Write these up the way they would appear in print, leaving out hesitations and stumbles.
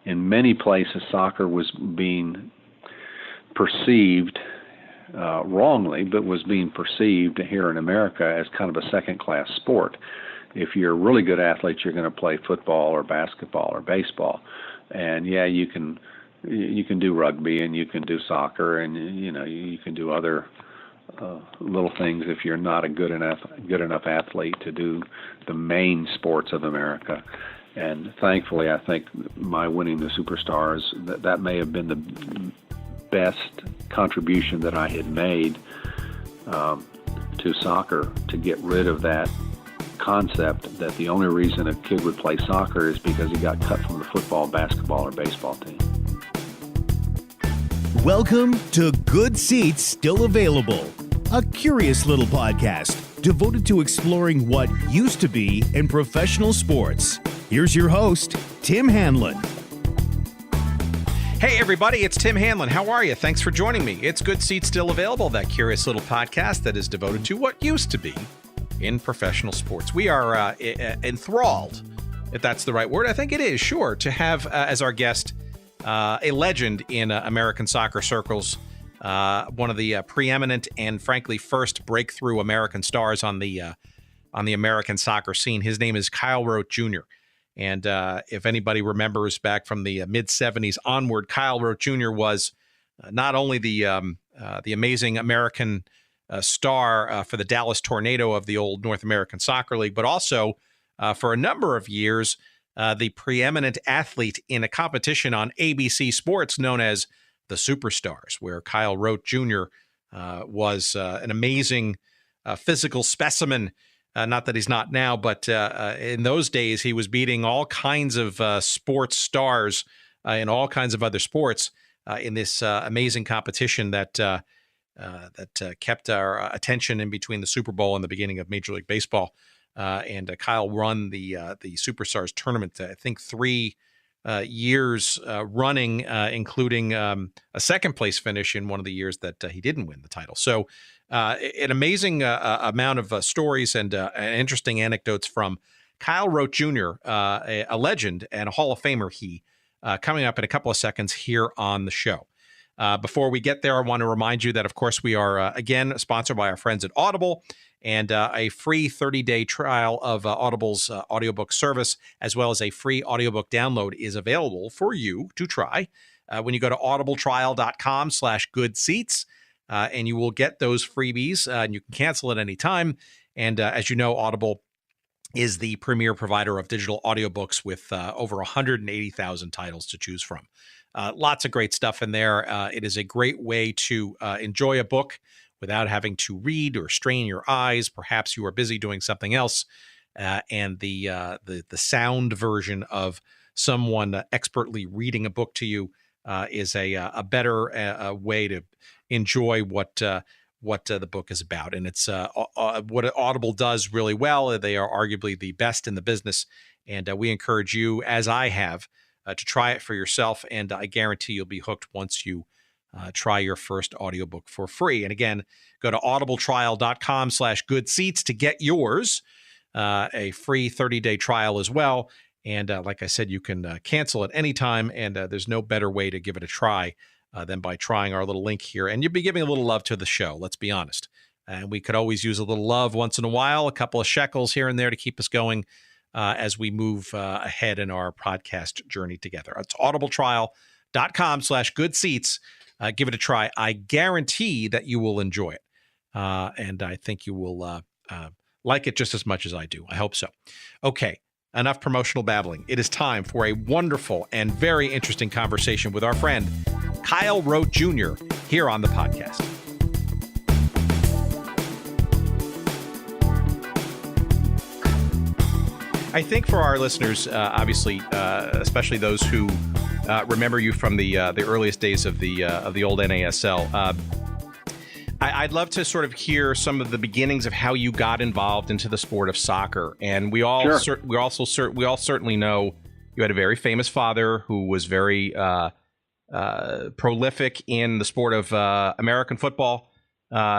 in many places, soccer was being perceived wrongly, but was being perceived here in America as kind of a second-class sport. If you're a really good athlete, you're going to play football or basketball or baseball, and yeah, you can do rugby and you can do soccer, and you can do other little things if you're not a good enough athlete to do the main sports of America. And thankfully, I think my winning the Superstars, that may have been the best contribution that I had made to soccer, to get rid of that concept that the only reason a kid would play soccer is because he got cut from the football, basketball, or baseball team. Welcome to Good Seats Still Available, a curious little podcast devoted to exploring what used to be in professional sports. Here's your host, Tim Hanlon. Hey everybody, it's Tim Hanlon. How are you? Thanks for joining me. It's Good Seats Still Available, that curious little podcast that is devoted to what used to be in professional sports. We are enthralled, if that's the right word. I think it is, sure, to have as our guest a legend in American soccer circles, one of the preeminent and frankly first breakthrough American stars on the American soccer scene. His name is Kyle Rote Jr. And if anybody remembers back from the mid-'70s onward, Kyle Rote Jr. was not only the amazing American star for the Dallas Tornado of the old North American Soccer League, but also for a number of years, the preeminent athlete in a competition on ABC Sports known as the Superstars, where Kyle Rote Jr. Was an amazing physical specimen. Not that he's not now, but in those days, he was beating all kinds of sports stars in all kinds of other sports in this amazing competition that kept our attention in between the Super Bowl and the beginning of Major League Baseball. And Kyle won the Superstars tournament, I think 3 years running, including a second place finish in one of the years that he didn't win the title. So an amazing amount of stories and interesting anecdotes from Kyle Rote Jr., a legend and a Hall of Famer, coming up in a couple of seconds here on the show. Before we get there, I want to remind you that, of course, we are, again, sponsored by our friends at Audible, and a free 30-day trial of Audible's audiobook service, as well as a free audiobook download, is available for you to try when you go to audibletrial.com/goodseats, and you will get those freebies, and you can cancel at any time. And as you know, Audible is the premier provider of digital audiobooks with over 180,000 titles to choose from. Lots of great stuff in there. It is a great way to enjoy a book without having to read or strain your eyes. Perhaps you are busy doing something else, and the sound version of someone expertly reading a book to you is a better way to enjoy what the book is about. And it's what Audible does really well. They are arguably the best in the business, and we encourage you, as I have, to try it for yourself, and I guarantee you'll be hooked once you try your first audiobook for free. And again, go to audibletrial.com/goodseats to get yours, a free 30-day trial as well. And like I said, you can cancel at any time, and there's no better way to give it a try than by trying our little link here. And you'll be giving a little love to the show, let's be honest. And we could always use a little love once in a while, a couple of shekels here and there to keep us going as we move ahead in our podcast journey together. It's audibletrial.com/goodseats. Give it a try. I guarantee that you will enjoy it. And I think you will like it just as much as I do. I hope so. Okay, enough promotional babbling. It is time for a wonderful and very interesting conversation with our friend, Kyle Rote Jr., here on the podcast. I think for our listeners, obviously, especially those who remember you from the earliest days of the old NASL, I'd love to sort of hear some of the beginnings of how you got involved into the sport of soccer. And we all certainly know you had a very famous father who was very prolific in the sport of American football.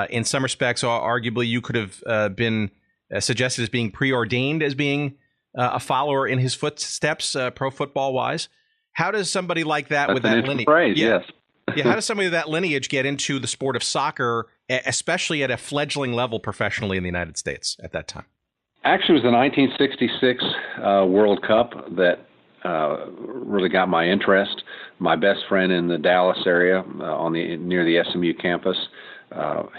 In some respects, arguably, you could have been suggested as being preordained as being a follower in his footsteps, pro football wise. How does somebody like that That's with an that interesting lineage? phrase, Yeah. yes. Yeah, how does somebody with that lineage get into the sport of soccer, especially at a fledgling level professionally in the United States at that time? Actually, it was the 1966 World Cup that really got my interest. My best friend in the Dallas area, near the SMU campus,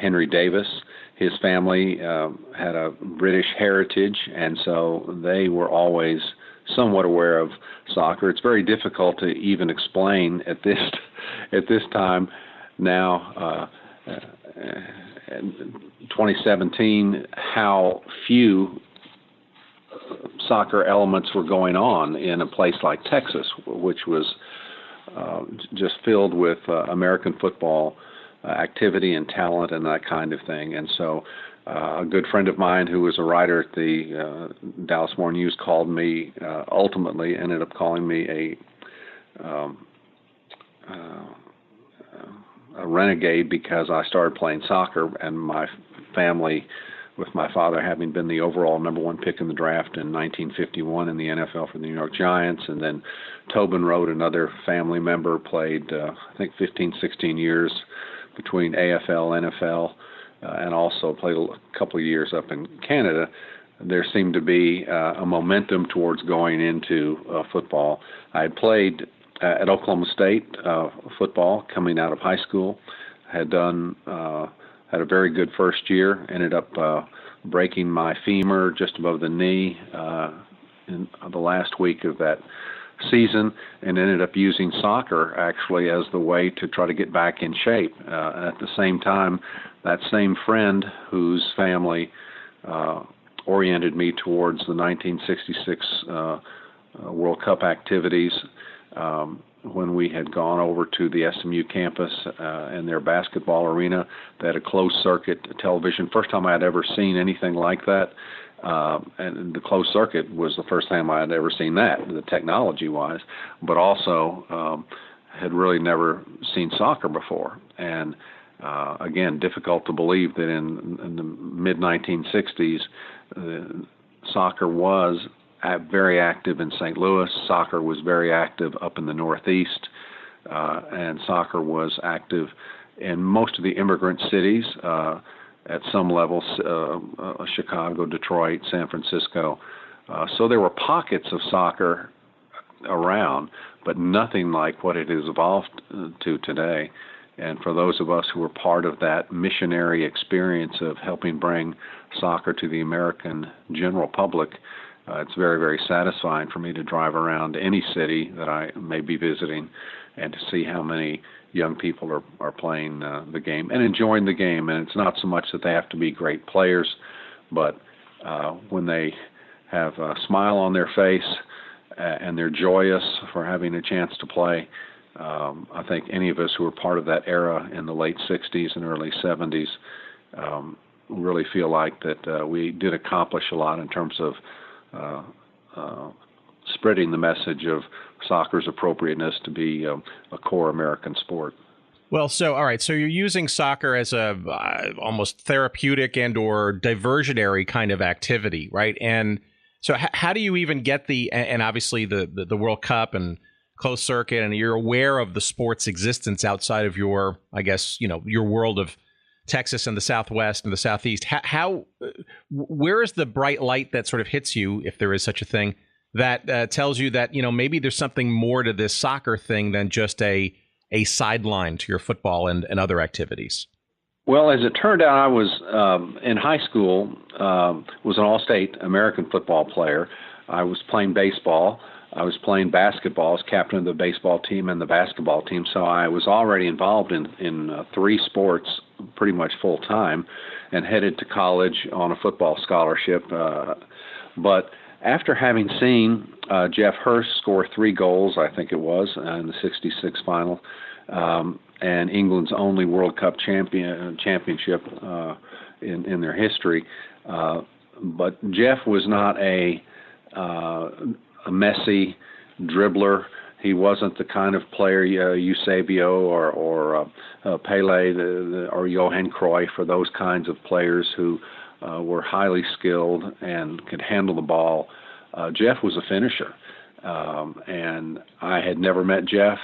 Henry Davis, his family had a British heritage, and so they were always somewhat aware of soccer. It's very difficult to even explain at this time now, 2017, how few soccer elements were going on in a place like Texas, which was just filled with American football activity and talent and that kind of thing. And so a good friend of mine who was a writer at the Dallas Morning News called me, ultimately ended up calling me a renegade because I started playing soccer, and my family, with my father having been the overall number one pick in the draft in 1951 in the NFL for the New York Giants, and then Tobin Rote, another family member, played I think 15, 16 years between AFL, NFL, and also played a couple of years up in Canada. There seemed to be a momentum towards going into football. I had played at Oklahoma State football coming out of high school. Had a very good first year. Ended up breaking my femur just above the knee in the last week of that season, and ended up using soccer actually as the way to try to get back in shape. At the same time, that same friend whose family oriented me towards the 1966 World Cup activities, when we had gone over to the SMU campus and their basketball arena, they had a closed circuit television. First time I had ever seen anything like that. And the closed circuit was the first time I had ever seen that, the technology-wise, but also had really never seen soccer before. And again, difficult to believe that in the mid-1960s, soccer was very active in St. Louis. Soccer was very active up in the Northeast, and soccer was active in most of the immigrant cities at some levels, Chicago, Detroit, San Francisco. So there were pockets of soccer around, but nothing like what it has evolved to today. And for those of us who were part of that missionary experience of helping bring soccer to the American general public, it's very, very satisfying for me to drive around any city that I may be visiting and to see how many young people are playing the game and enjoying the game. And it's not so much that they have to be great players, but when they have a smile on their face and they're joyous for having a chance to play, I think any of us who were part of that era in the late 60s and early 70s really feel like that we did accomplish a lot in terms of spreading the message of soccer's appropriateness to be a core American sport. Well, so all right, so you're using soccer as a almost therapeutic and or diversionary kind of activity, right? And so how do you even get and obviously the World Cup and closed circuit, and you're aware of the sport's existence outside of your, I guess, your world of Texas and the Southwest and the Southeast. Where is the bright light that sort of hits you, if there is such a thing, that tells you that, maybe there's something more to this soccer thing than just a sideline to your football and other activities? Well, as it turned out, I was in high school, was an all-state American football player. I was playing baseball. I was playing basketball as captain of the baseball team and the basketball team, so I was already involved in three sports pretty much full time, and headed to college on a football scholarship. But after having seen Jeff Hurst score 3 goals, I think it was, in the '66 final, and England's only World Cup championship in their history, but Jeff was not a messy dribbler. He wasn't the kind of player, Eusebio or Pelé or Johan Cruyff, or those kinds of players who were highly skilled and could handle the ball. Jeff was a finisher, And I had never met Jeff.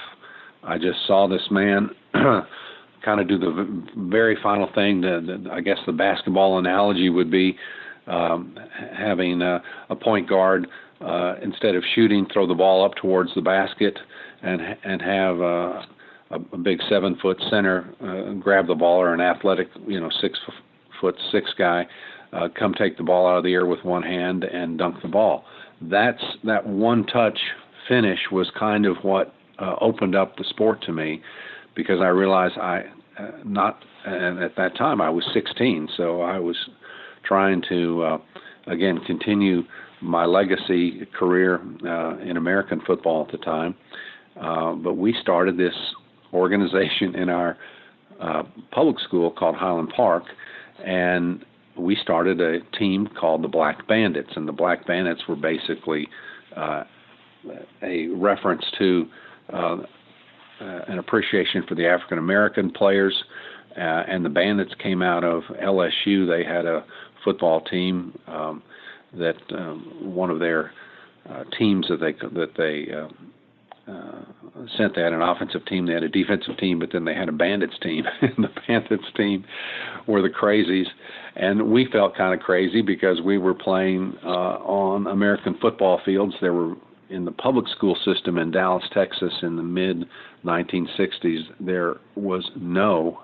I just saw this man kind of do the very final thing. I guess the basketball analogy would be having a point guard, instead of shooting, throw the ball up towards the basket and have a big 7-foot center grab the ball, or an athletic, 6'6" guy come take the ball out of the air with one hand and dunk the ball. That one-touch finish was kind of what opened up the sport to me, because I realized and at that time I was 16, so I was trying to, again, continue my legacy career in American football at the time. But we started this organization in our public school called Highland Park, and we started a team called the Black Bandits, and the Black Bandits were basically a reference to an appreciation for the African American players, and the Bandits came out of LSU. They had a football team that one of their teams that they sent. They had an offensive team, they had a defensive team, but then they had a Bandits team. And the Bandits team were the crazies, and we felt kind of crazy because we were playing on American football fields. There were, in the public school system in Dallas, Texas, in the mid-1960s, there was no,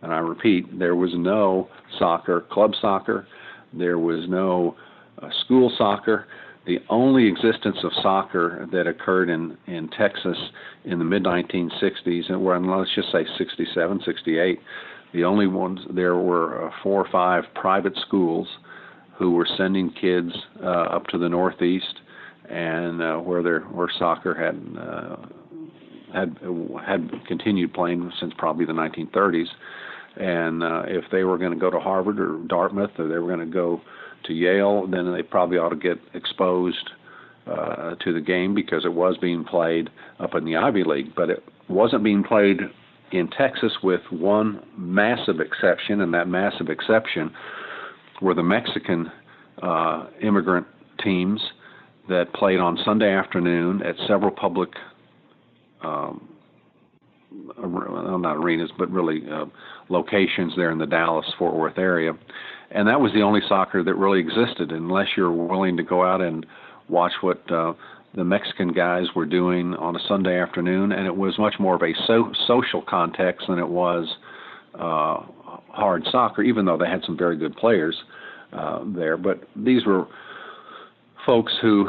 and I repeat, there was no soccer, club soccer. There was no school soccer. The only existence of soccer that occurred in Texas in the mid-1960s, and let's just say 67, 68, the only ones, there were 4 or 5 private schools who were sending kids up to the Northeast, and where soccer had continued playing since probably the 1930s. And if they were going to go to Harvard or Dartmouth, or they were going to go to Yale, then they probably ought to get exposed to the game, because it was being played up in the Ivy League. But it wasn't being played in Texas, with one massive exception, and that massive exception were the Mexican immigrant teams that played on Sunday afternoon at several public, not arenas, but really locations there in the Dallas-Fort Worth area. And that was the only soccer that really existed, unless you're willing to go out and watch what the Mexican guys were doing on a Sunday afternoon. And it was much more of a social context than it was hard soccer, even though they had some very good players there. But these were folks who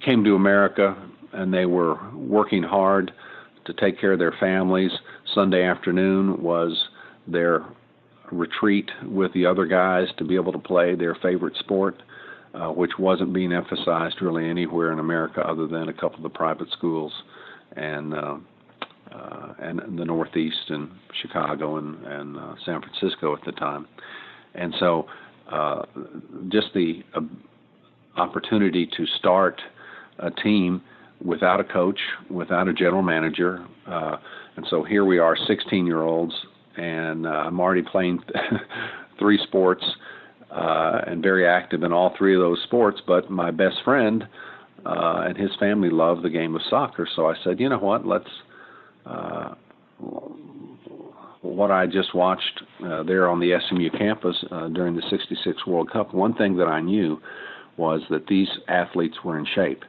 came to America, and they were working hard to take care of their families. Sunday afternoon was their retreat with the other guys to be able to play their favorite sport, which wasn't being emphasized really anywhere in America other than a couple of the private schools and the Northeast and Chicago and San Francisco at the time. And so just the opportunity to start a team without a coach, without a general manager. And so here we are, 16-year-olds, and I'm already playing 3 sports and very active in all 3 of those sports. But my best friend and his family love the game of soccer. So I said, you know what, let's, what I just watched there on the SMU campus during the '66 World Cup, one thing that I knew was that these athletes were in shape.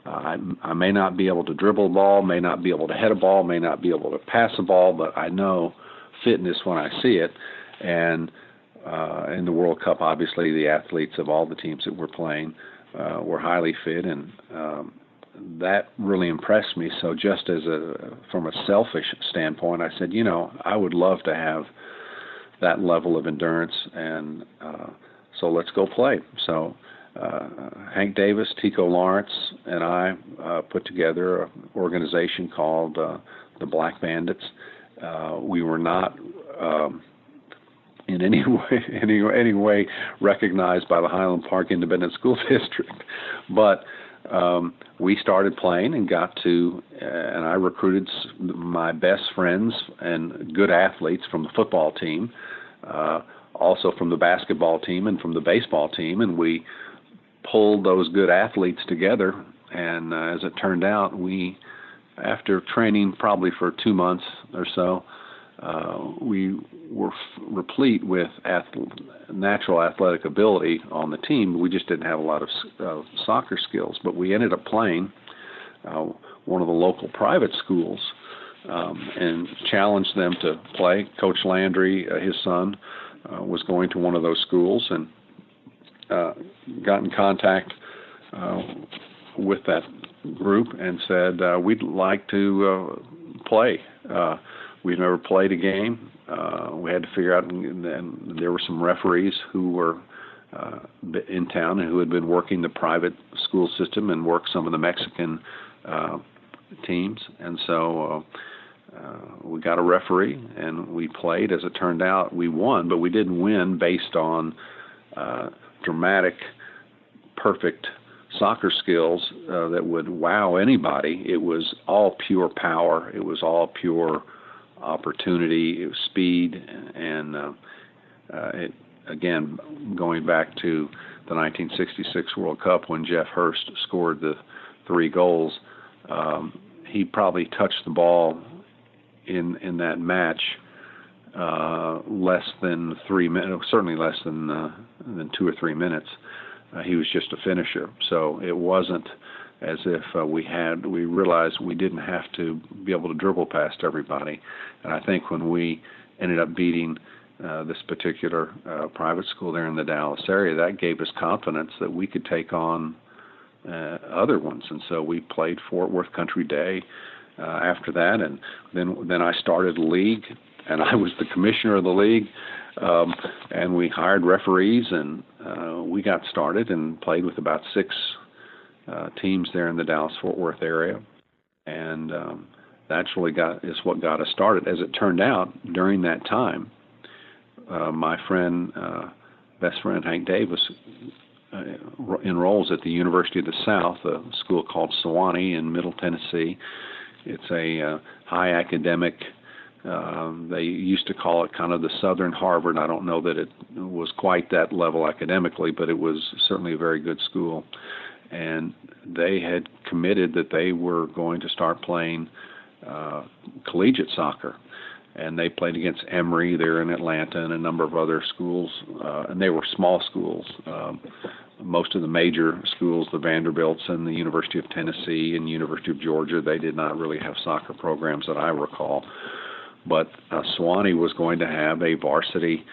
I may not be able to dribble a ball, may not be able to head a ball, may not be able to pass a ball, but I know fitness when I see it. And in the World Cup, obviously, the athletes of all the teams that were playing were highly fit, and that really impressed me. So just from a selfish standpoint, I said, I would love to have that level of endurance, and so let's go play. So Hank Davis, Tico Lawrence, and I put together an organization called the Black Bandits. We were not in any way recognized by the Highland Park Independent School District, but we started playing and and I recruited my best friends and good athletes from the football team, also from the basketball team and from the baseball team, and we pulled those good athletes together And as it turned out, after training probably for 2 months or so, we were replete with natural athletic ability on the team. We just didn't have a lot of soccer skills. But we ended up playing one of the local private schools and challenged them to play. Coach Landry, his son, was going to one of those schools and got in contact with that group and said, we'd like to play. We've never played a game. We had to figure out, and there were some referees who were in town and who had been working the private school system and worked some of the Mexican teams. And so we got a referee and we played. As it turned out, we won, but we didn't win based on dramatic, perfect soccer skills that would wow anybody. It was all pure power. It was all pure opportunity. It was speed. And it, again, going back to the 1966 World Cup when Jeff Hurst scored the 3 goals, he probably touched the ball in that match less than 3 minutes, certainly less than 2 or 3 minutes. He was just a finisher. So it wasn't as if we realized we didn't have to be able to dribble past everybody. And I think when we ended up beating this particular private school there in the Dallas area, that gave us confidence that we could take on other ones. And so we played Fort Worth Country Day after that, and then I started a league, and I was the commissioner of the league, and we hired referees, and we got started and played with about 6 teams there in the Dallas-Fort Worth area, and that's really is what got us started. As it turned out, during that time, my best friend Hank Davis enrolls at the University of the South, a school called Sewanee in Middle Tennessee. It's a high academic. They used to call it kind of the Southern Harvard. I don't know that it was quite that level academically, but it was certainly a very good school. And they had committed that they were going to start playing collegiate soccer. And they played against Emory there in Atlanta and a number of other schools. And they were small schools. Most of the major schools, the Vanderbilts and the University of Tennessee and University of Georgia, they did not really have soccer programs that I recall. But Sewanee was going to have a varsity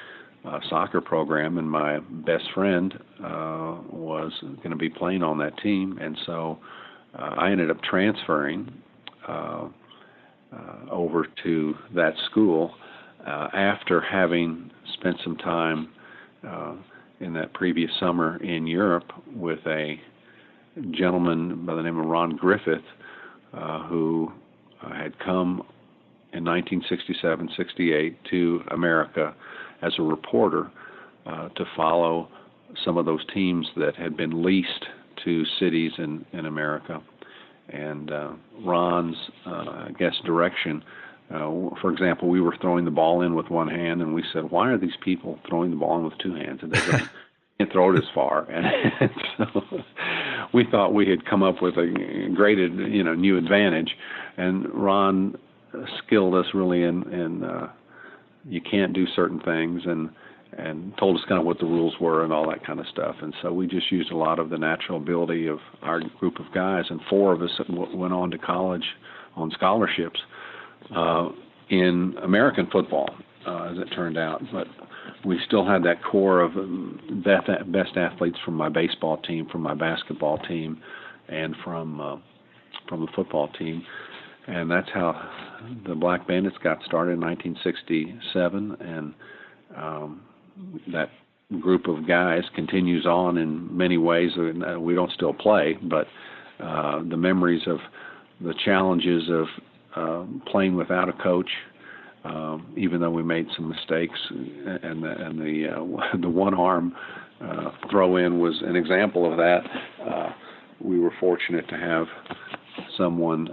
soccer program, and my best friend was going to be playing on that team. And so I ended up transferring over to that school after having spent some time in that previous summer in Europe with a gentleman by the name of Ron Griffith, who had come in 1967-68 to America as a reporter to follow some of those teams that had been leased to cities in America. And Ron's, direction, for example, we were throwing the ball in with one hand, and we said, why are these people throwing the ball in with 2 hands? And they can't throw it as far. And so we thought we had come up with a great, new advantage. And Ron skilled us really in you can't do certain things, and told us kind of what the rules were and all that kind of stuff. And so we just used a lot of the natural ability of our group of guys, and 4 of us went on to college on scholarships in American football, as it turned out. But we still had that core of best athletes from my baseball team, from my basketball team, and from the football team. And that's how the Black Bandits got started in 1967, and that group of guys continues on in many ways. We don't still play, but the memories of the challenges of playing without a coach, even though we made some mistakes, and the one-arm throw-in was an example of that. We were fortunate to have someone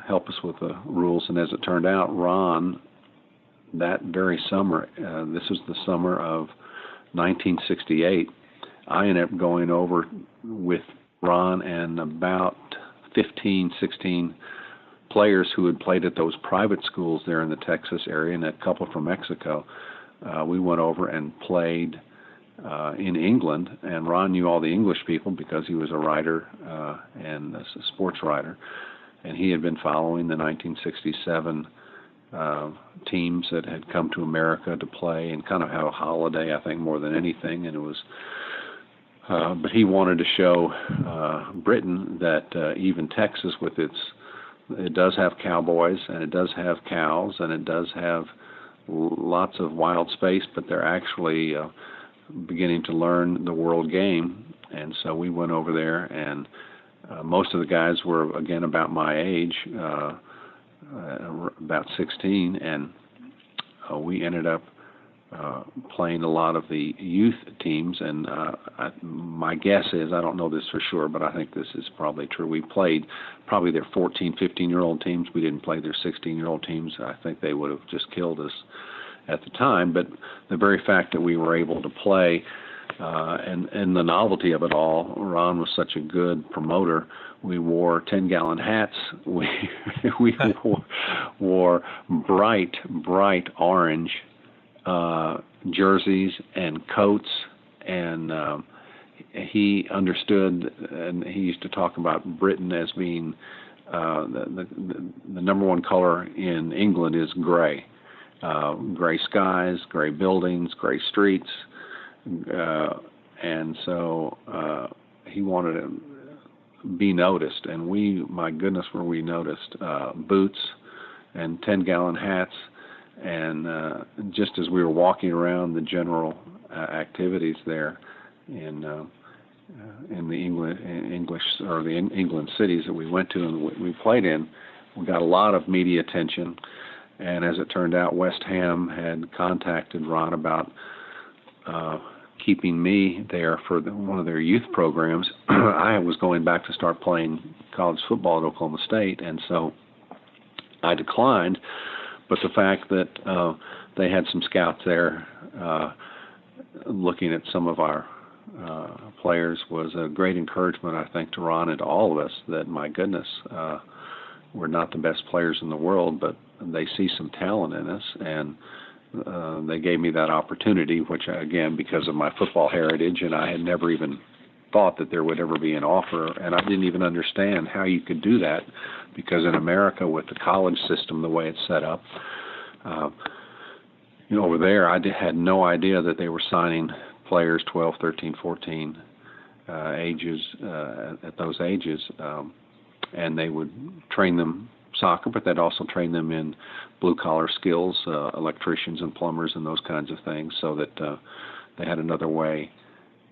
help us with the rules, and as it turned out, Ron, that very summer, this was the summer of 1968, I ended up going over with Ron and about 15, 16 players who had played at those private schools there in the Texas area, and a couple from Mexico. We went over and played in England, and Ron knew all the English people because he was a writer and a sports writer, and he had been following the 1967 teams that had come to America to play and kind of have a holiday, I think, more than anything. And it was, but he wanted to show Britain that even Texas, with it does have cowboys and it does have cows and it does have lots of wild space, but they're actually beginning to learn the world game. And so we went over there, and most of the guys were, again, about my age, about 16, and we ended up playing a lot of the youth teams. And my guess is, I don't know this for sure, but I think this is probably true, we played probably their 14, 15-year-old teams. We didn't play their 16-year-old teams. I think they would have just killed us at the time. But the very fact that we were able to play and the novelty of it all, Ron was such a good promoter. We wore 10-gallon hats. We wore bright orange jerseys and coats, and he understood, and he used to talk about Britain as being the number one color in England is gray. Gray skies, gray buildings, gray streets, and so he wanted to be noticed, and my goodness, were we noticed. Boots and 10-gallon hats, and just as we were walking around the general activities there in the England cities that we went to and we played in, we got a lot of media attention. And as it turned out, West Ham had contacted Ron about keeping me there for one of their youth programs. I was going back to start playing college football at Oklahoma State, and so I declined. But the fact that they had some scouts there looking at some of our players was a great encouragement, I think, to Ron and to all of us, that, my goodness, we're not the best players in the world, but they see some talent in us, and they gave me that opportunity, which, again, because of my football heritage, and I had never even thought that there would ever be an offer, and I didn't even understand how you could do that, because in America, with the college system, the way it's set up, over there, I had no idea that they were signing players 12, 13, 14 ages, at those ages, and they would train them soccer, but they'd also train them in blue-collar skills, electricians and plumbers and those kinds of things, so that they had another way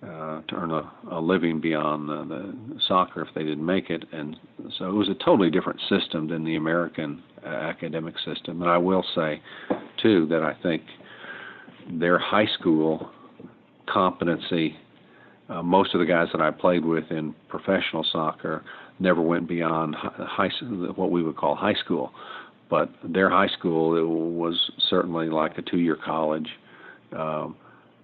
to earn a living beyond the soccer if they didn't make it. And so it was a totally different system than the American academic system. And I will say, too, that I think their high school competency, most of the guys that I played with in professional soccer never went beyond what we would call high school. But their high school, it was certainly like a 2-year college.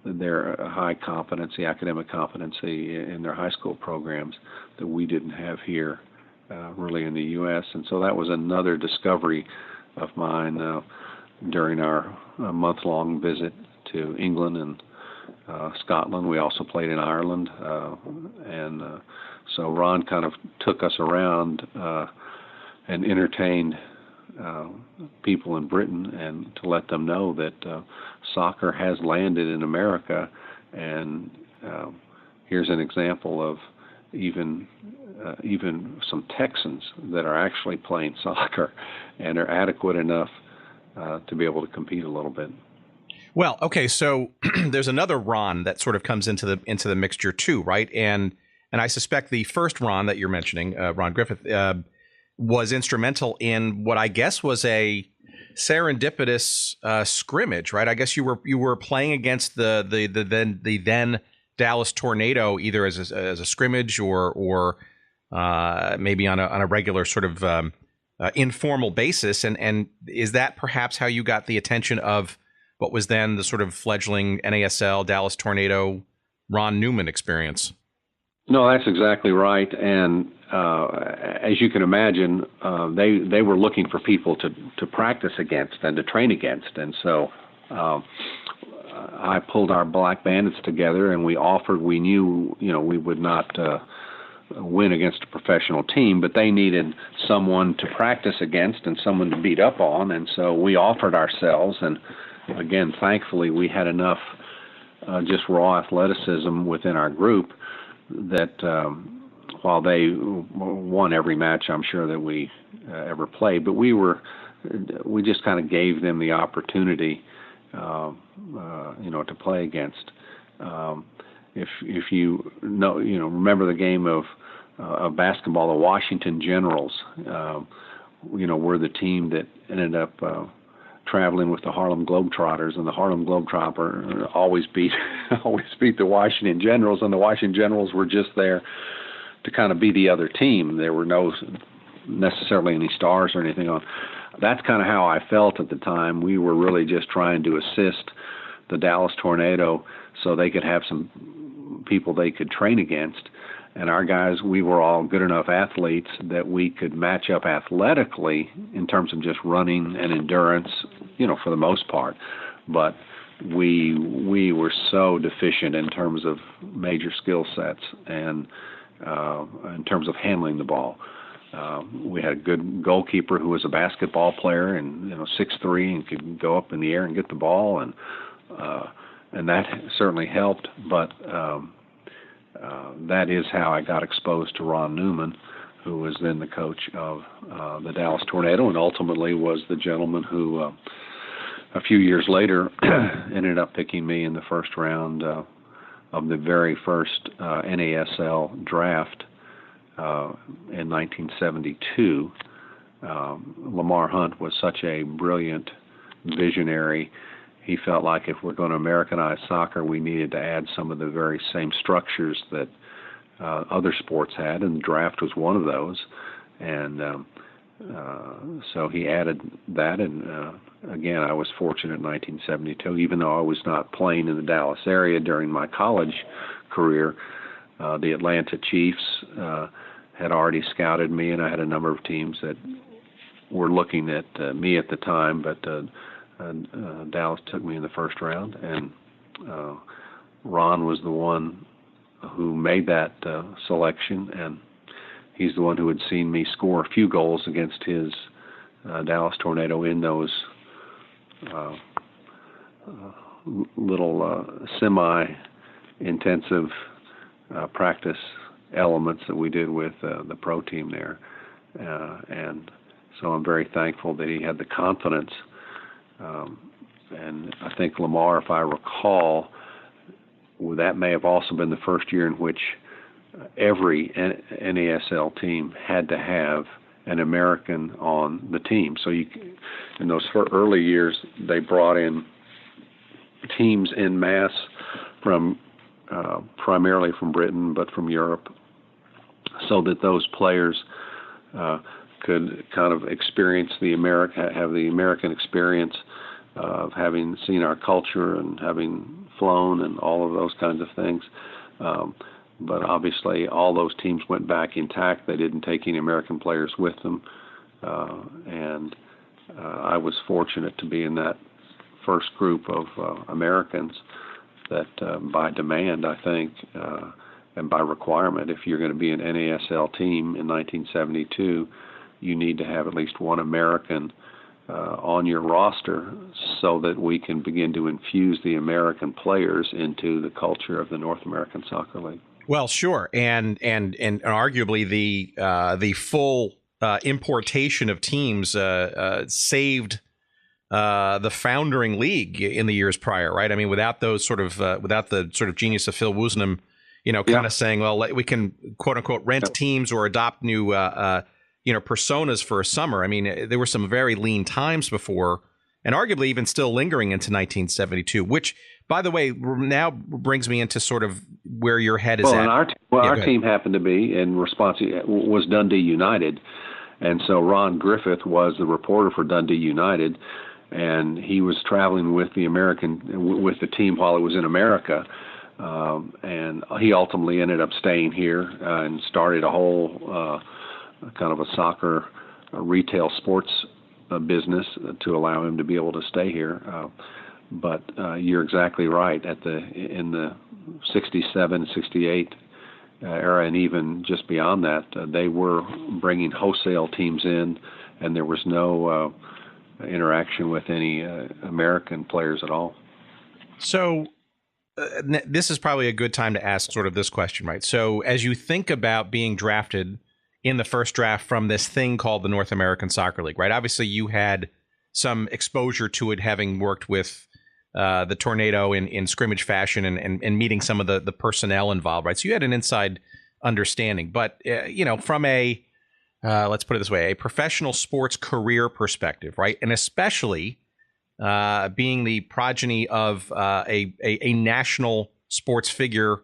Their high competency, academic competency in their high school programs that we didn't have here really in the U.S. And so that was another discovery of mine during our month-long visit to England and Scotland. We also played in Ireland, and so Ron kind of took us around and entertained people in Britain, and to let them know that soccer has landed in America, and here's an example of even some Texans that are actually playing soccer and are adequate enough to be able to compete a little bit. Well, okay, so there's another Ron that sort of comes into the mixture too, right? And I suspect the first Ron that you're mentioning, Ron Griffith, was instrumental in what I guess was a serendipitous scrimmage, right? I guess you were playing against the then Dallas Tornado, either as a scrimmage or maybe on a regular sort of informal basis. And is that perhaps how you got the attention of what was then the sort of fledgling NASL Dallas Tornado Ron Newman experience? No, that's exactly right. And as you can imagine, they were looking for people to practice against and to train against. And so I pulled our Black Bandits together, and we knew, we would not win against a professional team, but they needed someone to practice against and someone to beat up on. And so we offered ourselves. And again, thankfully, we had enough just raw athleticism within our group that while they won every match, I'm sure that we ever played, but we just kind of gave them the opportunity, to play against. If you know, remember the game of basketball, the Washington Generals, were the team that ended up traveling with the Harlem Globetrotters, and the Harlem Globetrotters always beat the Washington Generals, and the Washington Generals were just there to kind of be the other team. There were no necessarily any stars or anything on. That's kind of how I felt at the time. We were really just trying to assist the Dallas Tornado so they could have some people they could train against. And our guys, we were all good enough athletes that we could match up athletically in terms of just running and endurance, for the most part. But we were so deficient in terms of major skill sets and in terms of handling the ball. We had a good goalkeeper who was a basketball player and 6'3" and could go up in the air and get the ball, and that certainly helped. But that is how I got exposed to Ron Newman, who was then the coach of the Dallas Tornado, and ultimately was the gentleman who, a few years later, ended up picking me in the first round of the very first NASL draft in 1972. Lamar Hunt was such a brilliant visionary. He felt like if we're going to Americanize soccer, we needed to add some of the very same structures that other sports had, and the draft was one of those. And so he added that, and again, I was fortunate in 1972, even though I was not playing in the Dallas area during my college career. The Atlanta Chiefs had already scouted me, and I had a number of teams that were looking at me at the time, but Dallas took me in the first round, and Ron was the one who made that selection, and he's the one who had seen me score a few goals against his Dallas Tornado in those little semi-intensive practice elements that we did with the pro team there. And so I'm very thankful that he had the confidence. And I think Lamar, if I recall, that may have also been the first year in which every NASL team had to have an American on the team. So in those early years, they brought in teams en masse from primarily from Britain, but from Europe, so that those players could kind of experience have the American experience of having seen our culture and having flown and all of those kinds of things. But obviously, all those teams went back intact. They didn't take any American players with them. And I was fortunate to be in that first group of Americans that by demand, I think, and by requirement, if you're going to be an NASL team in 1972, you need to have at least one American on your roster so that we can begin to infuse the American players into the culture of the North American Soccer League. Well, sure, and arguably the full importation of teams saved the foundering league in the years prior, right? I mean, without those without the sort of genius of Phil Woosnam, kind of saying, well, we can quote unquote rent teams or adopt new personas for a summer. I mean, there were some very lean times before, and arguably even still lingering into 1972, which, by the way, now brings me into sort of where your head is at. Our team happened to be in response was Dundee United, and so Ron Griffith was the reporter for Dundee United, and he was traveling with the team while it was in America. And he ultimately ended up staying here and started a whole kind of a soccer retail sports business to allow him to be able to stay here. But you're exactly right. In the 67, 68 era, and even just beyond that, they were bringing wholesale teams in, and there was no interaction with any American players at all. So this is probably a good time to ask sort of this question, right? So as you think about being drafted in the first draft from this thing called the North American Soccer League, right? Obviously, you had some exposure to it, having worked with the Tornado in scrimmage fashion and meeting some of the personnel involved, right? So you had an inside understanding. But, from a, let's put it this way, a professional sports career perspective, right? And especially being the progeny of a national sports figure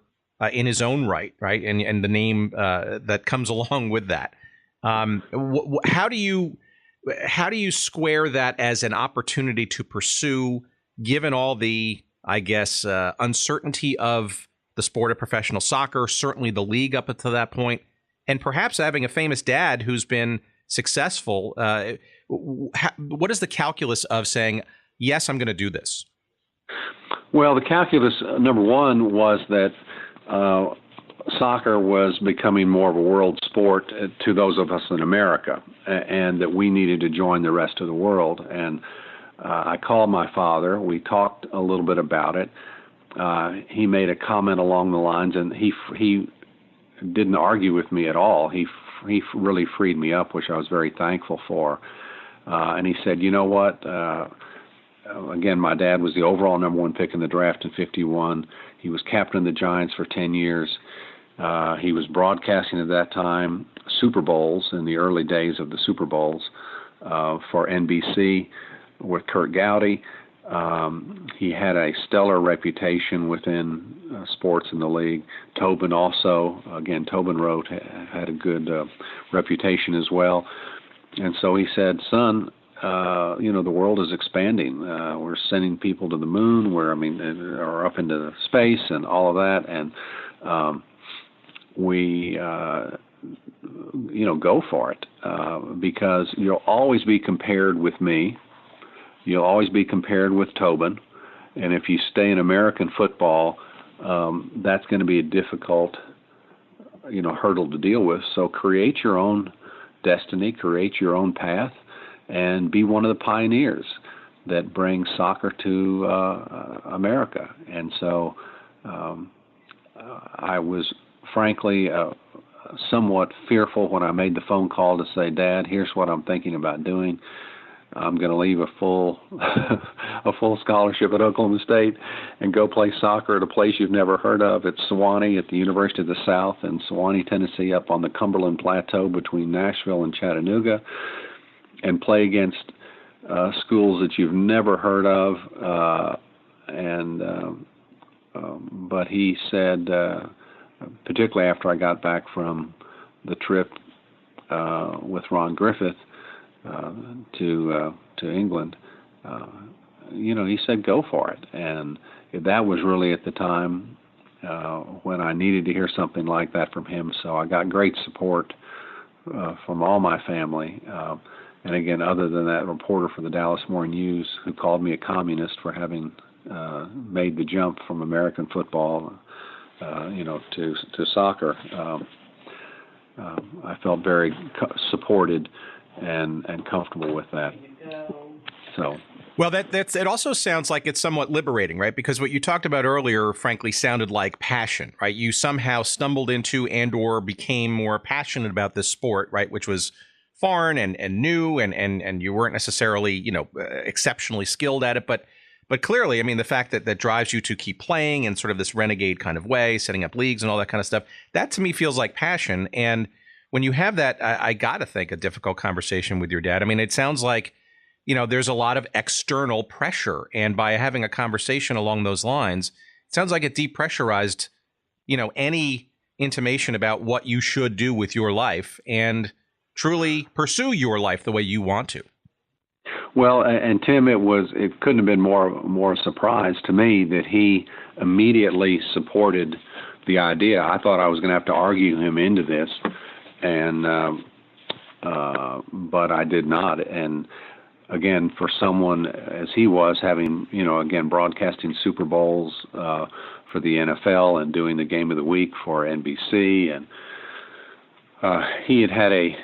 in his own right, and the name that comes along with that. How do you square that as an opportunity to pursue, given all the, I guess, uncertainty of the sport of professional soccer, certainly the league up until that point, and perhaps having a famous dad who's been successful? What is the calculus of saying, yes, I'm going to do this? Well, the calculus, number one, was that soccer was becoming more of a world sport to those of us in America, and that we needed to join the rest of the world. And I called my father. We talked a little bit about it. He made a comment along the lines, and he didn't argue with me at all. He really freed me up, which I was very thankful for. And he said, you know what? Again, my dad was the overall number one pick in the draft in '51. He was captain of the Giants for 10 years. He was broadcasting at that time Super Bowls in the early days of the Super Bowls for NBC with Kurt Gowdy. He had a stellar reputation within sports in the league. Tobin also, again, Tobin Rote had a good reputation as well. And so he said, son, the world is expanding. We're sending people to the moon, or up into space and all of that. And we, go for it because you'll always be compared with me. You'll always be compared with Tobin. And if you stay in American football, that's going to be a difficult, hurdle to deal with. So create your own destiny, create your own path, and be one of the pioneers that bring soccer to America. And so I was frankly somewhat fearful when I made the phone call to say, Dad, here's what I'm thinking about doing. I'm going to leave a full scholarship at Oklahoma State and go play soccer at a place you've never heard of. It's Sewanee at the University of the South in Sewanee, Tennessee, up on the Cumberland Plateau between Nashville and Chattanooga, and play against schools that you've never heard of. But he said, particularly after I got back from the trip with Ron Griffith to England, he said, go for it. And that was really at the time when I needed to hear something like that from him. So I got great support from all my family. And again, other than that reporter for the Dallas Morning News who called me a communist for having made the jump from American football, to soccer, I felt very supported and comfortable with that. So. Well, it also sounds like it's somewhat liberating, right? Because what you talked about earlier, frankly, sounded like passion, right? You somehow stumbled into and/or became more passionate about this sport, right? Which was foreign and new, and you weren't necessarily, exceptionally skilled at it, but clearly, the fact that drives you to keep playing in sort of this renegade kind of way, setting up leagues and all that kind of stuff, that to me feels like passion. And when you have that, I got to think a difficult conversation with your dad. It sounds like, there's a lot of external pressure. And by having a conversation along those lines, it sounds like it depressurized, any intimation about what you should do with your life and truly pursue your life the way you want to. Well, and Tim, it couldn't have been more a surprise to me that he immediately supported the idea. I thought I was going to have to argue him into this, and but I did not. And again, for someone as he was, having again broadcasting Super Bowls for the NFL and doing the Game of the Week for NBC, and he had a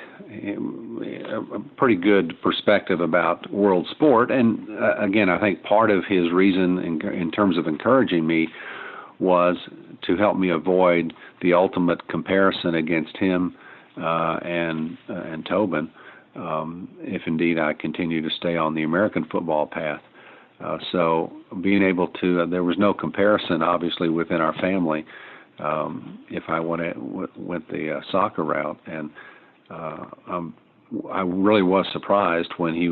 pretty good perspective about world sport. And again, I think part of his reason in terms of encouraging me was to help me avoid the ultimate comparison against him and Tobin, if indeed I continue to stay on the American football path. So being able to, there was no comparison obviously within our family if I went the soccer route, and I really was surprised when he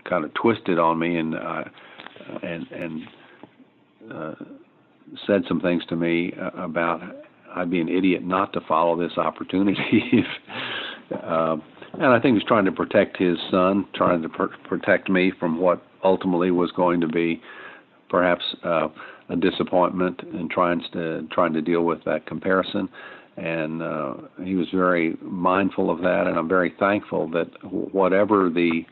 kind of twisted on me and said some things to me about I'd be an idiot not to follow this opportunity. And I think he was trying to protect his son, trying to protect me from what ultimately was going to be perhaps a disappointment, and trying to deal with that comparison. And he was very mindful of that, and I'm very thankful that wherever the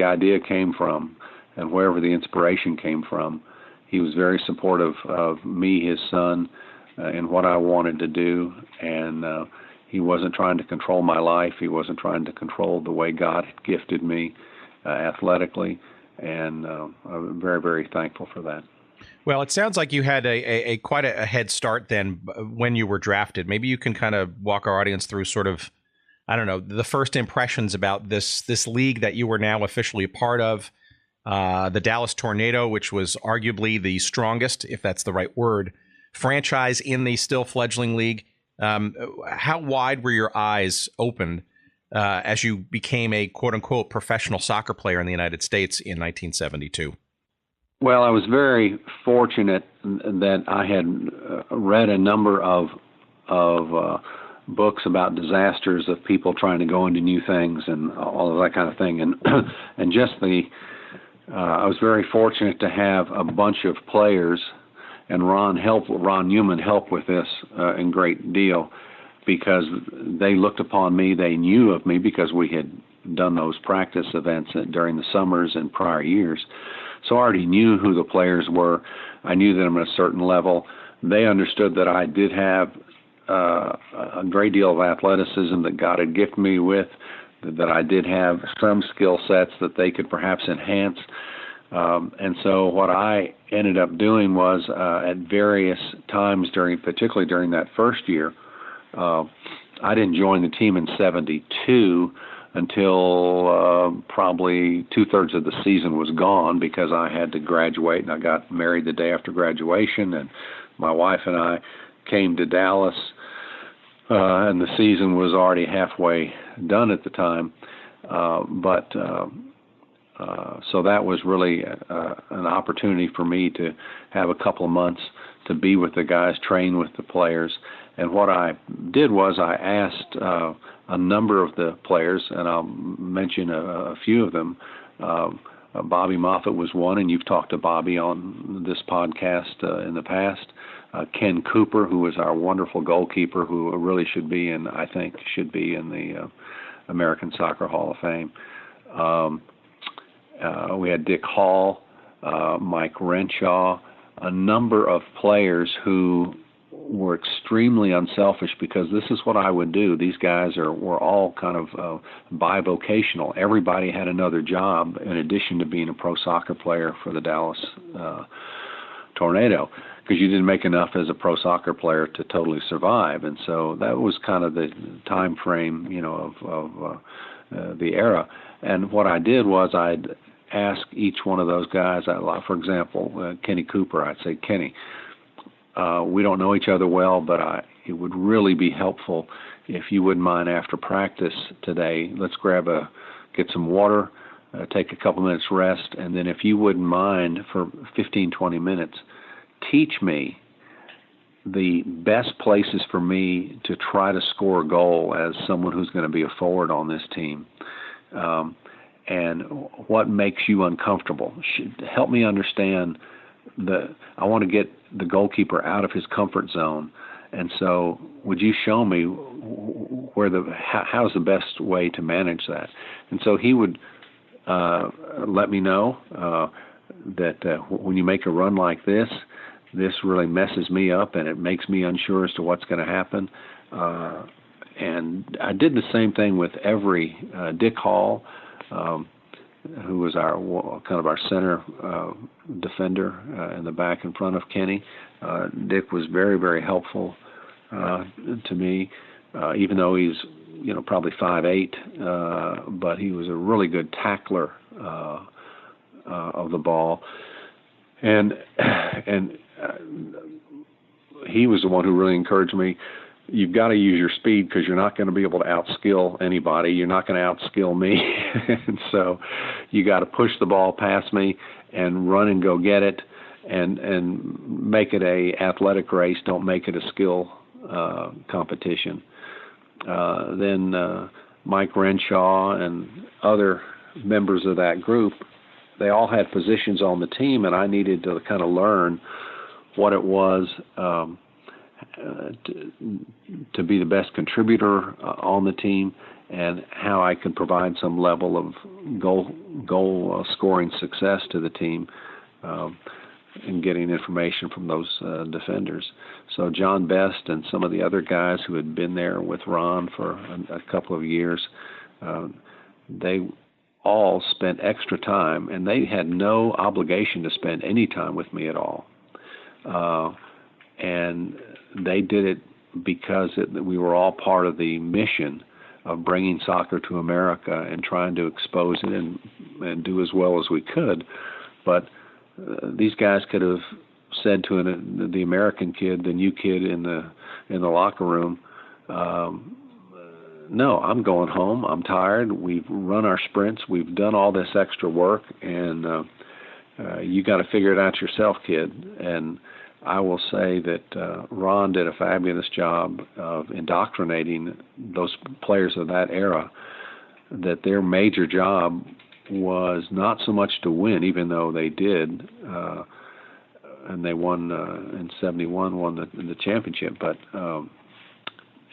idea came from and wherever the inspiration came from, he was very supportive of me, his son, in what I wanted to do, and he wasn't trying to control my life. He wasn't trying to control the way God had gifted me athletically, and I'm very, very thankful for that. Well, it sounds like you had a quite a head start then when you were drafted. Maybe you can kind of walk our audience through sort of, I don't know, the first impressions about this league that you were now officially a part of, the Dallas Tornado, which was arguably the strongest, if that's the right word, franchise in the still fledgling league. How wide were your eyes opened as you became a quote-unquote professional soccer player in the United States in 1972? Well, I was very fortunate that I had read a number of books about disasters of people trying to go into new things and all of that kind of thing, and just I was very fortunate to have a bunch of players, and Ron Newman helped with this in great deal, because they looked upon me, they knew of me because we had done those practice events during the summers and prior years. So I already knew who the players were. I knew them at a certain level. They understood that I did have a great deal of athleticism that God had gifted me with, that I did have some skill sets that they could perhaps enhance. And so what I ended up doing was at various times particularly during that first year, I didn't join the team in 72 until probably 2/3 of the season was gone, because I had to graduate, and I got married the day after graduation, and my wife and I came to Dallas, and the season was already halfway done at the time. So that was really an opportunity for me to have a couple of months to be with the guys, train with the players. And what I did was I asked a number of the players, and I'll mention a few of them. Bobby Moffett was one, and you've talked to Bobby on this podcast in the past. Ken Cooper, who was our wonderful goalkeeper, who really should be in the American Soccer Hall of Fame. We had Dick Hall, Mike Renshaw, a number of players who were extremely unselfish, because this is what I would do. These guys were all kind of bivocational. Everybody had another job in addition to being a pro soccer player for the Dallas Tornado, because you didn't make enough as a pro soccer player to totally survive. And so that was kind of the time frame, of the era. And what I did was I'd ask each one of those guys, for example, Kenny Cooper, I'd say, Kenny, we don't know each other well, but it would really be helpful if you wouldn't mind after practice today, let's get some water, take a couple minutes rest, and then if you wouldn't mind for 15, 20 minutes, teach me the best places for me to try to score a goal as someone who's going to be a forward on this team. and what makes you uncomfortable. Help me understand I want to get the goalkeeper out of his comfort zone, and so would you show me how's the best way to manage that? And so he would let me know that when you make a run like this really messes me up and it makes me unsure as to what's going to happen. And I did the same thing with every Dick Hall, who was our center defender in the back in front of Kenny. Dick was very, very helpful to me, even though he's probably 5'8", but he was a really good tackler of the ball, and he was the one who really encouraged me. You've got to use your speed because you're not going to be able to outskill anybody. You're not going to outskill me. And so you got to push the ball past me and run and go get it and make it a athletic race. Don't make it a skill competition. Then Mike Renshaw and other members of that group, they all had positions on the team, and I needed to kind of learn what it was to be the best contributor on the team, and how I could provide some level of goal scoring success to the team, and getting information from those defenders. So John Best and some of the other guys who had been there with Ron for a couple of years, they all spent extra time, and they had no obligation to spend any time with me at all. And they did it because we were all part of the mission of bringing soccer to America and trying to expose it and do as well as we could. But these guys could have said to the American kid, the new kid in the locker room, no, I'm going home. I'm tired. We've run our sprints. We've done all this extra work, and you got to figure it out yourself, kid. And I will say that Ron did a fabulous job of indoctrinating those players of that era, that their major job was not so much to win, even though they did, and they won in '71, won the championship, but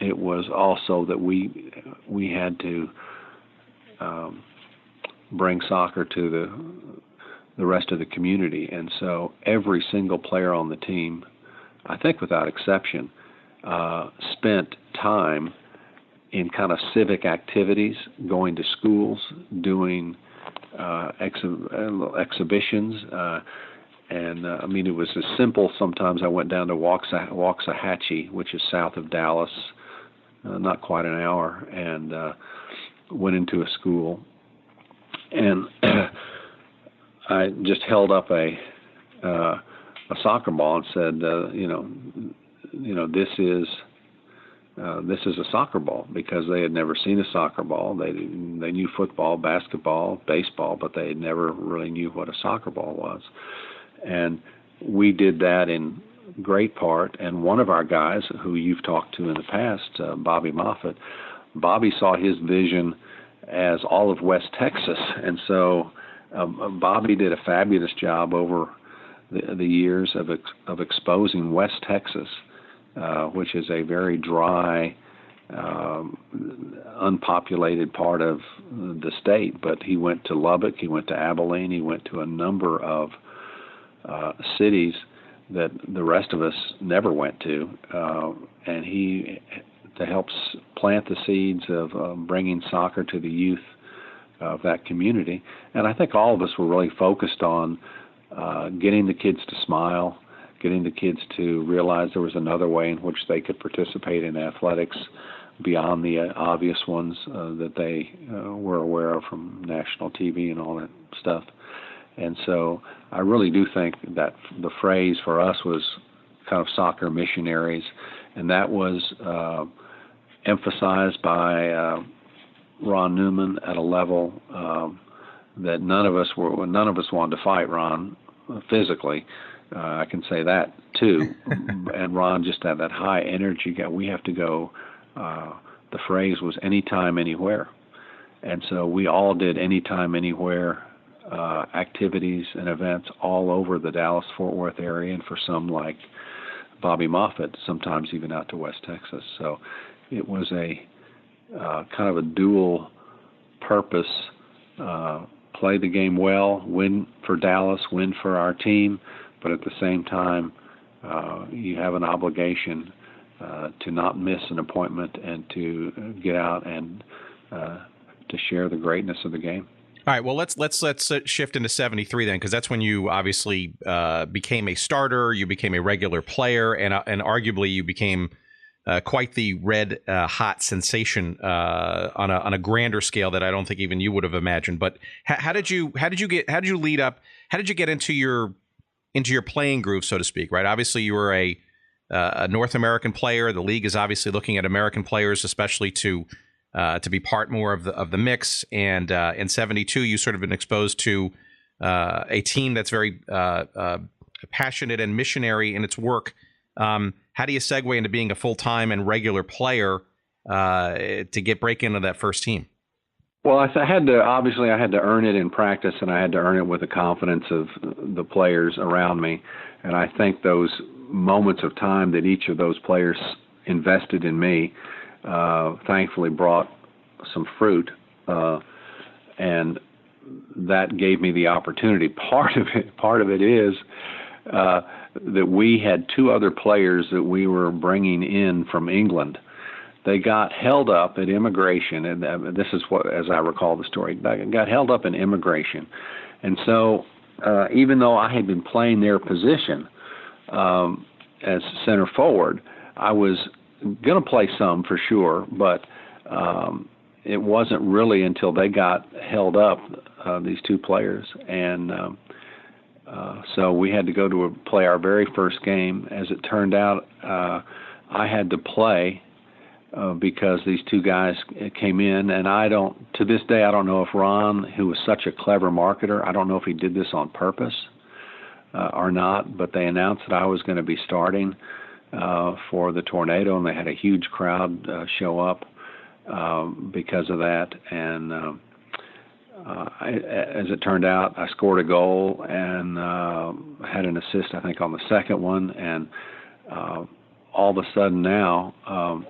it was also that we had to bring soccer to the rest of the community. And so every single player on the team, I think without exception, spent time in kind of civic activities, going to schools, doing exhibitions, and I mean, it was as simple. Sometimes I went down to Waxahachie, which is south of Dallas, not quite an hour, and went into a school, and I just held up a soccer ball and said, this is a soccer ball, because they had never seen a soccer ball. They knew football, basketball, baseball, but they never really knew what a soccer ball was. And we did that in great part. And one of our guys who you've talked to in the past, Bobby Moffitt, Bobby saw his vision as all of West Texas. And so Bobby did a fabulous job over the years of exposing West Texas, which is a very dry, unpopulated part of the state. But he went to Lubbock, he went to Abilene, he went to a number of cities that the rest of us never went to, and he to help plant the seeds of bringing soccer to the youth of that community. And I think all of us were really focused on getting the kids to smile, getting the kids to realize there was another way in which they could participate in athletics beyond the obvious ones that they were aware of from national TV and all that stuff. And so I really do think that the phrase for us was kind of soccer missionaries, and that was emphasized by Ron Newman at a level that none of us wanted to fight Ron physically. I can say that too. And Ron just had that high energy. We have to go. The phrase was anytime, anywhere. And so we all did anytime, anywhere activities and events all over the Dallas-Fort Worth area, and for some like Bobby Moffitt, sometimes even out to West Texas. So it was a kind of a dual purpose, play the game well, win for Dallas, win for our team, but at the same time, you have an obligation to not miss an appointment and to get out and to share the greatness of the game. All right, well, let's shift into 73 then, because that's when you obviously became a starter, you became a regular player, and arguably you became quite the red hot sensation on a grander scale that I don't think even you would have imagined. But how did you lead up? How did you get into your playing groove, so to speak? Right, obviously you were a North American player. The league is obviously looking at American players, especially to be part more of the mix. And in 72, you sort of been exposed to a team that's very passionate and missionary in its work. How do you segue into being a full-time and regular player to break into that first team? Well, I had to earn it in practice, and I had to earn it with the confidence of the players around me. And I think those moments of time that each of those players invested in me thankfully brought some fruit, and that gave me the opportunity. Part of it is that we had two other players that we were bringing in from England. They got held up at immigration, and this is what, as I recall the story, they got held up in immigration. And so even though I had been playing their position as center forward, I was going to play some for sure, but it wasn't really until they got held up, these two players, and so we had to go to play our very first game. As it turned out, I had to play because these two guys came in, and to this day, I don't know if Ron, who was such a clever marketer, I don't know if he did this on purpose or not, but they announced that I was going to be starting for the Tornado, and they had a huge crowd show up because of that. And as it turned out, I scored a goal and had an assist, I think, on the second one. And all of a sudden now,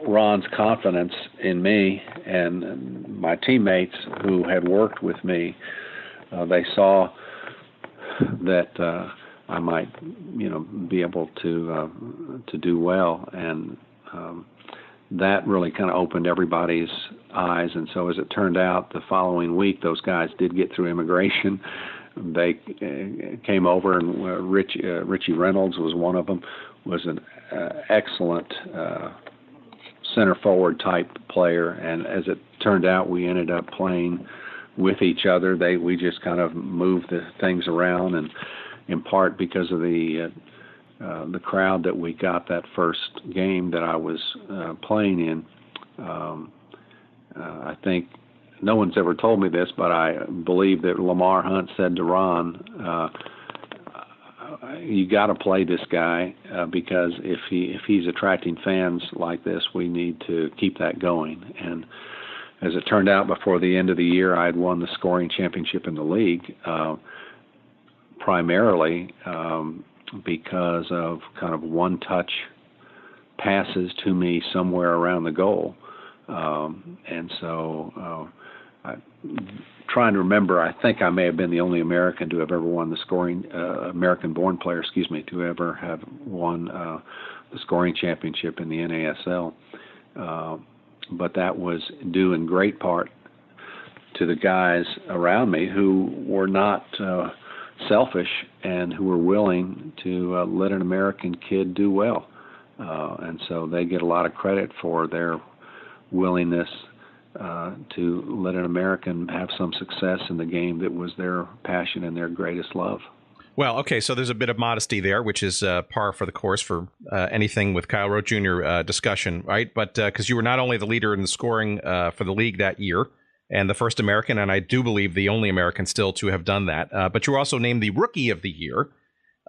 Ron's confidence in me and my teammates who had worked with me, they saw that I might, be able to do well, and that really kind of opened everybody's eyes. And so, as it turned out, the following week, those guys did get through immigration. They came over, and Richie Reynolds was one of them. Was an excellent center forward type player, and as it turned out, we ended up playing with each other. We just kind of moved the things around, and in part because of the crowd that we got that first game that I was playing in. I think no one's ever told me this, but I believe that Lamar Hunt said to Ron, you got to play this guy because if he's attracting fans like this, we need to keep that going. And as it turned out, before the end of the year, I had won the scoring championship in the league, primarily because of kind of one-touch passes to me somewhere around the goal. And so I'm trying to remember, I think I may have been the only American to have ever won the scoring, American-born player, to ever have won the scoring championship in the NASL. But that was due in great part to the guys around me who were not selfish and who were willing to let an American kid do well. And so they get a lot of credit for their willingness to let an American have some success in the game that was their passion and their greatest love. Well, okay, so there's a bit of modesty there, which is par for the course for anything with Kyle Rote Jr. Discussion, right? But because you were not only the leader in the scoring for the league that year, and the first American, and I do believe the only American still to have done that, but you were also named the Rookie of the Year.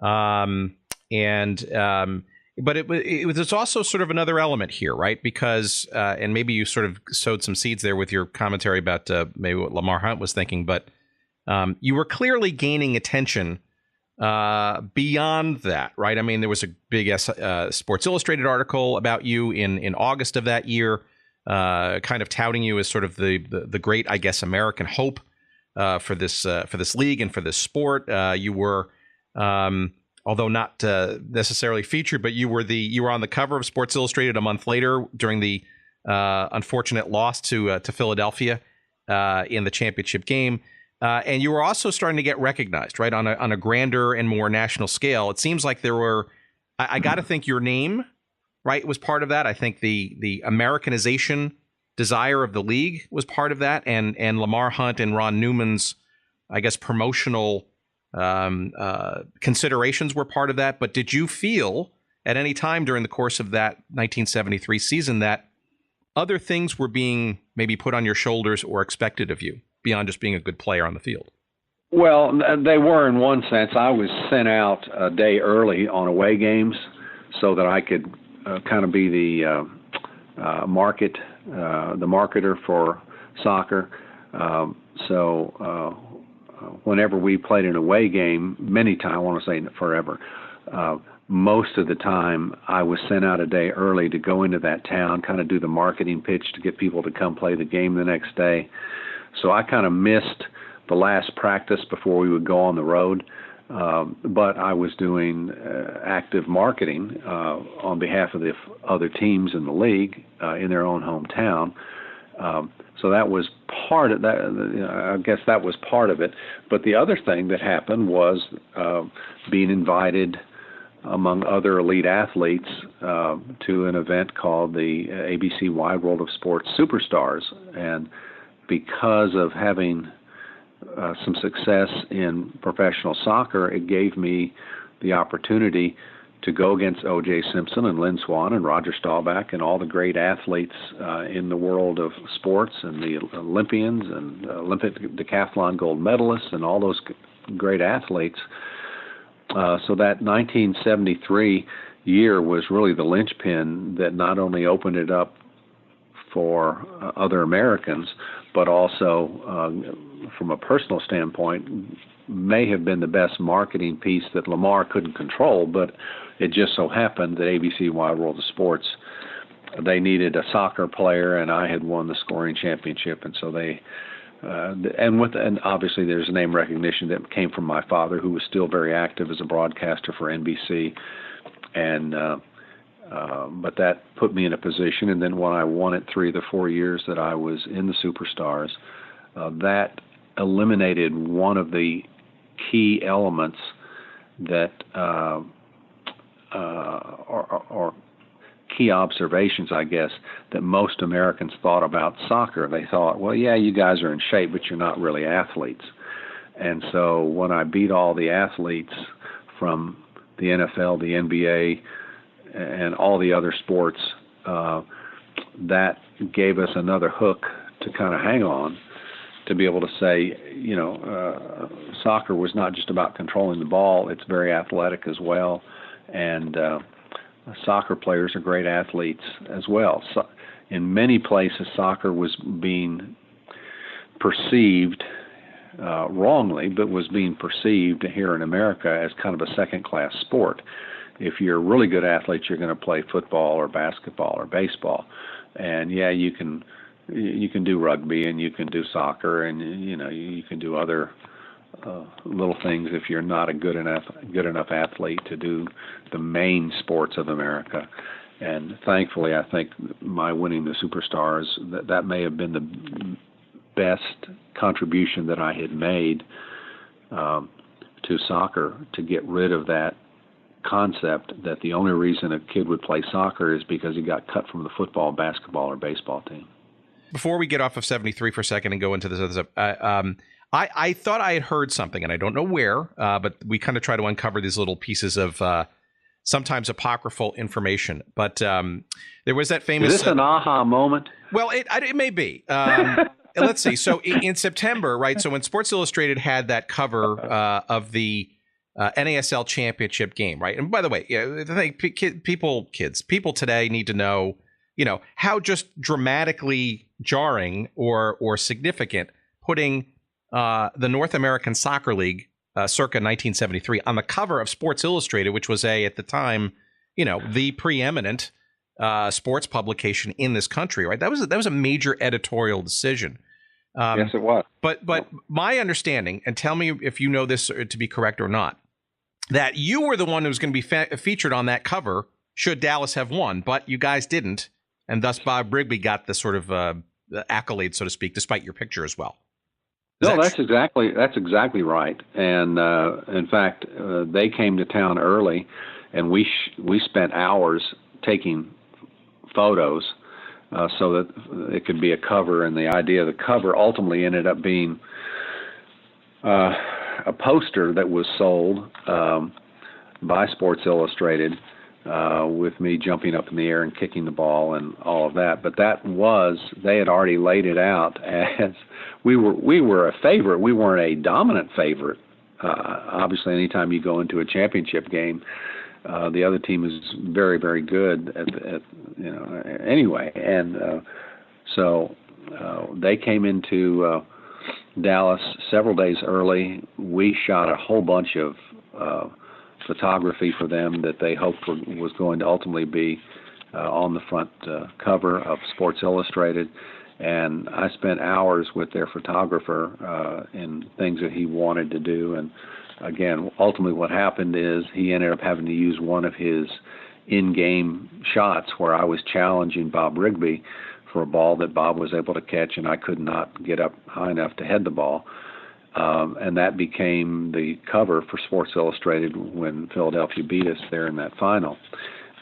And But there's also sort of another element here, right? Because, and maybe you sort of sowed some seeds there with your commentary about maybe what Lamar Hunt was thinking, but you were clearly gaining attention beyond that, right? I mean, there was a big Sports Illustrated article about you in August of that year, kind of touting you as sort of the great, I guess, American hope for this league and for this sport. You were, although not necessarily featured, but you were on the cover of Sports Illustrated a month later during the unfortunate loss to Philadelphia in the championship game. And you were also starting to get recognized, right, on a grander and more national scale. It seems like there were, I got to think your name, right, was part of that. I think the Americanization desire of the league was part of that, and Lamar Hunt and Ron Newman's, I guess, promotional considerations were part of that. But did you feel at any time during the course of that 1973 season that other things were being maybe put on your shoulders or expected of you beyond just being a good player on the field? Well, they were in one sense. I was sent out a day early on away games so that I could kind of be the marketer for soccer. So whenever we played an away game, many times, I want to say forever, most of the time I was sent out a day early to go into that town, kind of do the marketing pitch to get people to come play the game the next day. So I kind of missed the last practice before we would go on the road, but I was doing active marketing on behalf of the other teams in the league in their own hometown. So that was part of that. I guess that was part of it. But the other thing that happened was being invited among other elite athletes to an event called the ABC Wide World of Sports Superstars. And because of having some success in professional soccer, it gave me the opportunity to go against O.J. Simpson and Lynn Swann and Roger Staubach and all the great athletes in the world of sports, and the Olympians and Olympic decathlon gold medalists and all those great athletes. So that 1973 year was really the linchpin that not only opened it up for other Americans, but also from a personal standpoint, may have been the best marketing piece that Lamar couldn't control, but it just so happened that ABC Wide World of Sports, they needed a soccer player, and I had won the scoring championship, and so they, and obviously there's name recognition that came from my father, who was still very active as a broadcaster for NBC, and but that put me in a position, and then when I won it 3 of the 4 years that I was in the Superstars, that eliminated one of the key elements that or key observations, I guess, that most Americans thought about soccer. They thought, well, yeah, you guys are in shape, but you're not really athletes. And so when I beat all the athletes from the NFL, the NBA, and all the other sports, that gave us another hook to kind of hang on, to be able to say, you know, soccer was not just about controlling the ball, it's very athletic as well, and soccer players are great athletes as well. So in many places, soccer was being perceived wrongly, but was being perceived here in America as kind of a second-class sport. If you're a really good athlete, you're going to play football or basketball or baseball, and yeah, you can do rugby and you can do soccer, and you know, you can do other little things if you're not a good enough athlete to do the main sports of America. And thankfully, I think my winning the Superstars, that may have been the best contribution that I had made to soccer, to get rid of that concept that the only reason a kid would play soccer is because he got cut from the football, basketball, or baseball team. Before we get off of 73 for a second and go into this other stuff, I thought I had heard something, and I don't know where, but we kind of try to uncover these little pieces of sometimes apocryphal information. But there was that famous... Is this an aha moment? Well, it may be. Let's see. So in September, right, so when Sports Illustrated had that cover of the NASL championship game, right? And by the way, I think people today need to know, how just dramatically jarring or significant putting the North American Soccer League circa 1973 on the cover of Sports Illustrated, which was at the time, the preeminent sports publication in this country, right? That was a major editorial decision. Yes, it was. But my understanding, and tell me if you know this to be correct or not, that you were the one who was going to be featured on that cover should Dallas have won, but you guys didn't, and thus Bob Rigby got the sort of the accolade, so to speak, despite your picture as well. No, that's exactly right. And in fact, they came to town early, and we spent hours taking photos so that it could be a cover. And the idea of the cover ultimately ended up being a poster that was sold by Sports Illustrated with me jumping up in the air and kicking the ball and all of that. But they had already laid it out as we were a favorite. We weren't a dominant favorite. Obviously, anytime you go into a championship game, the other team is very, very good anyway. And so they came into Dallas several days early. We shot a whole bunch of photography for them that they hoped was going to ultimately be on the front cover of Sports Illustrated. And I spent hours with their photographer in things that he wanted to do. And again, ultimately what happened is he ended up having to use one of his in-game shots where I was challenging Bob Rigby for a ball that Bob was able to catch, and I could not get up high enough to head the ball. And that became the cover for Sports Illustrated when Philadelphia beat us there in that final.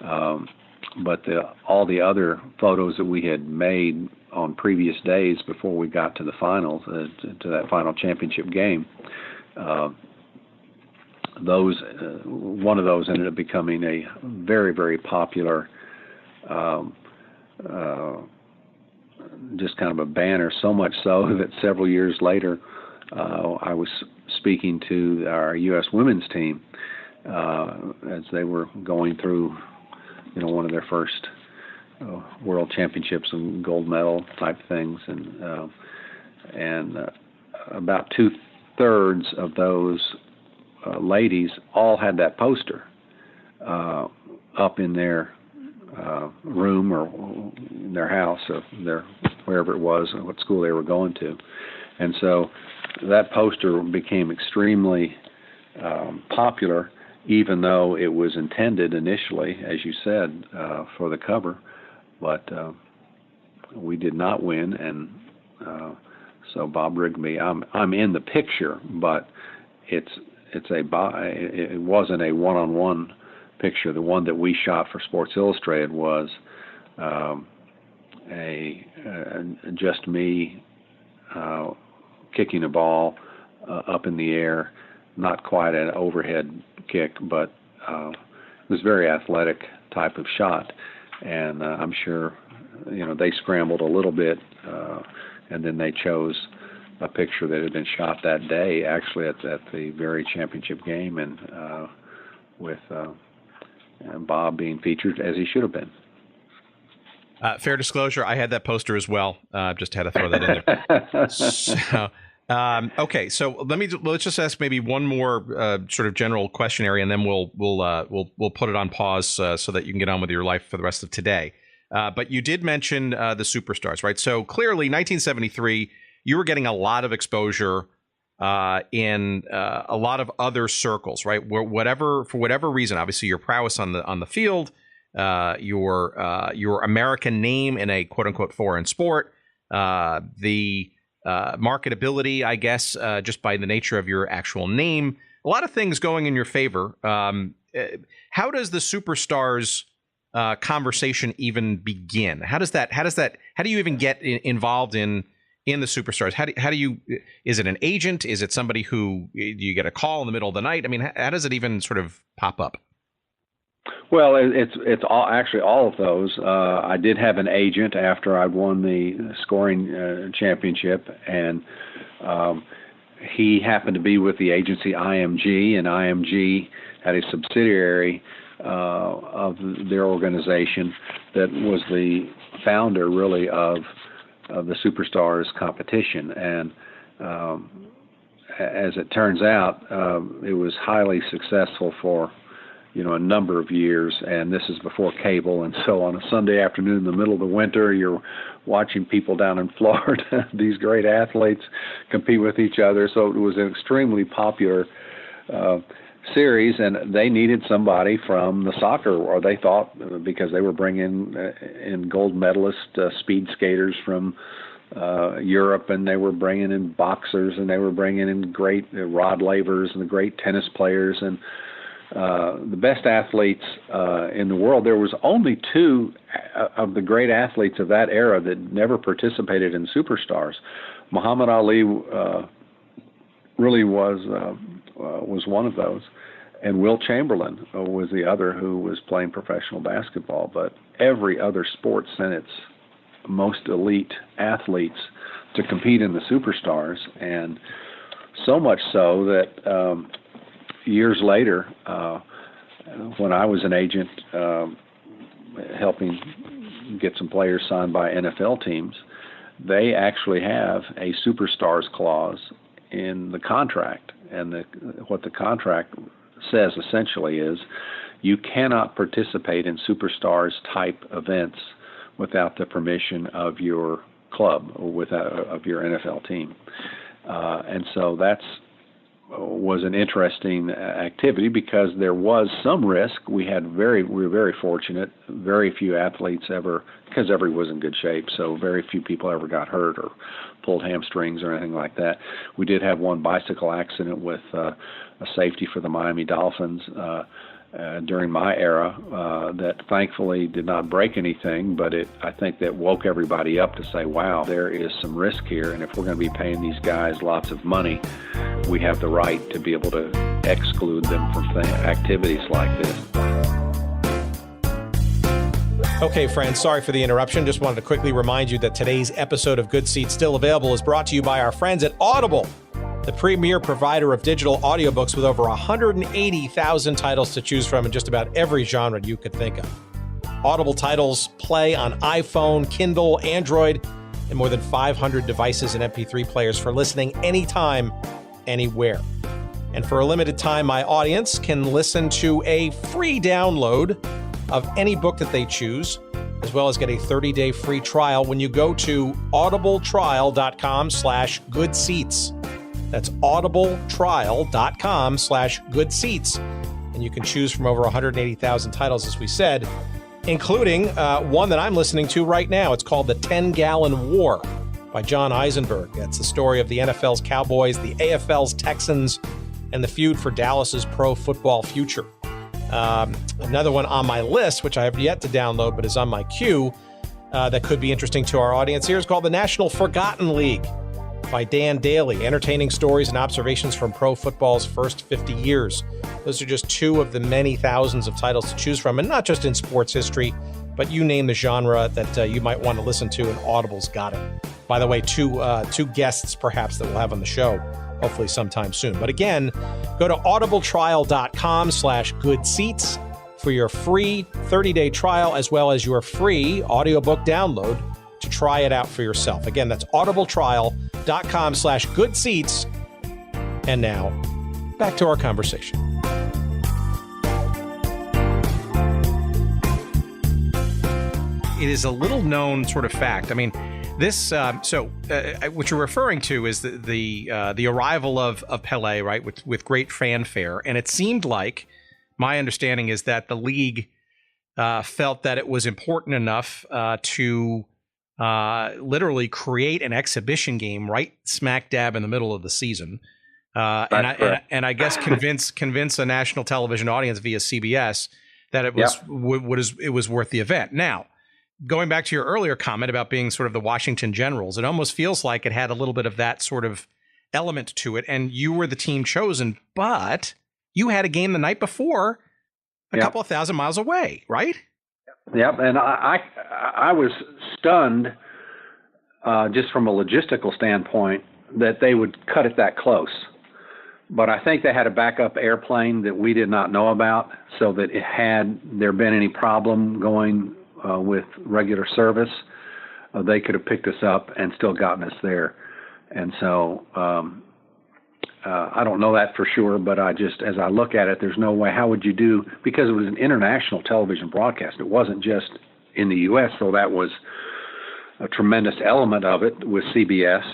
But all the other photos that we had made on previous days before we got to the finals, to that final championship game, one of those ended up becoming a very, very popular just kind of a banner, so much so that several years later I was speaking to our U.S. women's team as they were going through, one of their first world championships and gold medal type things, and about 2/3 of those ladies all had that poster up in their room or in their house or wherever it was, what school they were going to. And so that poster became extremely popular, even though it was intended initially, as you said, for the cover. But we did not win, and so Bob Rigby, I'm in the picture, but it wasn't a one-on-one picture. The one that we shot for Sports Illustrated was just me kicking a ball up in the air, not quite an overhead kick, but it was a very athletic type of shot. And I'm sure, they scrambled a little bit, and then they chose a picture that had been shot that day, actually at the very championship game, and with Bob being featured as he should have been. Fair disclosure, I had that poster as well. Just had to throw that in there. So, okay, so let's just ask maybe one more sort of general questionnaire, and then we'll put it on pause so that you can get on with your life for the rest of today. But you did mention the superstars, right? So clearly, 1973, you were getting a lot of exposure in a lot of other circles, right? For whatever reason, obviously your prowess on the field, your American name in a quote unquote foreign sport, the marketability, I guess, just by the nature of your actual name, a lot of things going in your favor. How does the superstars conversation even begin? How do you even get involved in the superstars? How do you, is it an agent? Is it somebody who, do you get a call in the middle of the night? I mean, how does it even sort of pop up? Well, it's all of those. I did have an agent after I won the scoring championship, and he happened to be with the agency IMG, and IMG had a subsidiary of their organization that was the founder, really, of the Superstars competition. And as it turns out, it was highly successful for a number of years, and this is before cable. And so on a Sunday afternoon in the middle of the winter, you're watching people down in Florida, these great athletes, compete with each other. So it was an extremely popular series, and they needed somebody from the soccer, or they thought, because they were bringing in gold medalist speed skaters from Europe, and they were bringing in boxers, and they were bringing in great Rod Lavers and the great tennis players, and the best athletes in the world. There was only two of the great athletes of that era that never participated in Superstars. Muhammad Ali really was one of those, and Will Chamberlain was the other, who was playing professional basketball. But every other sport sent its most elite athletes to compete in the Superstars, and so much so that years later, when I was an agent helping get some players signed by NFL teams, they actually have a Superstars clause in the contract. And what the contract says essentially is you cannot participate in Superstars type events without the permission of your club or of your NFL team. And so that's was an interesting activity, because there was some risk. We were very fortunate. Very few athletes ever, because everybody was in good shape, so very few people ever got hurt or pulled hamstrings or anything like that. We did have one bicycle accident with a safety for the Miami Dolphins during my era that thankfully did not break anything, but I think that woke everybody up to say, wow, there is some risk here, and if we're going to be paying these guys lots of money, we have the right to be able to exclude them from activities like this. Okay, friends, sorry for the interruption. Just wanted to quickly remind you that today's episode of Good Seats Still Available is brought to you by our friends at Audible, the premier provider of digital audiobooks with over 180,000 titles to choose from in just about every genre you could think of. Audible titles play on iPhone, Kindle, Android, and more than 500 devices and MP3 players for listening anytime, anywhere. And for a limited time, my audience can listen to a free download of any book that they choose, as well as get a 30-day free trial when you go to audibletrial.com/goodseats. That's audibletrial.com/goodseats. And you can choose from over 180,000 titles, as we said, including one that I'm listening to right now. It's called The 10-Gallon War by John Eisenberg. That's the story of the NFL's Cowboys, the AFL's Texans, and the feud for Dallas's pro football future. Another one on my list, which I have yet to download but is on my queue, that could be interesting to our audience here, is called The National Forgotten League by Dan Daly, entertaining stories and observations from pro football's first 50 years. Those are just two of the many thousands of titles to choose from, and not just in sports history, but you name the genre that you might want to listen to, and Audible's got it. By the way, two guests perhaps that we'll have on the show, hopefully sometime soon. But again, go to audibletrial.com/goodseats for your free 30-day trial, as well as your free audiobook download to try it out for yourself. Again, that's audibletrial.com/goodseats. And now, back to our conversation. It is a little known sort of fact. I mean, this, what you're referring to is the arrival of Pelé, right, with great fanfare. And it seemed like, my understanding is that the league felt that it was important enough to literally create an exhibition game right smack dab in the middle of the season. And I guess convince a national television audience via CBS that it was it was worth the event. Now, going back to your earlier comment about being sort of the Washington Generals, it almost feels like it had a little bit of that sort of element to it, and you were the team chosen, but you had a game the night before a couple of thousand miles away, right? Yep, and I was stunned just from a logistical standpoint that they would cut it that close. But I think they had a backup airplane that we did not know about, so that it had there been any problem going with regular service, they could have picked us up and still gotten us there. And so I don't know that for sure, but as I look at it, there's no way. How would you do, because it was an international television broadcast. It wasn't just in the U.S., so that was a tremendous element of it with CBS.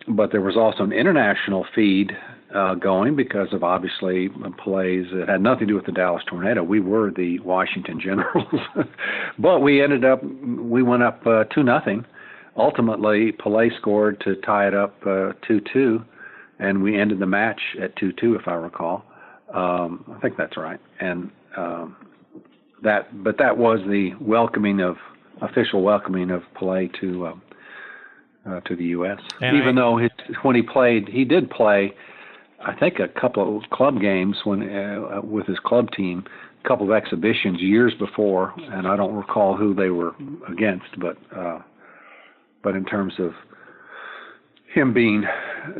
But there was also an international feed going because of, obviously, Pelé's. It had nothing to do with the Dallas Tornado. We were the Washington Generals. But we went up 2-0. Ultimately, Pelé scored to tie it up 2-2, and we ended the match at 2-2, if I recall. I think that's right. And that was the official welcoming of Pelé to the U.S. And even though when he played, he did play, I think, a couple of club games with his club team, a couple of exhibitions years before, and I don't recall who they were against, but in terms of him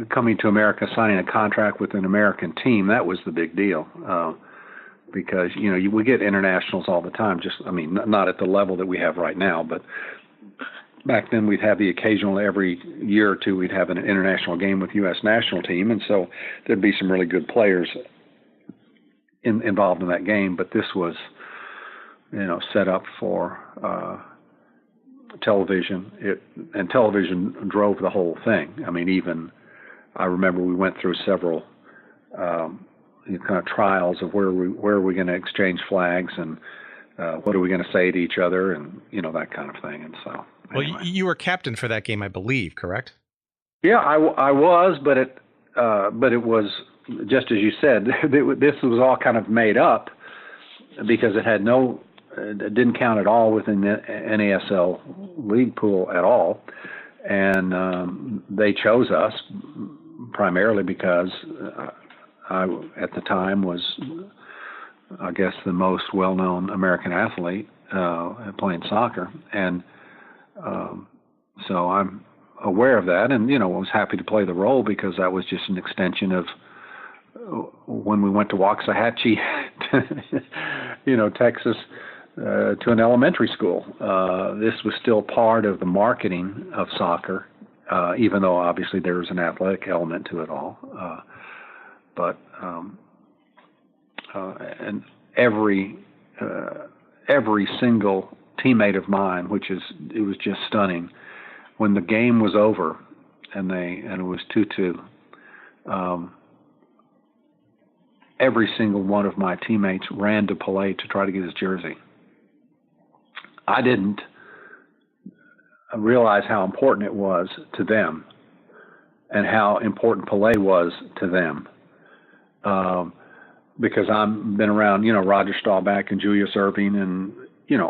coming to America, signing a contract with an American team, that was the big deal. Because, we get internationals all the time, not at the level that we have right now, but back then we'd have the occasional, every year or two, we'd have an international game with U.S. national team, and so there'd be some really good players involved in that game, but this was, set up for television, and television drove the whole thing. I remember we went through several kind of trials of where are we going to exchange flags, and what are we going to say to each other, and that kind of thing. And so, anyway. Well, you were captain for that game, I believe, correct? Yeah, I was, but it was just as you said. This was all kind of made up because it didn't count at all within the NASL league pool at all, and they chose us primarily because I, at the time, was, I guess, the most well-known American athlete playing soccer, and so I'm aware of that, and I was happy to play the role because that was just an extension of when we went to Waxahachie, Texas, to an elementary school. This was still part of the marketing of soccer, even though obviously there was an athletic element to it all. And every single teammate of mine, it was just stunning. When the game was over and it was 2-2, every single one of my teammates ran to Pelé to try to get his jersey. I didn't realize how important it was to them and how important Pelé was to them. Because I've been around, Roger Staubach and Julius Erving and,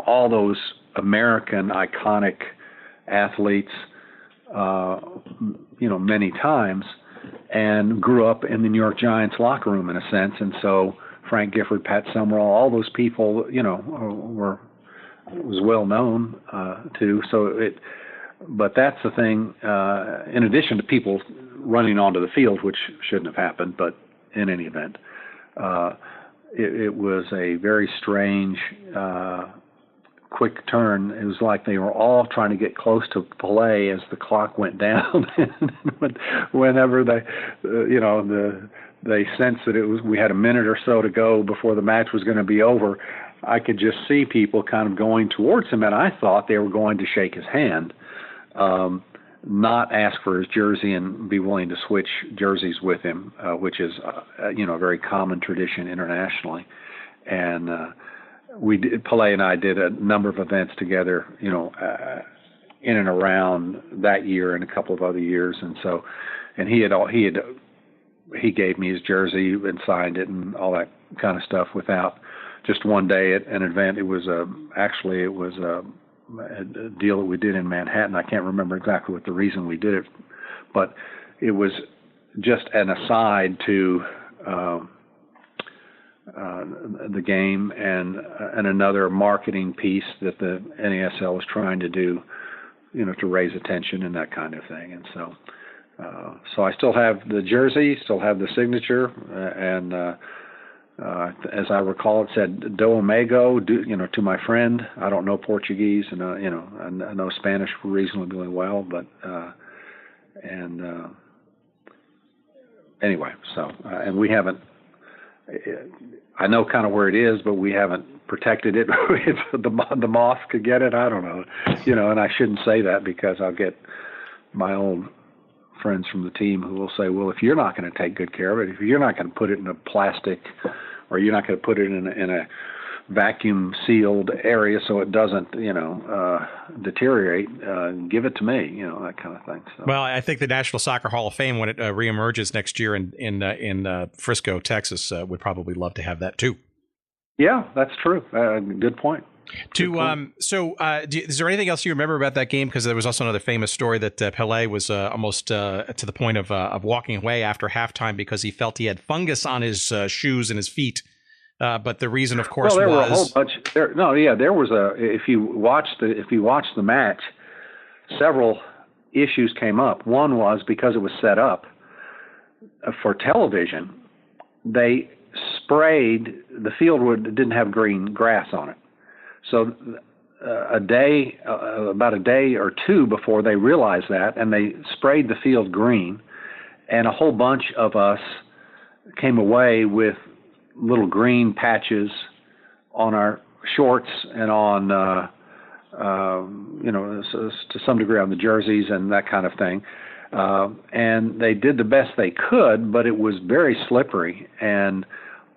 all those American iconic athletes, many times, and grew up in the New York Giants locker room in a sense. And so Frank Gifford, Pat Summerall, all those people, was well known to. But that's the thing, in addition to people running onto the field, which shouldn't have happened, but in any event, it was a very strange, quick turn. It was like they were all trying to get close to Pelé as the clock went down. Whenever they sensed that we had a minute or so to go before the match was going to be over, I could just see people kind of going towards him, and I thought they were going to shake his hand. Not ask for his jersey and be willing to switch jerseys with him, which is, a very common tradition internationally. And Pelé and I did a number of events together, in and around that year and a couple of other years. And so, and he gave me his jersey and signed it and all that kind of stuff without just one day at an event. It was a deal that we did in Manhattan. I can't remember exactly what the reason we did it, but it was just an aside to the game and another marketing piece that the NASL was trying to do to raise attention and that kind of thing. And so I still have the jersey, still have the signature, and as I recall, it said "Do Amigo," to my friend. I don't know Portuguese, and I know Spanish reasonably well, but anyway. So and we haven't. I know kind of where it is, but we haven't protected it. If the moth could get it, I don't know. And I shouldn't say that because I'll get my old friends from the team who will say, well, if you're not going to take good care of it, if you're not going to put it in a plastic, or you're not going to put it in a vacuum sealed area so it doesn't, deteriorate, give it to me, that kind of thing. So. Well, I think the National Soccer Hall of Fame, when it reemerges next year in Frisco, Texas, would probably love to have that too. Yeah, that's true. Good point. Is there anything else you remember about that game? Because there was also another famous story that Pelé was almost to the point of walking away after halftime because he felt he had fungus on his shoes and his feet. But the reason, of course, there was were a whole bunch. There was if you watched the match, several issues came up. One was because it was set up for television. They sprayed the field didn't have green grass on it. So about a day or two before they realized that, and they sprayed the field green, and a whole bunch of us came away with little green patches on our shorts and on, to some degree on the jerseys and that kind of thing. And they did the best they could, but it was very slippery, and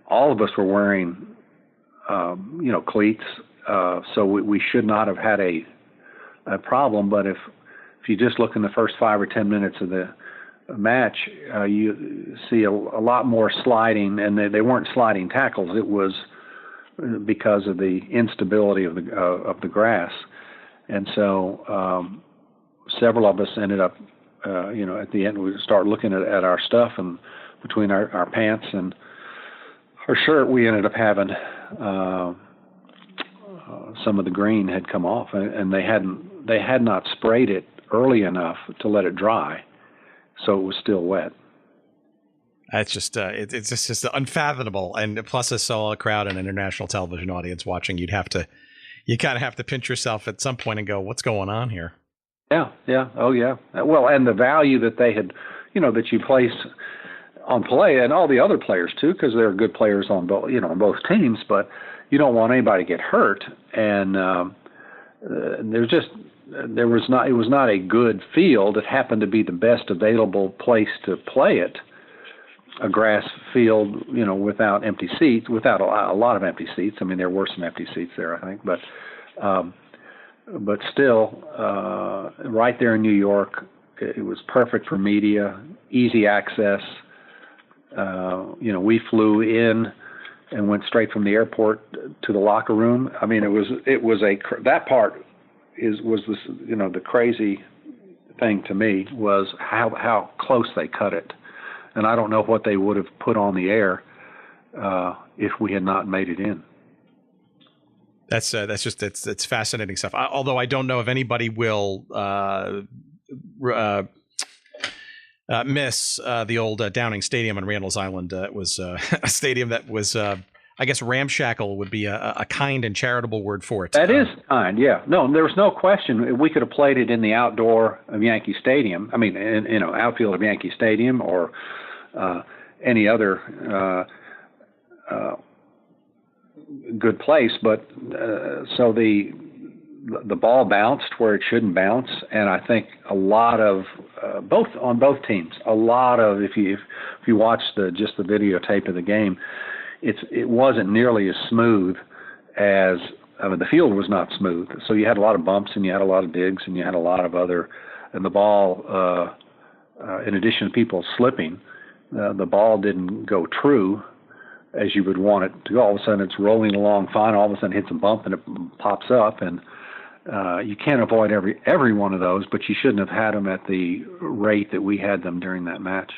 all of us were wearing, cleats. So we should not have had a problem. But if you just look in the first 5 or 10 minutes of the match, you see a lot more sliding, and they weren't sliding tackles. It was because of the instability of the grass, and so several of us ended up, at the end we start looking at our stuff, and between our pants and our shirt, we ended up having some of the green had come off, and they had not sprayed it early enough to let it dry. So it was still wet. It's just it's just unfathomable, and plus I saw a crowd, an international television audience watching. You kind of have to pinch yourself at some point and go, "What's going on here?" Yeah, oh yeah. Well, and the value that they had, that you place on Pelé and all the other players too, because they're good players on both, on both teams. But you don't want anybody to get hurt, and it was not a good field. It happened to be the best available place to play it, a grass field, without empty seats, without a lot of empty seats. I mean, there were some empty seats there, I think, but still, right there in New York, it was perfect for media, easy access. We flew in and went straight from the airport to the locker room. I mean, that part was this, the crazy thing to me was how close they cut it, and I don't know what they would have put on the air if we had not made it in. It's fascinating stuff. Although I don't know if anybody will miss the old Downing Stadium on Randall's Island. It was a stadium that was. I guess ramshackle would be a kind and charitable word for it. That is kind, yeah. No, there was no question. We could have played it in the outdoor of Yankee Stadium. I mean, outfield of Yankee Stadium or any other good place. But so the ball bounced where it shouldn't bounce, and I think a lot of on both teams. A lot of if you watch just the videotape of the game. It wasn't nearly as smooth as the field was not smooth. So you had a lot of bumps, and you had a lot of digs, and you had a lot of other. And the ball, in addition to people slipping, the ball didn't go true as you would want it to go. All of a sudden, it's rolling along fine. All of a sudden, it hits a bump and it pops up. And you can't avoid every one of those, but you shouldn't have had them at the rate that we had them during that match.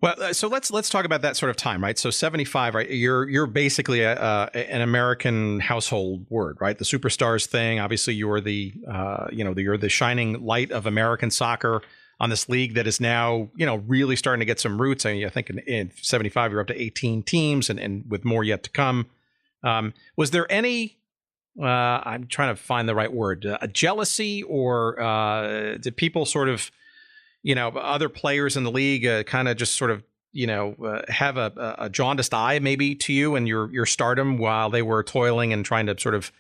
Well, so let's talk about that sort of time, right? So 75, right? You're basically an American household word, right? The Superstars thing. Obviously, you're you're the shining light of American soccer on this league that is now, really starting to get some roots. I think in 75, you're up to 18 teams, and with more yet to come. Was there any? I'm trying to find the right word. A jealousy, or did people sort of, other players in the league kind of just sort of, have a jaundiced eye maybe to you and your stardom while they were toiling and trying to sort of,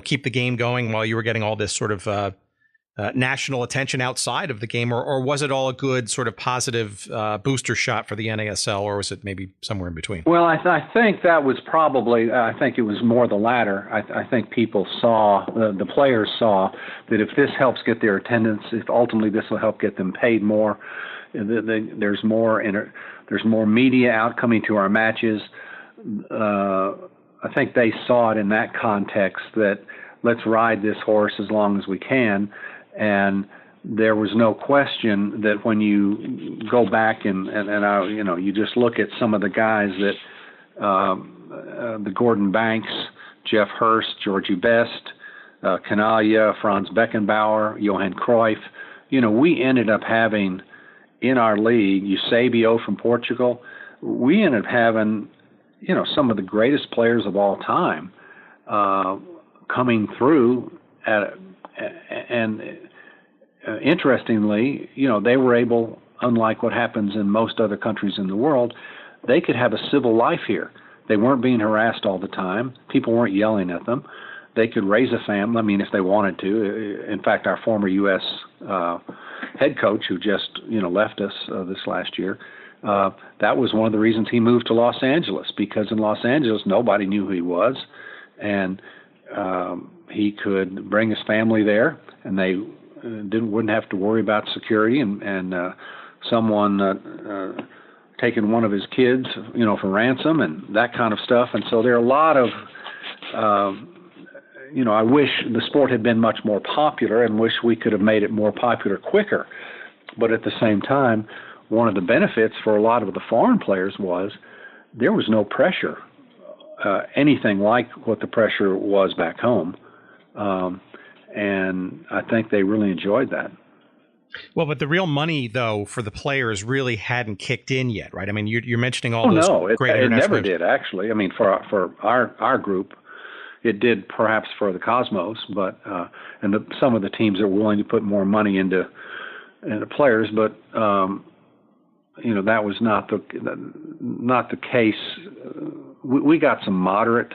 keep the game going while you were getting all this sort of national attention outside of the game, or was it all a good sort of positive booster shot for the NASL, or was it maybe somewhere in between? Well, I think that was probably, I think it was more the latter. I think people saw, the players saw that if this helps get their attendance, if ultimately this will help get them paid more, there's more media out coming to our matches. I think they saw it in that context, that let's ride this horse as long as we can. And there was no question that when you go back and you just look at some of the guys that the Gordon Banks, Jeff Hurst, Georgie Best, Canaglia, Franz Beckenbauer, Johan Cruyff, we ended up having in our league, Eusebio from Portugal, we ended up having, some of the greatest players of all time coming through and interestingly, they were able, unlike what happens in most other countries in the world, they could have a civil life here. They weren't being harassed all the time. People weren't yelling at them. They could raise a family, if they wanted to. In fact, our former U.S. Head coach, who just, left us this last year, that was one of the reasons he moved to Los Angeles, because in Los Angeles, nobody knew who he was. And he could bring his family there, and they wouldn't have to worry about security and someone taking one of his kids, for ransom and that kind of stuff. And so there are a lot of, I wish the sport had been much more popular and wish we could have made it more popular quicker. But at the same time, one of the benefits for a lot of the foreign players was there was no pressure, anything like what the pressure was back home. And I think they really enjoyed that. Well, but the real money, though, for the players really hadn't kicked in yet, right? You're mentioning all those great international. It never did, actually. For our group, it did perhaps for the Cosmos, but some of the teams are willing to put more money into players, but that was not the case. We got some moderate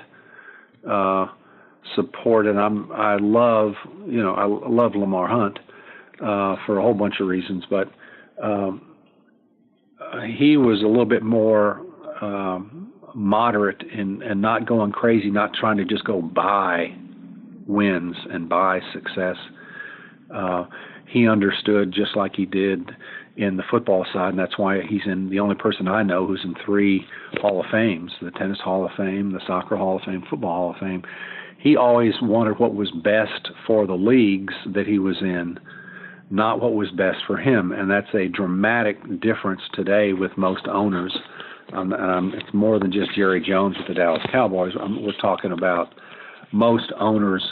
support, and I love Lamar Hunt for a whole bunch of reasons, but he was a little bit more moderate and not going crazy, not trying to just go buy wins and buy success. He understood, just like he did in the football side, and that's why he's the only person I know who's in 3 Hall of Fames, the Tennis Hall of Fame, the Soccer Hall of Fame, Football Hall of Fame. He always wanted what was best for the leagues that he was in, not what was best for him. And that's a dramatic difference today with most owners. It's more than just Jerry Jones with the Dallas Cowboys. We're talking about most owners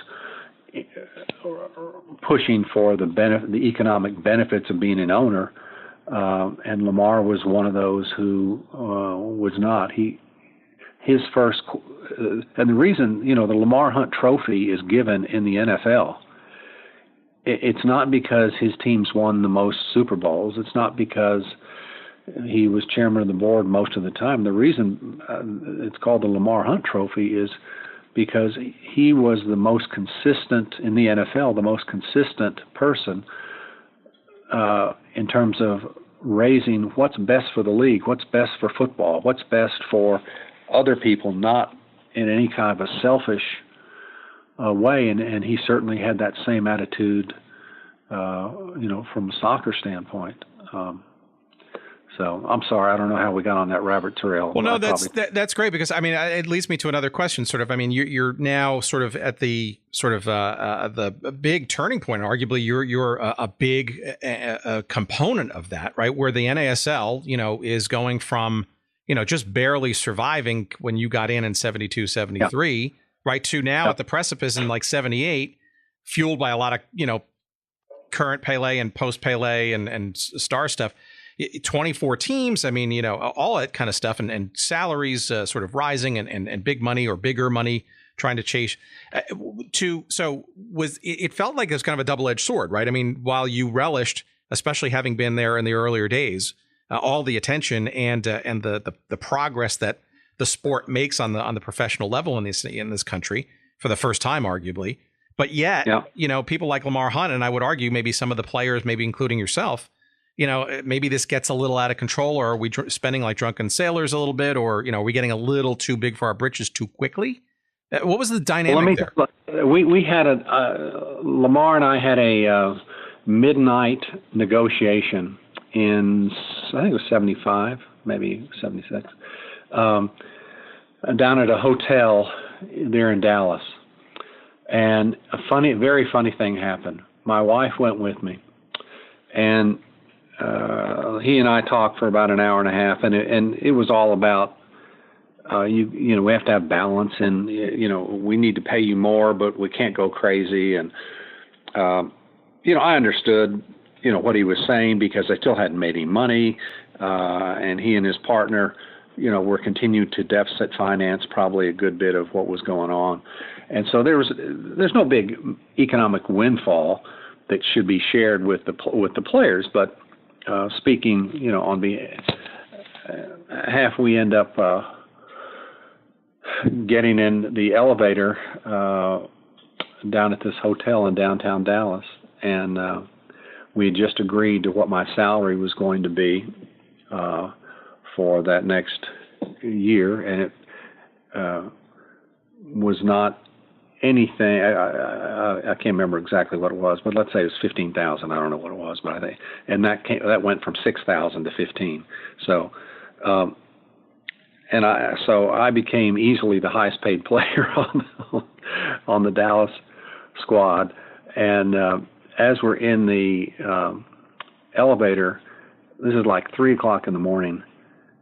pushing for the economic benefits of being an owner. And Lamar was one of those who was not. His first, and the reason, the Lamar Hunt Trophy is given in the NFL. It's not because his teams won the most Super Bowls. It's not because he was chairman of the board most of the time. The reason it's called the Lamar Hunt Trophy is because he was the most consistent in the NFL, the most consistent person in terms of raising what's best for the league, what's best for football, what's best for other people, not in any kind of a selfish way. And he certainly had that same attitude, from a soccer standpoint. So I'm sorry, I don't know how we got on that rabbit trail. Well, no, that's great, because I mean, it leads me to another question. Sort of, I mean, you're now sort of at the sort of the big turning point. Arguably, you're a big component of that, right? Where the NASL, is going from just barely surviving when you got in 72, 73, right, to now at the precipice in like 78, fueled by a lot of current Pelé and post Pelé and star stuff. 24 teams, I mean, all that kind of stuff, and salaries sort of rising, and big money or bigger money trying to chase. It felt like it was kind of a double-edged sword, right? I mean, while you relished, especially having been there in the earlier days, all the attention and the progress that the sport makes on the professional level in this country for the first time, arguably, but yet, people like Lamar Hunt, and I would argue maybe some of the players, maybe including yourself, maybe this gets a little out of control, or are we spending like drunken sailors a little bit, or, are we getting a little too big for our britches too quickly? What was the dynamic there? We had Lamar and I had a midnight negotiation in, I think it was 75, maybe 76, down at a hotel there in Dallas. And a very funny thing happened. My wife went with me, and he and I talked for about an hour and a half, and it was all about we have to have balance, and we need to pay you more, but we can't go crazy. And I understood what he was saying, because they still hadn't made any money, and he and his partner were continuing to deficit finance probably a good bit of what was going on. And so there's no big economic windfall that should be shared with the players, but speaking, on behalf, we end up getting in the elevator down at this hotel in downtown Dallas, and we had just agreed to what my salary was going to be for that next year, and it was not anything. I can't remember exactly what it was, but let's say it was 15,000. I don't know what it was, but I think, and that went from 6,000 to 15. So, so I became easily the highest paid player on the Dallas squad. And as we're in the elevator, this is like 3:00 in the morning,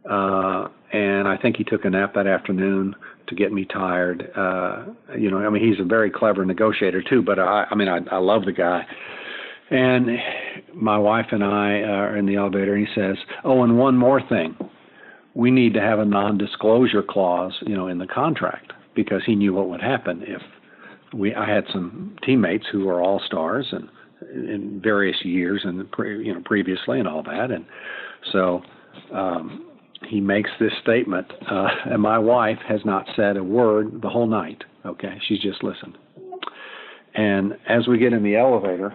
and I think he took a nap that afternoon to get me tired. He's a very clever negotiator too, but I love the guy. And my wife and I are in the elevator, and he says, "Oh, and one more thing. We need to have a non-disclosure clause, in the contract," because he knew what would happen if I had some teammates who were all-stars and in various years and previously and all that. And so he makes this statement, and my wife has not said a word the whole night. Okay, she's just listened. And as we get in the elevator,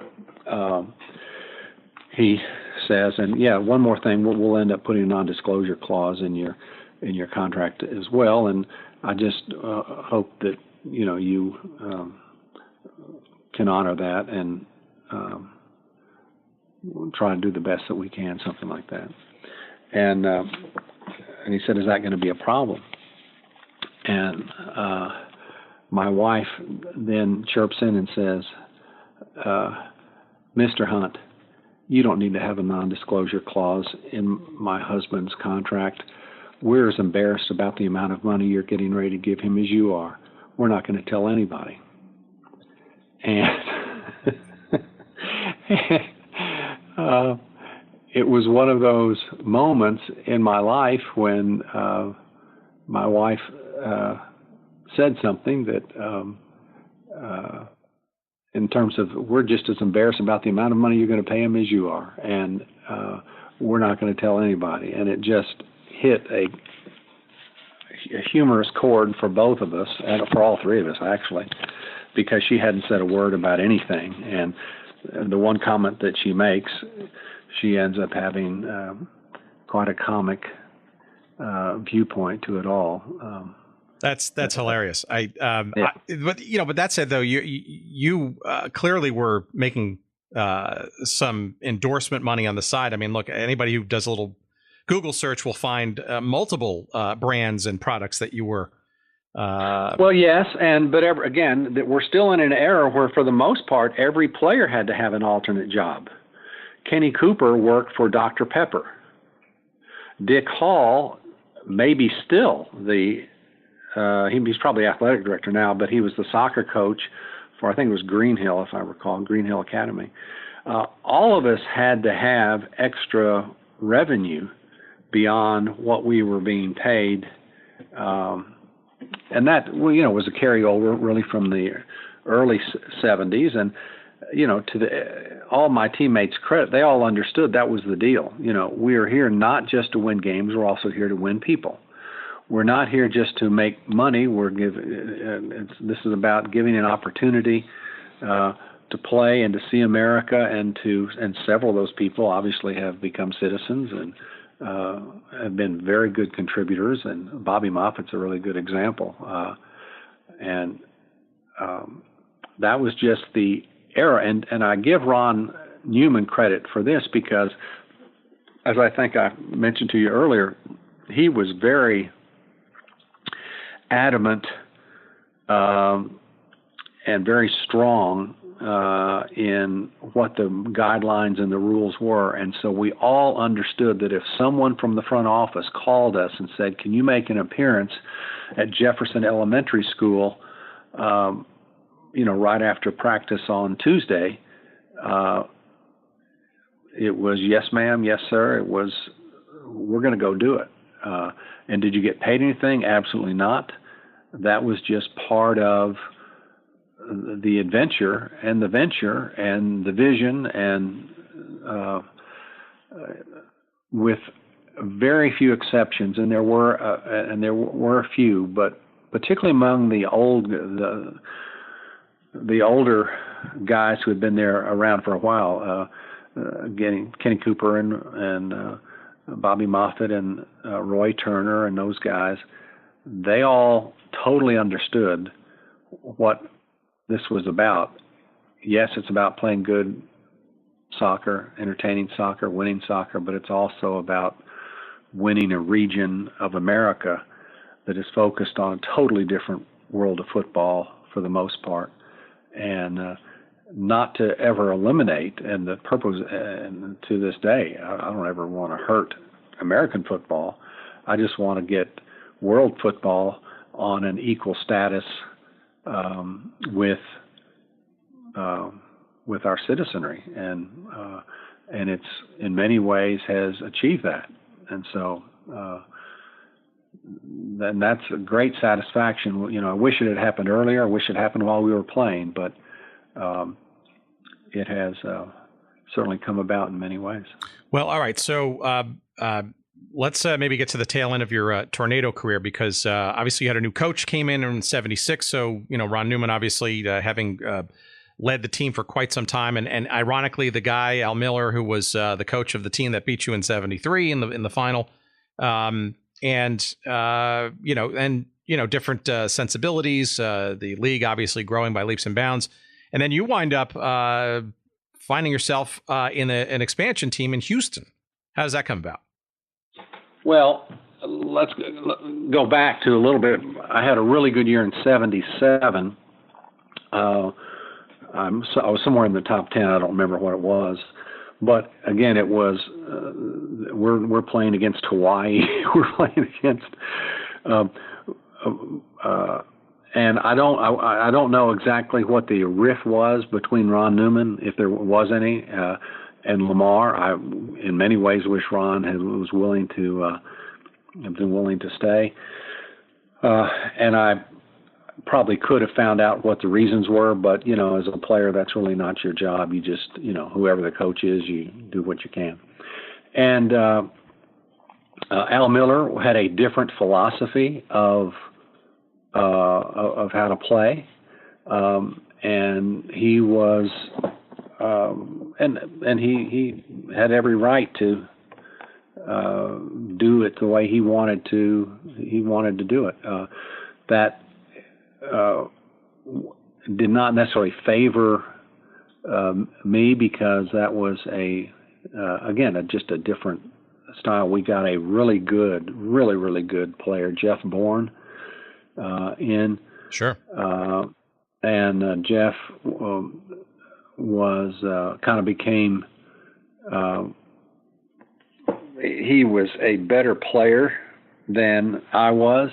he says, "And yeah, one more thing, we'll end up putting a non-disclosure clause in your contract as well. And I just hope that you can honor that, and we'll try and do the best that we can," something like that. And he said, "Is that going to be a problem?" And my wife then chirps in and says, "Mr. Hunt, you don't need to have a non-disclosure clause in my husband's contract. We're as embarrassed about the amount of money you're getting ready to give him as you are. We're not going to tell anybody." And it was one of those moments in my life when my wife said something that in terms of, we're just as embarrassed about the amount of money you're going to pay him as you are, and we're not going to tell anybody. And it just hit a humorous chord for both of us, and for all three of us actually, because she hadn't said a word about anything. And the one comment that she makes, she ends up having quite a comic viewpoint to it all. That's hilarious. But that said, though, you clearly were making some endorsement money on the side. I mean, look, anybody who does a little Google search will find multiple brands and products that you were. Well, yes, again, that we're still in an era where, for the most part, every player had to have an alternate job. Kenny Cooper worked for Dr. Pepper. Dick Hall, maybe still he's probably athletic director now, but he was the soccer coach for, I think it was Green Hill, if I recall, Green Hill Academy. All of us had to have extra revenue beyond what we were being paid, and that was a carryover really from the early 70s. And to all my teammates' credit, they all understood that was the deal. We are here not just to win games; we're also here to win people. We're not here just to make money. This is about giving an opportunity to play and to see America, and several of those people obviously have become citizens and have been very good contributors. And Bobby Moffitt's a really good example. That was just the era. And I give Ron Newman credit for this because, as I think I mentioned to you earlier, he was very adamant and very strong in what the guidelines and the rules were. And so we all understood that if someone from the front office called us and said, "Can you make an appearance at Jefferson Elementary School right after practice on Tuesday," it was yes ma'am, yes sir. It was, we're going to go do it. And did you get paid anything? Absolutely not. That was just part of the adventure and the venture and the vision, and with very few exceptions, and there were a few, but particularly among the older guys who had been there around for a while, getting Kenny Cooper and Bobby Moffitt and Roy Turner and those guys, they all totally understood what this was about. Yes, it's about playing good soccer, entertaining soccer, winning soccer, but it's also about winning a region of America that is focused on a totally different world of football for the most part, and not to ever eliminate. And the purpose, and to this day, I don't ever want to hurt American football. I just want to get world football on an equal status with our citizenry, and it's in many ways has achieved that. And so then that's a great satisfaction. I wish it had happened earlier. I wish it happened while we were playing, but it has certainly come about in many ways. Well, all right. So let's maybe get to the tail end of your Tornado career, because obviously you had a new coach came in '76. So, Ron Newman, obviously having led the team for quite some time. And ironically, the guy, Al Miller, who was the coach of the team that beat you in '73 in the final, different sensibilities, the league obviously growing by leaps and bounds. And then you wind up finding yourself in an expansion team in Houston. How does that come about? Well, let's go back to a little bit. I had a really good year in '77. I was somewhere in the top 10. I don't remember what it was, but again, it was we're playing against Hawaii. We're playing against, and I don't know exactly what the riff was between Ron Newman, if there was any, and Lamar. I, in many ways, wish Ron was willing to have been willing to stay, and I probably could have found out what the reasons were. But as a player, that's really not your job. You just, whoever the coach is, you do what you can. And Al Miller had a different philosophy of how to play, and he was. And he had every right to do it the way he wanted to. He wanted to do it. That did not necessarily favor me, because that was just a different style, we got a really good player, Jeff Bourne, in. Sure. And Jeff was kind of became. He was a better player than I was,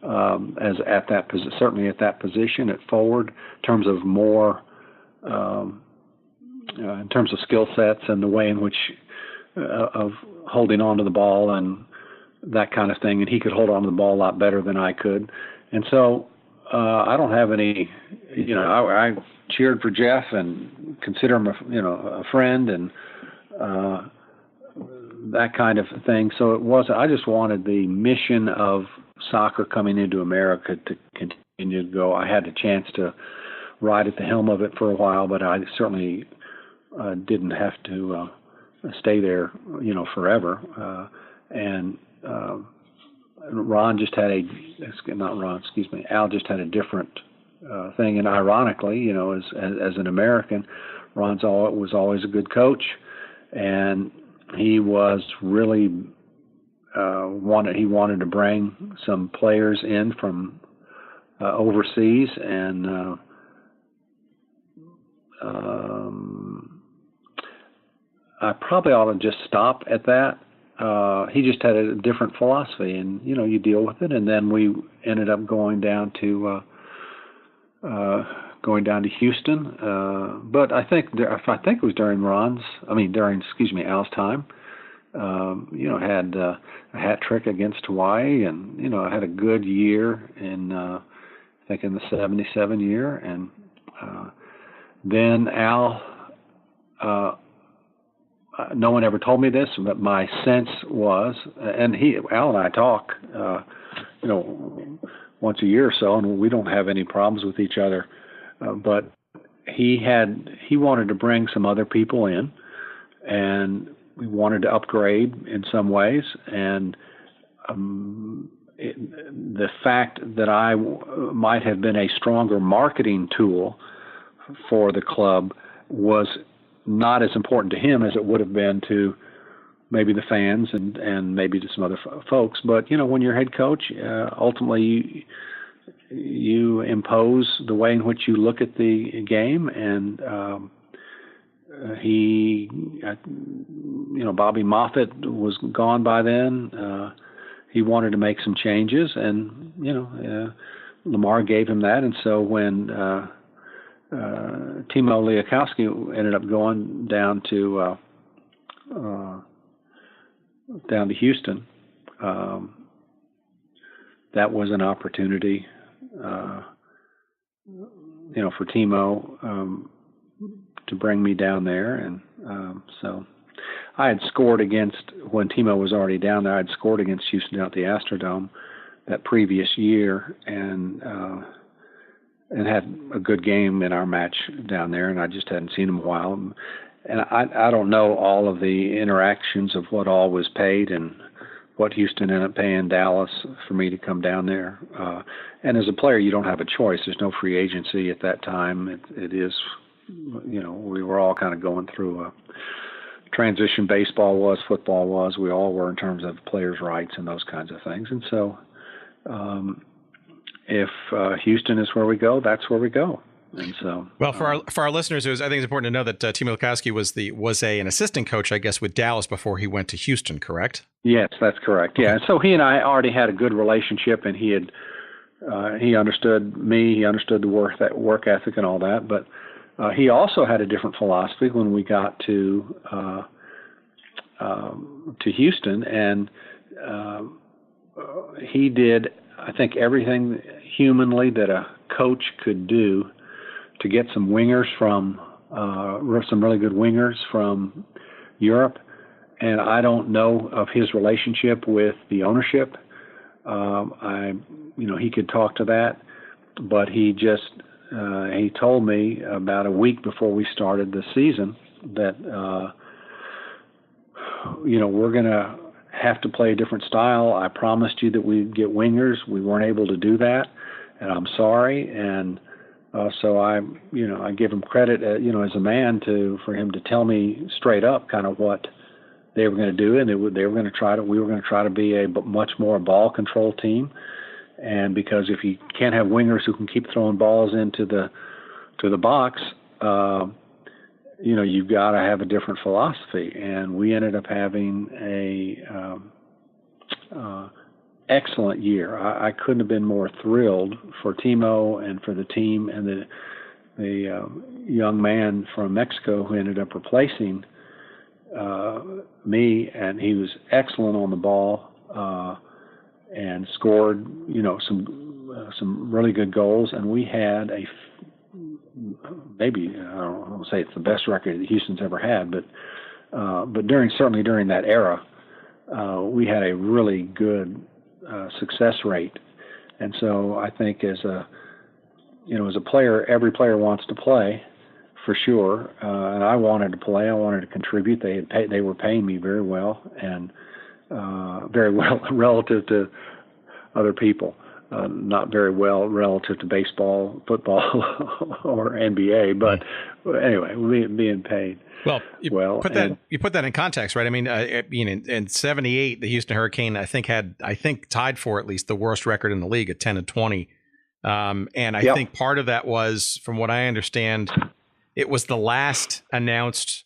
as at that certainly at that position at forward, in terms of more, in terms of skill sets and the way in which of holding on to the ball and that kind of thing. And he could hold on to the ball a lot better than I could. And so I don't have any, I cheered for Jeff and consider him a friend and that kind of thing. So it wasn't, I just wanted the mission of soccer coming into America to continue to go. I had the chance to ride at the helm of it for a while, but I certainly didn't have to stay there, forever. Ron just had Al just had a different thing. And ironically, as an American, Ron was always a good coach, and he was really wanted to bring some players in from overseas, and I probably ought to just stop at that. He just had a different philosophy, and you deal with it. And then we ended up going down to Houston. But I think it was during Al's time. Had a hat trick against Hawaii, and I had a good year in I think in the '77 year, and then Al. No one ever told me this, but my sense was, and Al and I talk, once a year or so, and we don't have any problems with each other. But he wanted to bring some other people in, and we wanted to upgrade in some ways. And the fact that I might have been a stronger marketing tool for the club was not as important to him as it would have been to maybe the fans and maybe to some other folks. But, when you're head coach, ultimately you impose the way in which you look at the game. And Bobby Moffett was gone by then. He wanted to make some changes, and, Lamar gave him that. And so when Timo Liakowski ended up going down to Houston, that was an opportunity, for Timo to bring me down there. And so I had scored when Timo was already down there, I had scored against Houston out at the Astrodome that previous year, and had a good game in our match down there, and I just hadn't seen him in a while. And I don't know all of the interactions of what all was paid and what Houston ended up paying Dallas for me to come down there. And as a player, you don't have a choice. There's no free agency at that time. It is, we were all kind of going through a transition. Baseball was, football was. We all were in terms of players' rights and those kinds of things. And so if Houston is where we go, that's where we go. And so, well, for our listeners, I think it's important to know that Timo Liakowski was an assistant coach, I guess, with Dallas before he went to Houston. Correct? Yes, that's correct. Yeah, so he and I already had a good relationship, and he understood me. He understood the work ethic and all that. But he also had a different philosophy when we got to Houston, and he did, I think, everything humanly that a coach could do to get some wingers some really good wingers from Europe. And I don't know of his relationship with the ownership. He could talk to that, but he told me about a week before we started the season that, we're going to have to play a different style. I promised you that we'd get wingers. We weren't able to do that, and I'm sorry. And so I give him credit, as a man for him to tell me straight up kind of what they were going to do, and they were going to try to. We were going to try to be a much more ball control team, and because if you can't have wingers who can keep throwing balls into the box, you've got to have a different philosophy. And we ended up having a excellent year. I couldn't have been more thrilled for Timo and for the team and the young man from Mexico who ended up replacing me, and he was excellent on the ball and scored, some really good goals. And we had maybe I don't want to say it's the best record that Houston's ever had, but certainly during that era, we had a really good success rate. And so I think as a player, every player wants to play, for sure. And I wanted to play. I wanted to contribute. They were paying me very well, and very well relative to other people. Not very well relative to baseball, football, or NBA. But anyway, being paid. Well, you put that in context, right? I mean, in '78, the Houston Hurricane, I think tied for at least the worst record in the league at 10-20. And I think part of that was, from what I understand, it was the last announced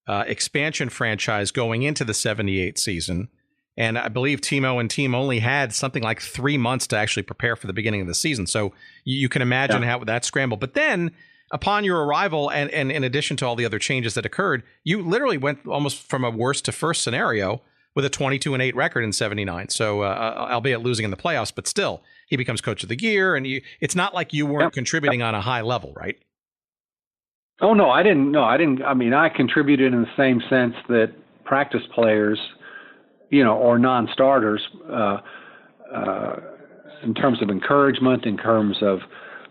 expansion franchise going into the '78 season. And I believe Timo and team only had something like 3 months to actually prepare for the beginning of the season. So you can imagine how that scrambled. But then upon your arrival, and in addition to all the other changes that occurred, you literally went almost from a worst to first scenario with a 22-8 record in '79. So albeit losing in the playoffs, but still, he becomes coach of the year. And it's not like you weren't contributing on a high level, right? Oh, no, I didn't. No, I didn't. I mean, I contributed in the same sense that practice players, or non-starters, in terms of encouragement, in terms of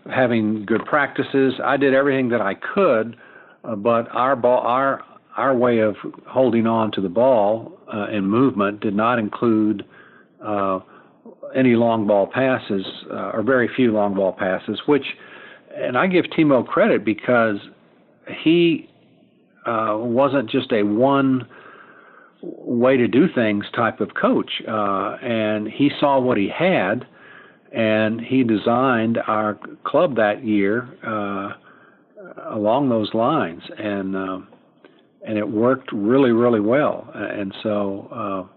having good practices. I did everything that I could, but our way of holding on to the ball in movement did not include any long ball passes, or very few long ball passes, and I give Timo credit because he wasn't just a one way to do things type of coach, and he saw what he had, and he designed our club that year along those lines, and it worked really, really well. And so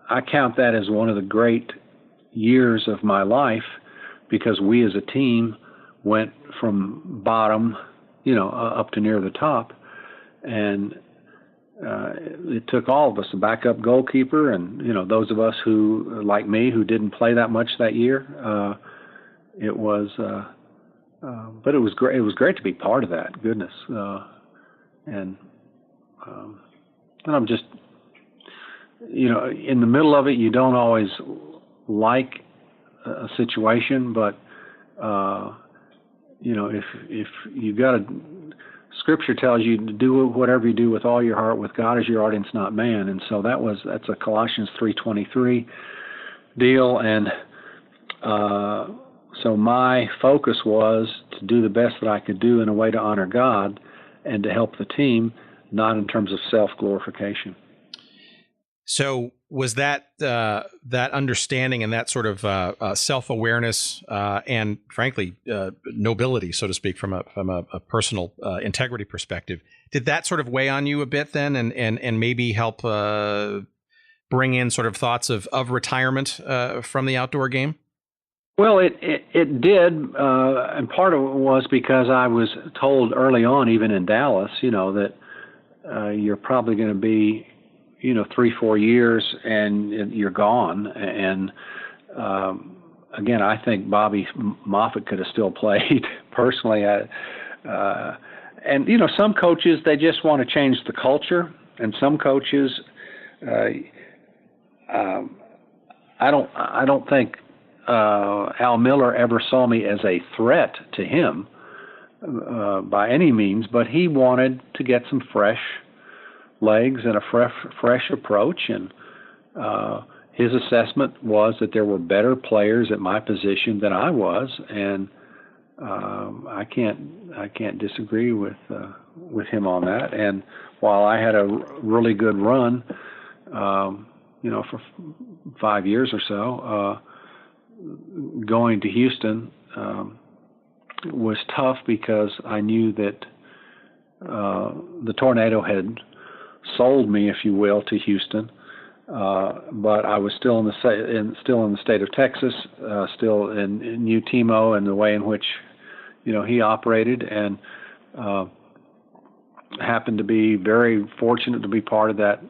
I count that as one of the great years of my life, because we as a team went from bottom up to near the top, and it took all of us, a backup goalkeeper, and those of us who, like me, who didn't play that much that year. It was, but it was great. It was great to be part of that. Goodness, and I'm just, in the middle of it, you don't always like a situation, but if you got to. Scripture tells you to do whatever you do with all your heart, with God as your audience, not man. And so that's a Colossians 3:23 deal. And so my focus was to do the best that I could do in a way to honor God and to help the team, not in terms of self-glorification. So was that understanding and that sort of self-awareness and, frankly, nobility, so to speak, from a personal integrity perspective, did that sort of weigh on you a bit then, and maybe help bring in sort of thoughts of retirement from the outdoor game? Well, it did, and part of it was because I was told early on, even in Dallas, that you're probably going to be 3-4 years and you're gone. And again, I think Bobby Moffett could have still played personally. And some coaches, they just want to change the culture, and some coaches, I don't think Al Miller ever saw me as a threat to him by any means, but he wanted to get some fresh legs and a fresh approach, and his assessment was that there were better players at my position than I was, and I can't disagree with with him on that. And while I had a really good run, for 5 years or so, going to Houston was tough because I knew that the tornado had sold me, if you will, to Houston. But I was still in the state of Texas, still in UTMO and the way in which, he operated, and happened to be very fortunate to be part of that.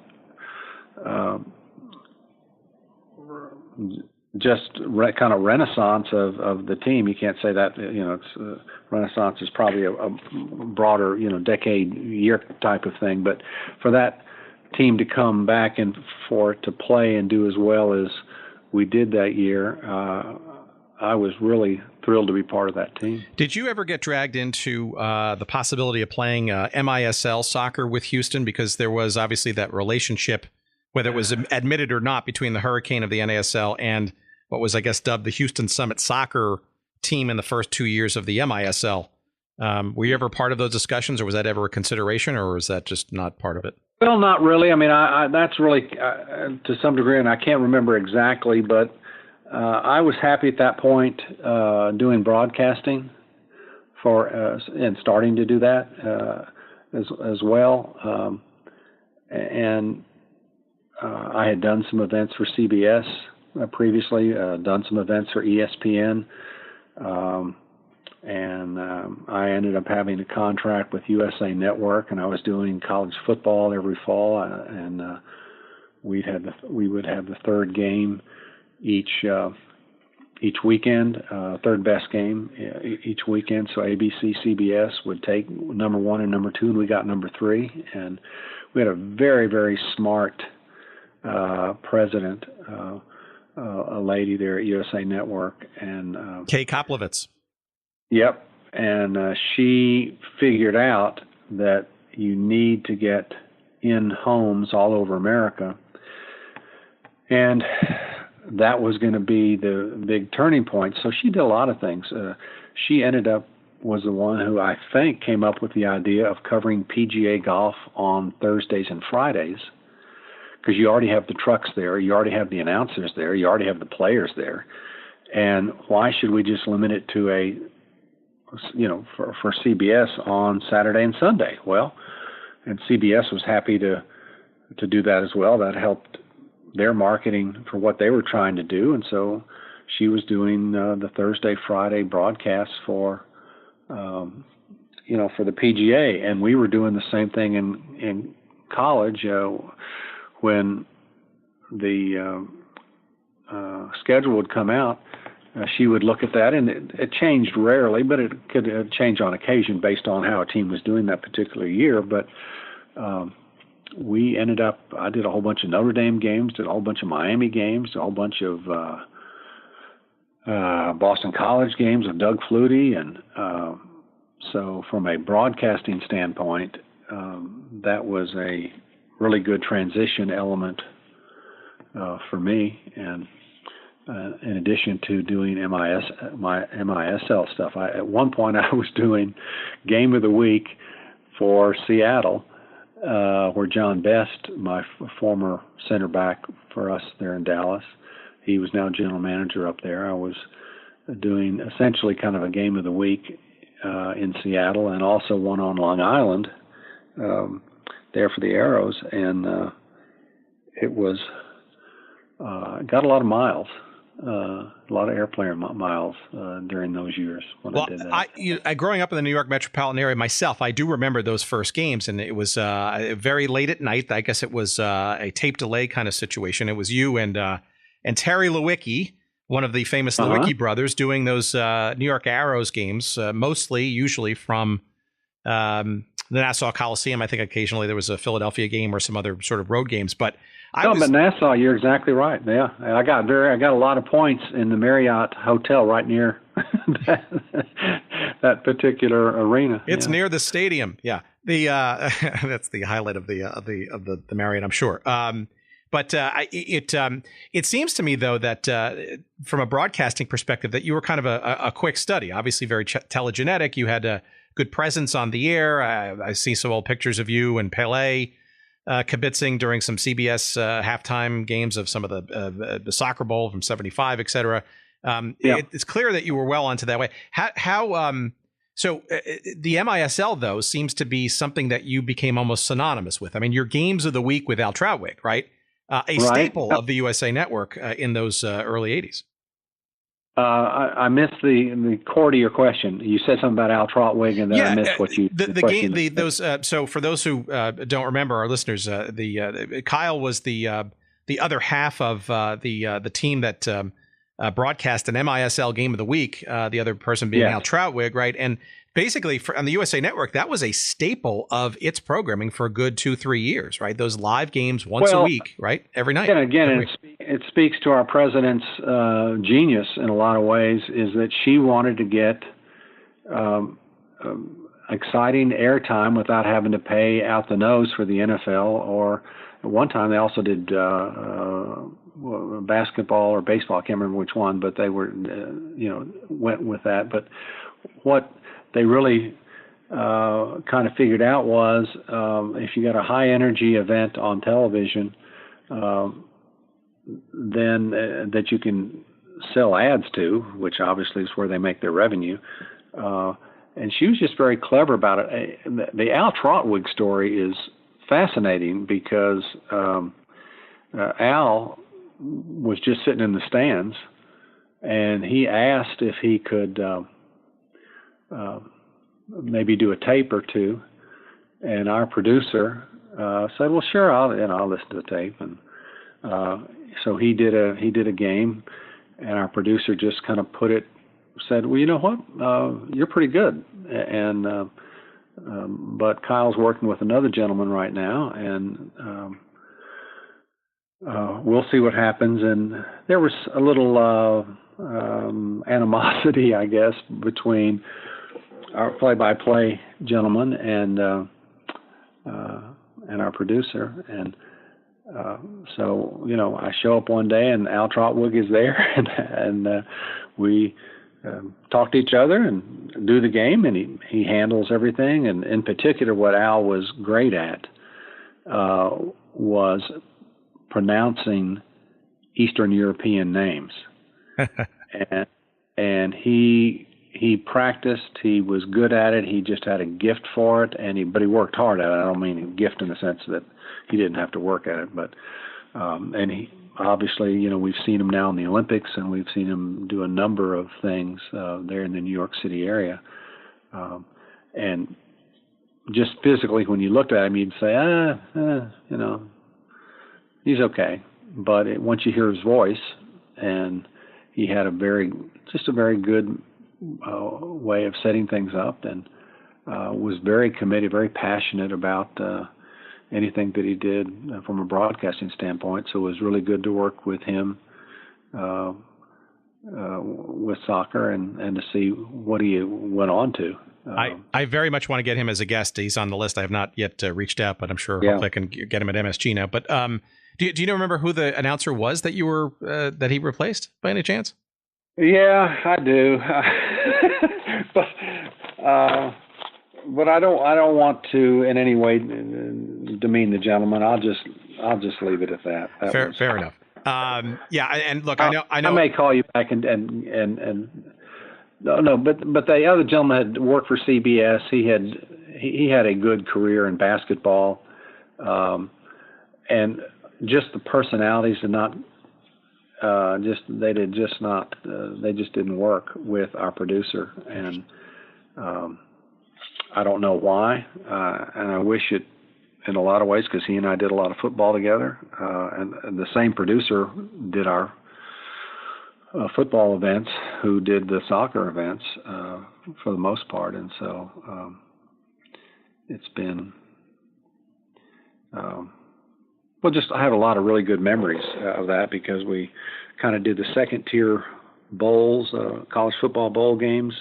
Kind of renaissance of the team. You can't say that, it's renaissance is probably a broader, decade, year type of thing. But for that team to come back and for it to play and do as well as we did that year, I was really thrilled to be part of that team. Did you ever get dragged into the possibility of playing MISL soccer with Houston? Because there was obviously that relationship, whether it was admitted or not, between the Hurricane of the NASL and what was, I guess, dubbed the Houston Summit soccer team in the first 2 years of the MISL. Were you ever part of those discussions, or was that ever a consideration, or was that just not part of it? Well, not really. I mean, I that's really, to some degree, and I can't remember exactly, but I was happy at that point doing broadcasting and starting to do that as well. And I had done some events for CBS previously, done some events for ESPN, and I ended up having a contract with USA Network, and I was doing college football every fall, and we would have the third game each weekend, third best game each weekend. So ABC, CBS would take number 1 and number 2, and we got number 3, and we had a very, very smart president, a lady there at USA Network, and Kay Koplovitz. Yep, and she figured out that you need to get in homes all over America, and that was going to be the big turning point. So she did a lot of things. She was the one who I think came up with the idea of covering PGA golf on Thursdays and Fridays, because you already have the trucks there, you already have the announcers there, you already have the players there. And why should we just limit it to for CBS on Saturday and Sunday? Well, and CBS was happy to do that as well. That helped their marketing for what they were trying to do. And so she was doing the Thursday, Friday broadcasts for the PGA. And we were doing the same thing in college. When the schedule would come out, she would look at that, and it changed rarely, but it could change on occasion based on how a team was doing that particular year. But we ended up, I did a whole bunch of Notre Dame games, did a whole bunch of Miami games, a whole bunch of Boston College games with Doug Flutie. And so from a broadcasting standpoint, that was a really good transition element for me. And in addition to doing my MISL stuff, at one point I was doing Game of the Week for Seattle, where John Best, my former center back for us there in Dallas, he was now general manager up there. I was doing essentially kind of a Game of the Week in Seattle, and also one on Long Island there for the Arrows, and it was got a lot of miles. A lot of airplane miles during those years when I did that. I growing up in the New York metropolitan area myself, I do remember those first games, and it was very late at night. I guess it was a tape delay kind of situation. It was you and Terry Lewicki, one of the famous Lewicki brothers, doing those New York Arrows games, usually from the Nassau Coliseum. I think occasionally there was a Philadelphia game or some other sort of road games, but but Nassau, you're exactly right. Yeah, I got a lot of points in the Marriott Hotel right near that particular arena. It's near the stadium. Yeah, that's the highlight of the Marriott, I'm sure. But it seems to me, though, that from a broadcasting perspective, that you were kind of a quick study. Obviously, very telegenetic. You had to good presence on the air. I see some old pictures of you and Pelé kibitzing during some CBS halftime games of some of the Soccer Bowl from '75, et cetera. It's clear that you were well onto that way. So the MISL, though, seems to be something that you became almost synonymous with. I mean, your games of the week with Al Troutwig, right? Staple of the USA Network in those early 80s. I missed the core to your question. You said something about Al Troutwig, and then I missed what you. The game. Those. So for those who don't remember, our listeners, Kyle was the other half of the team that broadcast an MISL game of the week. The other person being Al Troutwig, right? And basically, on the USA Network, that was a staple of its programming for a good 2-3 years, right? Those live games once a week, right? Every night. And again, it speaks to our president's genius in a lot of ways, is that she wanted to get exciting airtime without having to pay out the nose for the NFL. Or at one time, they also did basketball or baseball. I can't remember which one, but they were, went with that. But what they really kind of figured out was if you got a high energy event on television, then that you can sell ads to, which obviously is where they make their revenue. And she was just very clever about it. The Al Troutwig story is fascinating because Al was just sitting in the stands, and he asked if he could maybe do a tape or two, and our producer said, "Well, sure, I'll listen to the tape." And so he did a game, and our producer just kind of said, "Well, you know what? You're pretty good." And but Kyle's working with another gentleman right now, and we'll see what happens. And there was a little animosity, I guess, between our play-by-play gentleman and our producer. And so, I show up one day and Al Troutwig is there, and we talk to each other and do the game, and he handles everything. And in particular, what Al was great at was pronouncing Eastern European names. and he practiced. He was good at it. He just had a gift for it, but he worked hard at it. I don't mean gift in the sense that he didn't have to work at it, but and he obviously, we've seen him now in the Olympics, and we've seen him do a number of things there in the New York City area. And just physically, when you looked at him, you'd say, he's okay. But once you hear his voice, and he had a very good way of setting things up, and was very committed, very passionate about anything that he did from a broadcasting standpoint. So it was really good to work with him with soccer and to see what he went on to. I very much want to get him as a guest. He's on the list. I have not yet reached out, but I'm sure hopefully I can get him at MSG now. But do you remember who the announcer was that you were that he replaced by any chance? Yeah, I do. But I don't want to in any way demean the gentleman. I'll just leave it at that. Fair enough. And look, I know. I may call you back and no, but the other gentleman had worked for CBS. He had a good career in basketball, and just the personalities did not. They just didn't work with our producer, and I don't know why, and I wish it in a lot of ways, because he and I did a lot of football together, and the same producer did our football events, who did the soccer events for the most part, and so it's been I have a lot of really good memories of that, because we kind of did the second tier bowls, college football bowl games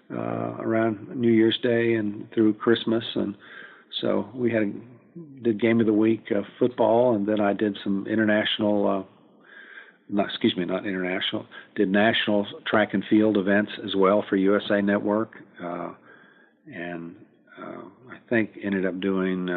around New Year's Day and through Christmas, and so we did game of the week football, and then I did some did national track and field events as well for USA Network, and I think ended up doing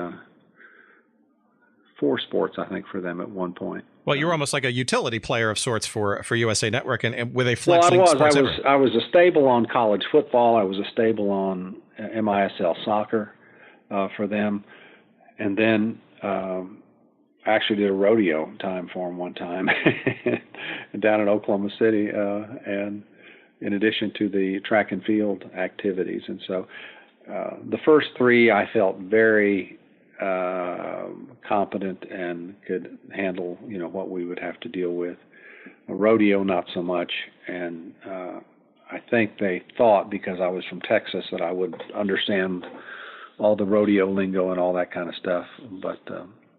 4 sports, I think, for them at one point. Well, you're almost like a utility player of sorts for USA Network, and with a flexing sports. I was a stable on college football. I was a stable on MISL soccer for them, and then I actually did a rodeo time for them one time down in Oklahoma City, and in addition to the track and field activities. And so the first 3 I felt very competent and could handle, what we would have to deal with. A rodeo, not so much. And I think they thought, because I was from Texas, that I would understand all the rodeo lingo and all that kind of stuff. But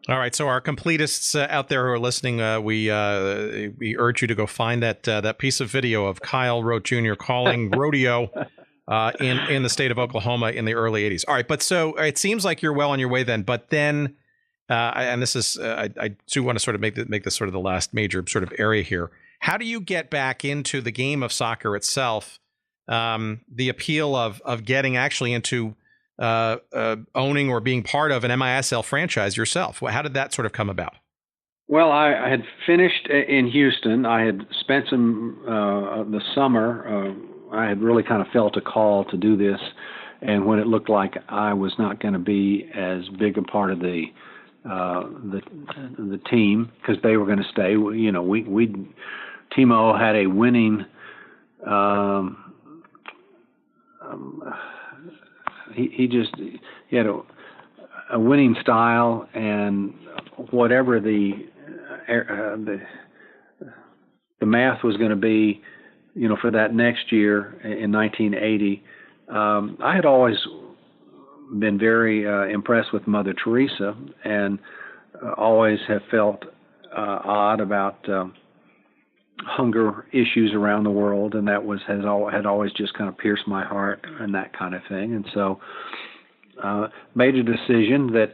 all right, so our completists out there who are listening, we urge you to go find that piece of video of Kyle Rote Jr. calling rodeo in the state of Oklahoma in the early 80s. All right, but so it seems like you're well on your way then. But then, and this is, I do want to sort of make this sort of the last major sort of area here. How do you get back into the game of soccer itself? The appeal of getting actually into owning or being part of an MISL franchise yourself. How did that sort of come about? Well, I had finished in Houston. I had spent some the summer. I had really kind of felt a call to do this, and when it looked like I was not going to be as big a part of the team because they were going to stay. Timo had a winning. He had a winning style, and whatever the math was going to be, for that next year in 1980, I had always been very impressed with Mother Teresa, and always have felt odd about hunger issues around the world, and that had always just kind of pierced my heart and that kind of thing. And so made a decision that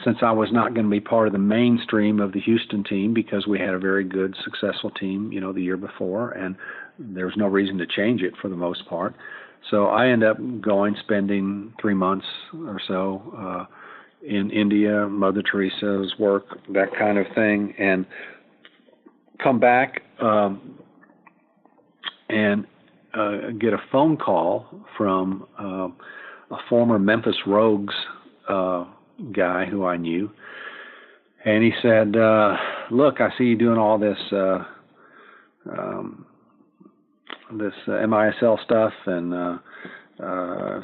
since I was not going to be part of the mainstream of the Houston team, because we had a very good, successful team, the year before, and there was no reason to change it for the most part. So I ended up spending 3 months or so in India, Mother Teresa's work, that kind of thing, and come back and get a phone call from a former Memphis Rogues guy who I knew, and he said, "Look, I see you doing all this MISL stuff, and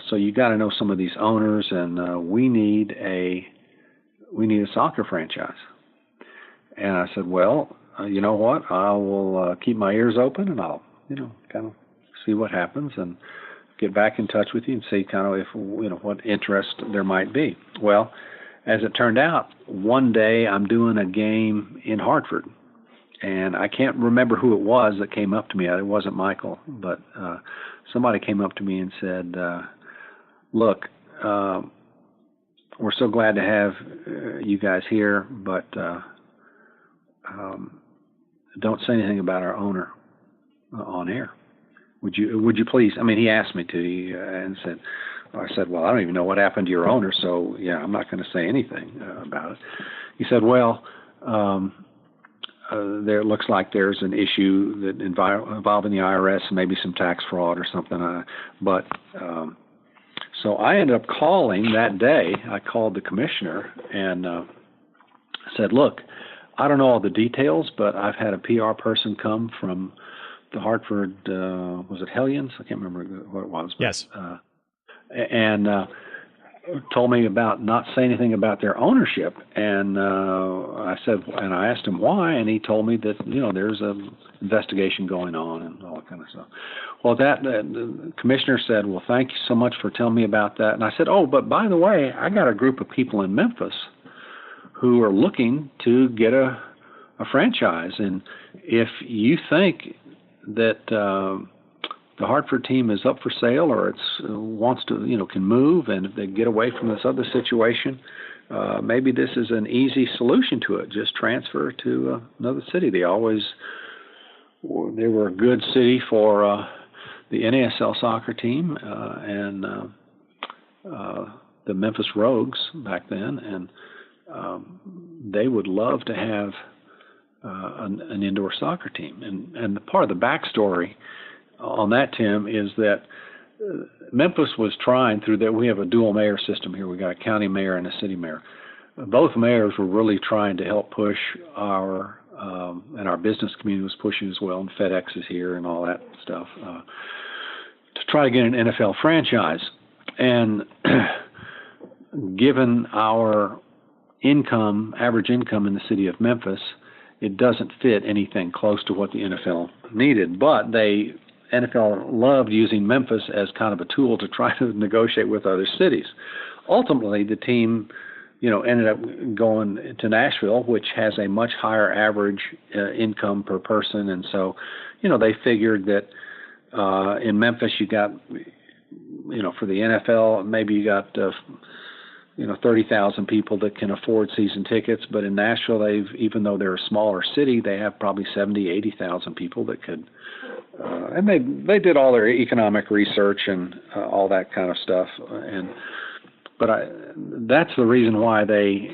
so you got to know some of these owners, and we need a soccer franchise." And I said, "Well, you know what? I will keep my ears open, and I'll kind of see what happens, and get back in touch with you and see kind of if what interest there might be." Well, as it turned out, one day I'm doing a game in Hartford, and I can't remember who it was that came up to me. It wasn't Michael, but somebody came up to me and said, "Look, we're so glad to have you guys here, but don't say anything about our owner on air. Would you please?" I mean, he asked me to, and I said, "Well, I don't even know what happened to your owner, so yeah, I'm not going to say anything about it." He said, "Well, there looks like there's an issue that involving the IRS, maybe some tax fraud or something." So I ended up calling that day. I called the commissioner and said, "Look, I don't know all the details, but I've had a PR person come from the Hartford, was it Hellions? I can't remember what it was." But, yes. And told me about not saying anything about their ownership. And I asked him why, and he told me that, there's an investigation going on and all that kind of stuff. Well, the commissioner said, "Well, thank you so much for telling me about that." And I said, "Oh, but by the way, I got a group of people in Memphis who are looking to get a franchise. And if you think that the Hartford team is up for sale, or wants to, can move, and if they get away from this other situation, maybe this is an easy solution to it. Just transfer to another city." They were a good city for the NASL soccer team, and the Memphis Rogues back then, and they would love to have an indoor soccer team. And part of the backstory on that, Tim, is that Memphis was trying through that. We have a dual mayor system here. We got a county mayor and a city mayor. Both mayors were really trying to help push and our business community was pushing as well, and FedEx is here and all that stuff, to try to get an NFL franchise. And given our average income in the city of Memphis, it doesn't fit anything close to what the NFL needed. But NFL loved using Memphis as kind of a tool to try to negotiate with other cities. Ultimately, the team, ended up going to Nashville, which has a much higher average income per person. And so, they figured that in Memphis you got, for the NFL, maybe you got 30,000 people that can afford season tickets. But in Nashville, even though they're a smaller city, they have probably 70, 80,000 people that could. And they did all their economic research and all that kind of stuff. But that's the reason why they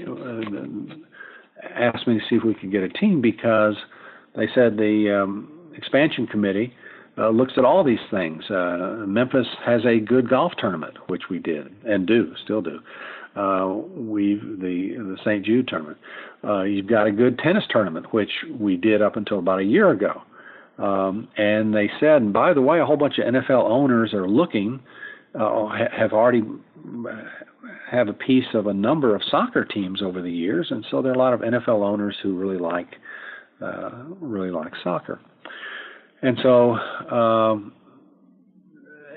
asked me to see if we could get a team, because they said the expansion committee looks at all these things. Memphis has a good golf tournament, which we did and still do. The St. Jude tournament. You've got a good tennis tournament, which we did up until about a year ago. And they said, and by the way, a whole bunch of NFL owners are looking, have already have a piece of a number of soccer teams over the years, and so there are a lot of NFL owners who really like soccer. And so,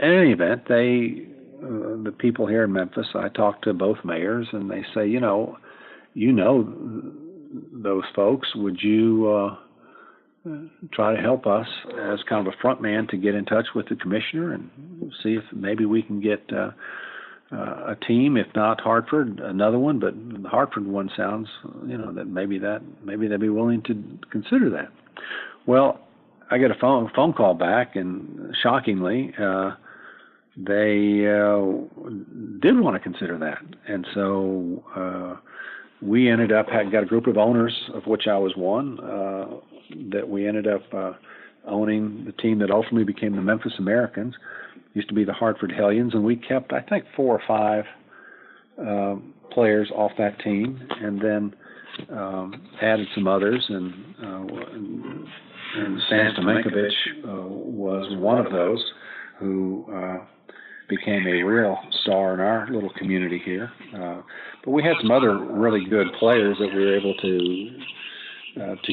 in any event, the people here in Memphis, I talked to both mayors, and they say, those folks, would you try to help us as kind of a front man to get in touch with the commissioner and see if maybe we can get a team, if not Hartford, another one, but the Hartford one sounds, that maybe they'd be willing to consider that. Well, I get a phone call back, and shockingly, they did want to consider that. And so we ended up got a group of owners, of which I was one, that we ended up owning the team that ultimately became the Memphis Americans. Used to be the Hartford Hellions, and we kept, I think, 4 or 5 players off that team, and then added some others, and Stan Stomenkovich was one of those who became a real star in our little community here. But we had some other really good players that we were able to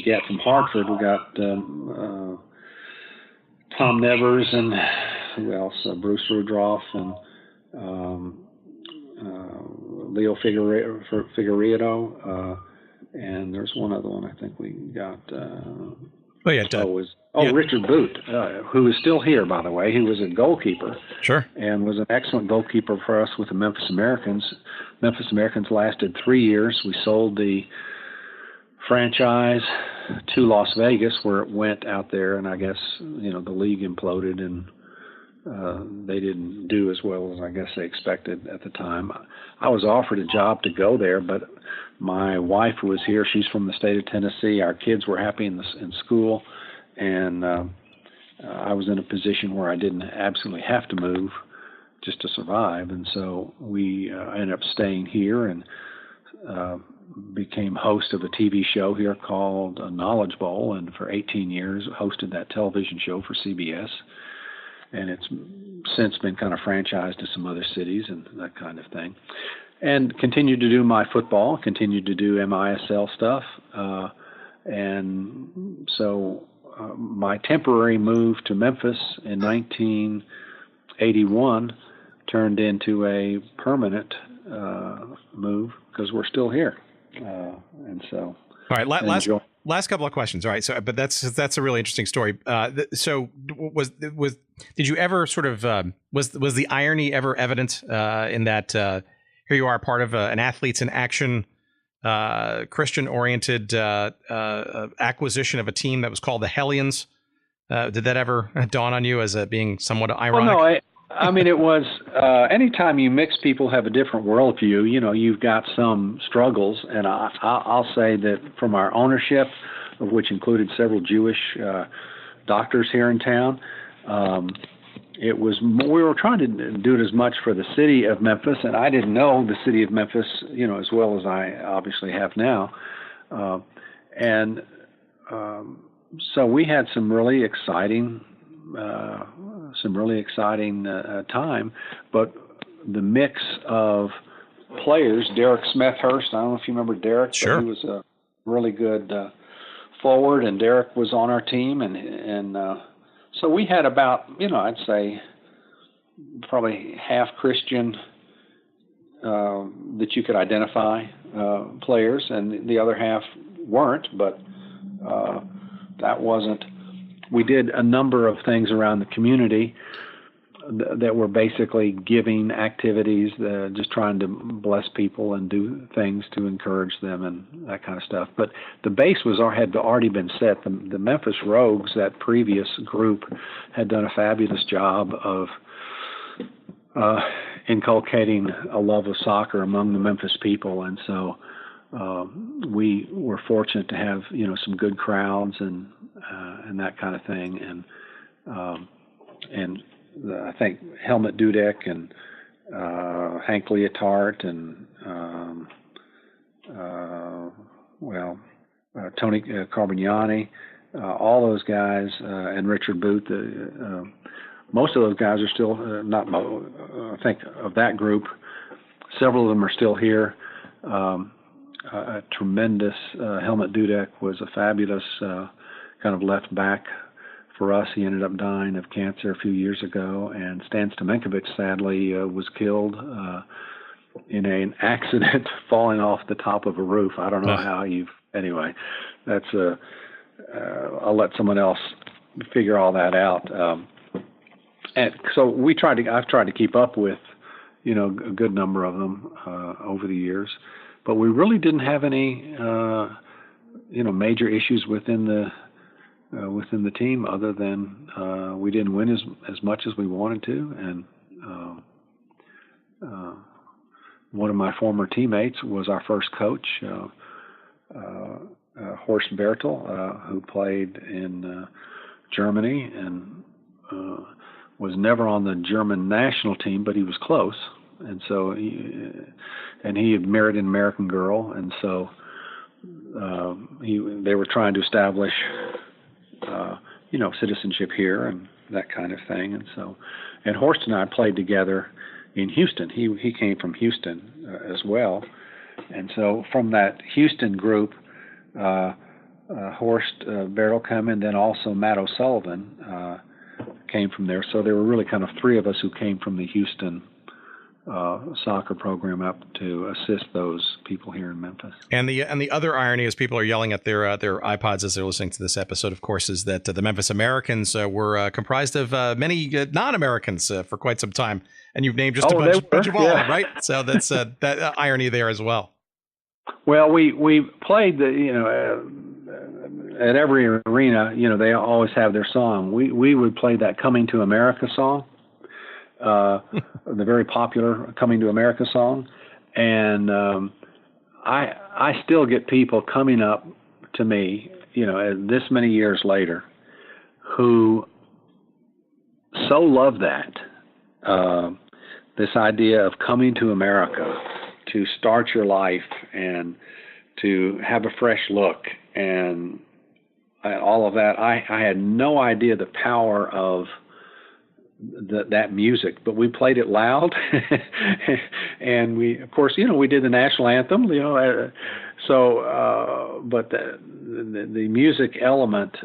get from Hartford. We got Tom Nevers, and who else? Bruce Rudroff, and Leo Figueredo, and there's one other one I think we got. Richard Booth, who is still here, by the way. He was a goalkeeper. Sure. And was an excellent goalkeeper for us with the Memphis Americans. Memphis Americans lasted 3 years. We sold the franchise to Las Vegas, where it went out there, and I guess, the league imploded, and they didn't do as well as I guess they expected at the time. I was offered a job to go there, but my wife was here. She's from the state of Tennessee. Our kids were happy in school, and I was in a position where I didn't absolutely have to move just to survive. And so we ended up staying here and became host of a TV show here called Knowledge Bowl, and for 18 years hosted that television show for CBS. And it's since been kind of franchised to some other cities and that kind of thing. And continued to do my football, continued to do MISL stuff. And so my temporary move to Memphis in 1981 turned into a permanent move because we're still here. And so. All right, last couple of questions. All right, so but that's a really interesting story. So did you ever sort of was the irony ever evident in that here you are part of an Athletes in Action Christian-oriented acquisition of a team that was called the Hellions? Did that ever dawn on you as being somewhat ironic? Well, no, I mean, it was anytime you mix people have a different worldview. You've got some struggles, and I'll say that from our ownership, of which included several Jewish doctors here in town, it was we were trying to do it as much for the city of Memphis, and I didn't know the city of Memphis, as well as I obviously have now, and so we had some really exciting time, but the mix of players, Derek Smethurst, I don't know if you remember Derek, Sure. but he was a really good forward, and Derek was on our team, and so we had about, I'd say probably half Christian that you could identify players, and the other half weren't, but that wasn't. We did a number of things around the community that were basically giving activities, just trying to bless people and do things to encourage them and that kind of stuff. But the base had already been set. The Memphis Rogues, that previous group, had done a fabulous job of inculcating a love of soccer among the Memphis people, and so we were fortunate to have some good crowds and that kind of thing, and I think Helmut Dudek and Hank Leotard and Tony Carbagnani, all those guys, and Richard Booth. Most of those guys are still I think of that group, several of them are still here. A tremendous Helmut Dudek was a fabulous kind of left back for us. He ended up dying of cancer a few years ago, and Stan Stamenkovic sadly was killed in an accident falling off the top of a roof. I don't know how anyway, that's I'll let someone else figure all that out. And so I've tried to keep up with, a good number of them over the years, but we really didn't have any, major issues within the team, other than we didn't win as much as we wanted to, and one of my former teammates was our first coach, Horst Bertel, who played in Germany and was never on the German national team, but he was close, and so he had married an American girl, and so they were trying to establish citizenship here and that kind of thing. And Horst and I played together in Houston. He came from Houston as well. And so from that Houston group, Horst Bertel came, and then also Matt O'Sullivan came from there. So there were really kind of three of us who came from the Houston soccer program up to assist those people here in Memphis. And the other irony, as people are yelling at their iPods as they're listening to this episode, of course, is that the Memphis Americans were comprised of many non-Americans for quite some time, and you've named just a bunch of all, right? So that's that irony there as well. Well, we played at every arena. They always have their song. We would play that "Coming to America" song. The very popular Coming to America song. And I still get people coming up to me, this many years later, who so love that, this idea of coming to America to start your life and to have a fresh look and all of that. I had no idea the power of that music, but we played it loud, and we, of course, we did the national anthem, but the music element,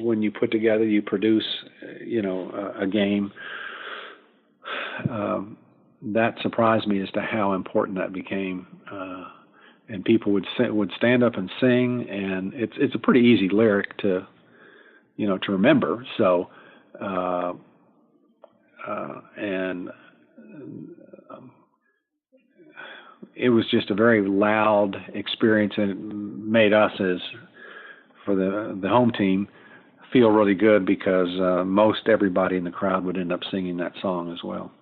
when you put together, you produce, a game. That surprised me as to how important that became, and people would stand up and sing, and it's a pretty easy lyric to remember. So. It was just a very loud experience, and it made us, as for the home team, feel really good because most everybody in the crowd would end up singing that song as well.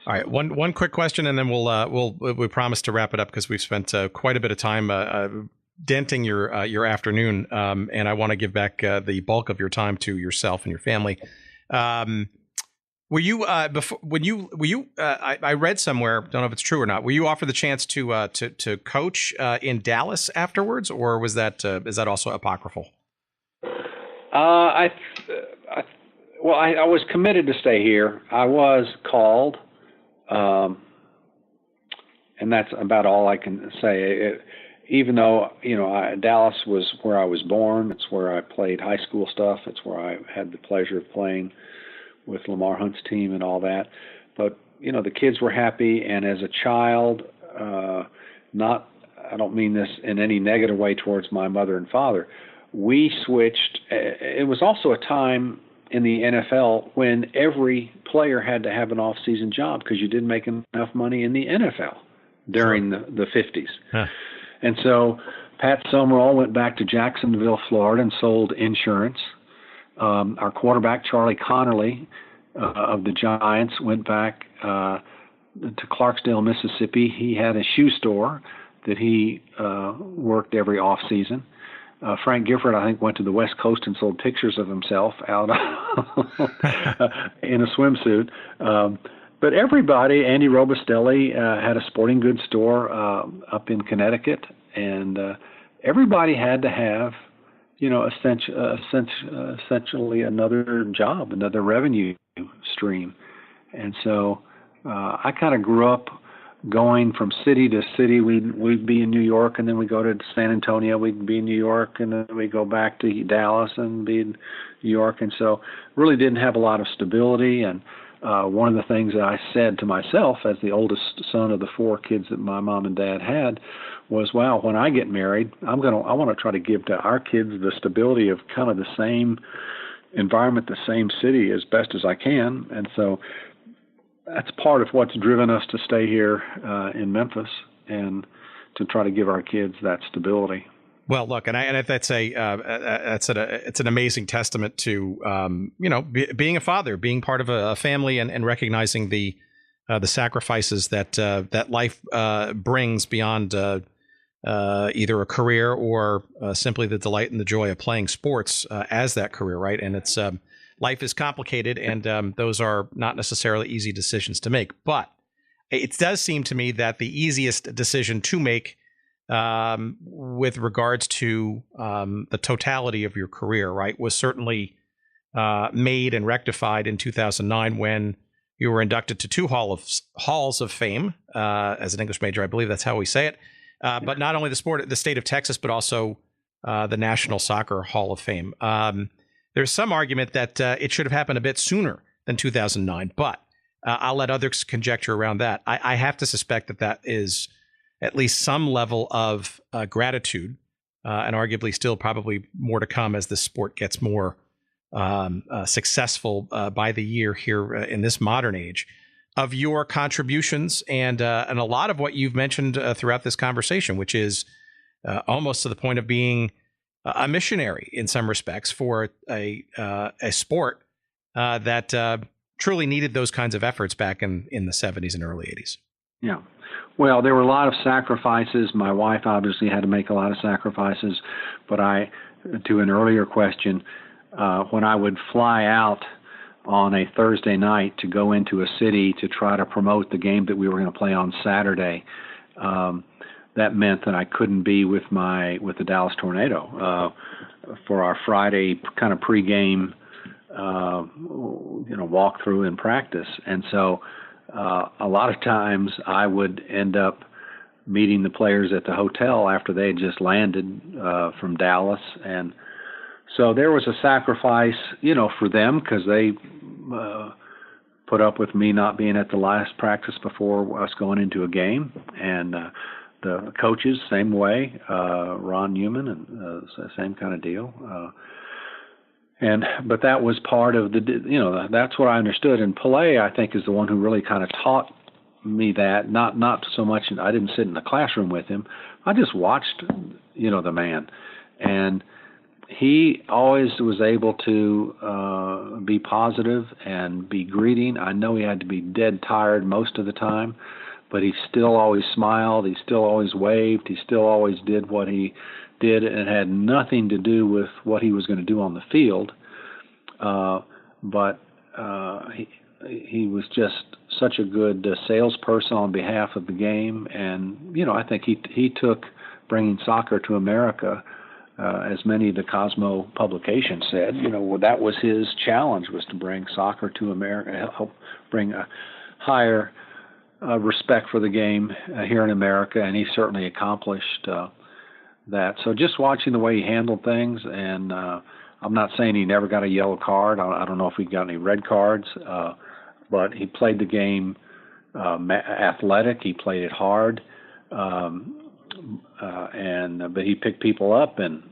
All right, one quick question, and then we promise to wrap it up because we've spent quite a bit of time denting your afternoon, and I want to give back the bulk of your time to yourself and your family. Were you I read somewhere, don't know if it's true or not. Were you offered the chance to coach in Dallas afterwards, or was that is that also apocryphal? I was committed to stay here. I was called, and that's about all I can say. Even though Dallas was where I was born, it's where I played high school stuff. It's where I had the pleasure of playing with Lamar Hunt's team and all that. But, the kids were happy. And as a child, I don't mean this in any negative way towards my mother and father, we switched. It was also a time in the NFL when every player had to have an off-season job because you didn't make enough money in the NFL during the 50s. Huh. And so Pat Summerall went back to Jacksonville, Florida, and sold insurance. Our quarterback, Charlie Connerly of the Giants, went back to Clarksdale, Mississippi. He had a shoe store that he worked every off season. Frank Gifford, I think, went to the West Coast and sold pictures of himself out in a swimsuit. But everybody, Andy Robustelli had a sporting goods store up in Connecticut, and everybody had to have essentially another job, another revenue stream. And so I kind of grew up going from city to city. We'd be in New York, and then we go to San Antonio. We'd be in New York, and then we go back to Dallas and be in New York. And so really didn't have a lot of stability. And one of the things that I said to myself as the oldest son of the 4 kids that my mom and dad had was, wow, when I get married, I want to try to give to our kids the stability of kind of the same environment, the same city as best as I can. And so that's part of what's driven us to stay here in Memphis and to try to give our kids that stability. Well, look, and it's an amazing testament to being a father, being part of a family, and recognizing the sacrifices that life brings beyond either a career or simply the delight and the joy of playing sports as that career, right? And it's life is complicated, and those are not necessarily easy decisions to make. But it does seem to me that the easiest decision to make with regards to the totality of your career, right, was certainly made and rectified in 2009 when you were inducted to 2 halls of fame as an English major. I believe that's how we say it. But not only the state of Texas, but also the National Soccer Hall of Fame. There's some argument that it should have happened a bit sooner than 2009, but I'll let others conjecture around that. I have to suspect that is at least some level of gratitude, and arguably still probably more to come as the sport gets more successful by the year here in this modern age, of your contributions and a lot of what you've mentioned throughout this conversation, which is almost to the point of being a missionary in some respects for a sport that truly needed those kinds of efforts back in the 70s and early 80s. Yeah. Well, there were a lot of sacrifices. My wife obviously had to make a lot of sacrifices, but to an earlier question, when I would fly out on a Thursday night to go into a city to try to promote the game that we were going to play on Saturday, that meant that I couldn't be with the Dallas Tornado for our Friday kind of pregame, walkthrough and practice. And so a lot of times I would end up meeting the players at the hotel after they had just landed from Dallas. And so there was a sacrifice, for them because they put up with me not being at the last practice before us going into a game. And the coaches, same way, Ron Newman, and same kind of deal. But that was part of that's what I understood. And Pelé, I think, is the one who really kind of taught me that. Not so much. I didn't sit in the classroom with him. I just watched, the man, and he always was able to be positive and be greeting. I know he had to be dead tired most of the time, but he still always smiled. He still always waved. He still always did what he did, and it had nothing to do with what he was going to do on the field. But he was just such a good salesperson on behalf of the game, and I think he took bringing soccer to America. As many of the Cosmo publications said, that was his challenge, was to bring soccer to America, help bring a higher respect for the game here in America, and he certainly accomplished that. So just watching the way he handled things, and I'm not saying he never got a yellow card. I don't know if he got any red cards, but he played the game athletic. He played it hard. But he picked people up, and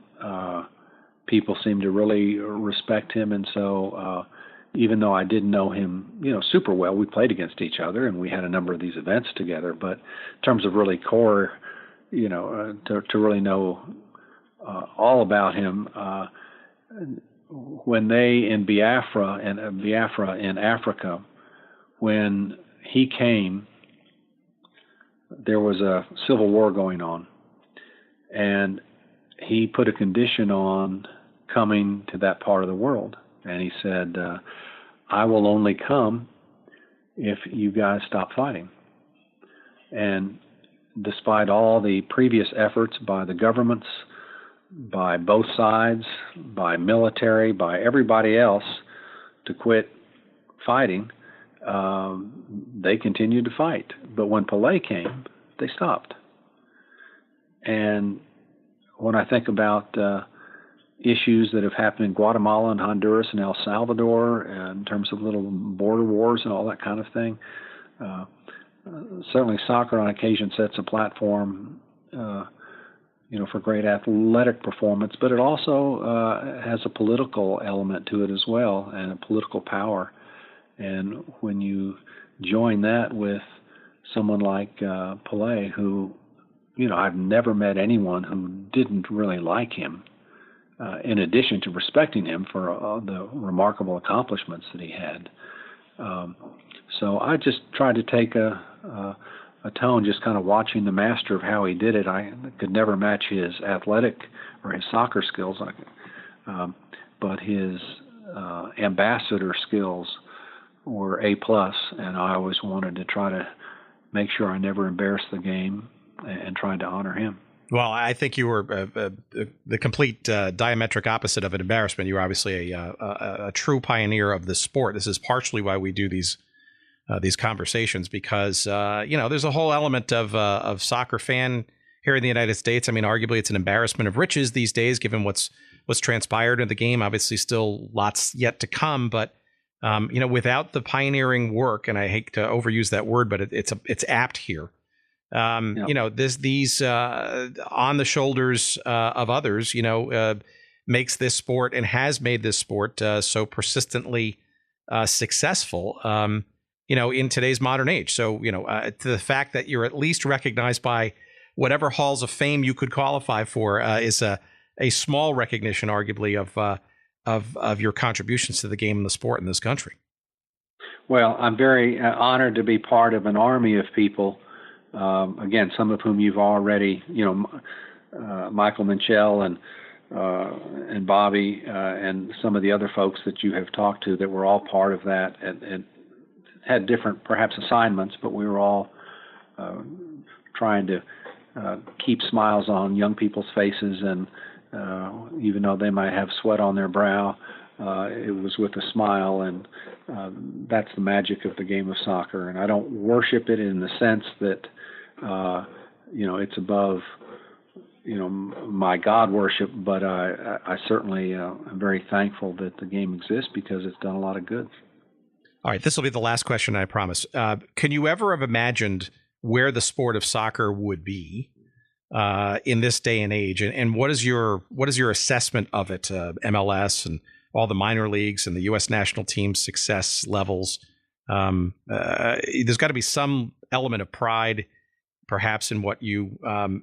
people seemed to really respect him. And so even though I didn't know him, super well, we played against each other, and we had a number of these events together. But in terms of really core, to really know all about him, when they in Biafra in Africa, when he came, there was a civil war going on, and he put a condition on coming to that part of the world. And he said, I will only come if you guys stop fighting. And despite all the previous efforts by the governments, by both sides, by military, by everybody else to quit fighting, they continued to fight. But when Pelé came, they stopped. And when I think about issues that have happened in Guatemala and Honduras and El Salvador, in terms of little border wars and all that kind of thing, certainly soccer on occasion sets a platform, for great athletic performance, but it also has a political element to it as well, and a political power. And when you join that with someone like Pelé, who, I've never met anyone who didn't really like him, in addition to respecting him for the remarkable accomplishments that he had. So I just tried to take a tone, just kind of watching the master of how he did it. I could never match his athletic or his soccer skills, but his ambassador skills were A+, and I always wanted to try to make sure I never embarrassed the game and tried to honor him. Well, I think you were the complete diametric opposite of an embarrassment. You're obviously a true pioneer of the sport. This is partially why we do these conversations, because there's a whole element of soccer fan here in the United States. I mean, arguably it's an embarrassment of riches these days, given what's transpired in the game. Obviously, still lots yet to come, but without the pioneering work, and I hate to overuse that word, but it's apt here. These on the shoulders of others, makes this sport and has made this sport so persistently successful, in today's modern age. So, to the fact that you're at least recognized by whatever halls of fame you could qualify for is a small recognition, arguably, of your contributions to the game and the sport in this country. Well, I'm very honored to be part of an army of people. Again, some of whom you've already, Michael Minchell and Bobby and some of the other folks that you have talked to that were all part of that and had different, perhaps, assignments, but we were all trying to keep smiles on young people's faces, and even though they might have sweat on their brow, it was with a smile, and that's the magic of the game of soccer. And I don't worship it in the sense that it's above my God worship, but I certainly am very thankful that the game exists, because it's done a lot of good. All right, this will be the last question, I promise. Can you ever have imagined where the sport of soccer would be in this day and age? And what is your assessment of it? MLS and all the minor leagues and the U.S. national team success levels. There's got to be some element of pride, perhaps, in what you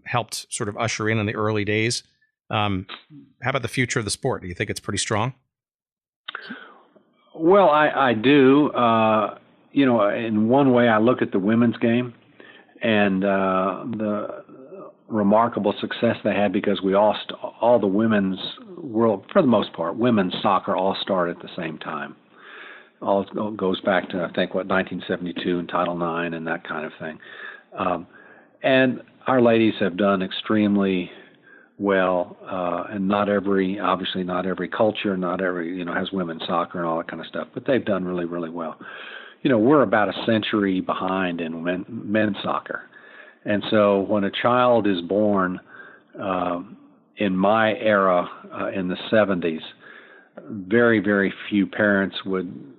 helped sort of usher in the early days. How about the future of the sport? Do you think it's pretty strong? Well, I do. In one way, I look at the women's game and the remarkable success they had because all the women's world, for the most part, women's soccer all started at the same time. All goes back to, I think, 1972 and Title IX and that kind of thing. And our ladies have done extremely well, and obviously not every culture, not every, has women's soccer and all that kind of stuff, but they've done really, really well. We're about a century behind in men's soccer. And so when a child is born in my era, in the 70s, very, very few parents would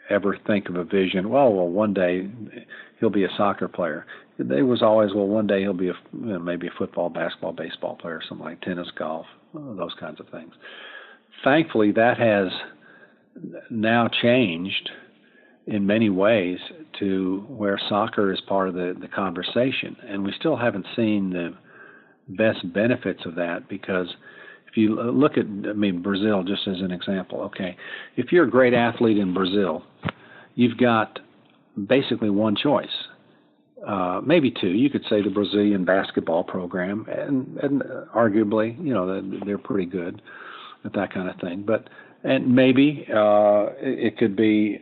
ever think of a vision, well, one day he'll be a soccer player. There was always, one day he'll be maybe a football, basketball, baseball player, something like tennis, golf, those kinds of things. Thankfully, that has now changed in many ways to where soccer is part of the conversation. And we still haven't seen the best benefits of that because if you look at, Brazil just as an example, okay, if you're a great athlete in Brazil, you've got basically one choice, maybe two. You could say the Brazilian basketball program, and arguably, they're pretty good at that kind of thing. And maybe it could be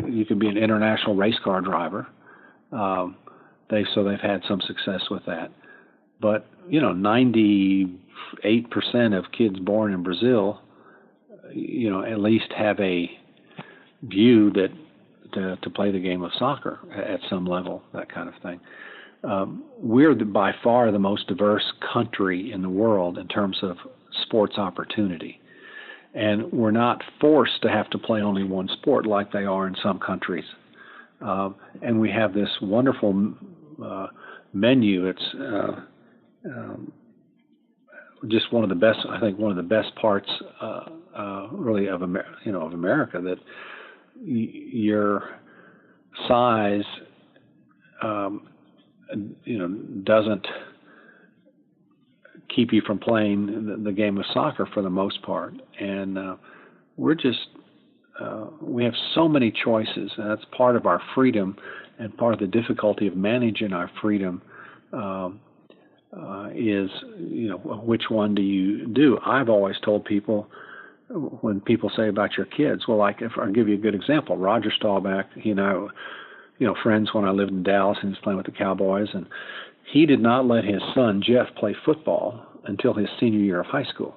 you could be an international race car driver. They've had some success with that. But 98% of kids born in Brazil, at least have a view that to play the game of soccer at some level, that kind of thing. We're by far the most diverse country in the world in terms of sports opportunity. And we're not forced to have to play only one sport like they are in some countries. And we have this wonderful menu. It's just one of the best, I think, one of the best parts, really of America, that your size, doesn't keep you from playing the game of soccer for the most part. And we have so many choices, and that's part of our freedom, and part of the difficulty of managing our freedom is, which one do you do? I've always told people, when people say about your kids, well, like, if I'll give you a good example, Roger Staubach, he and I, friends when I lived in Dallas, and he was playing with the Cowboys, and he did not let his son, Jeff, play football until his senior year of high school.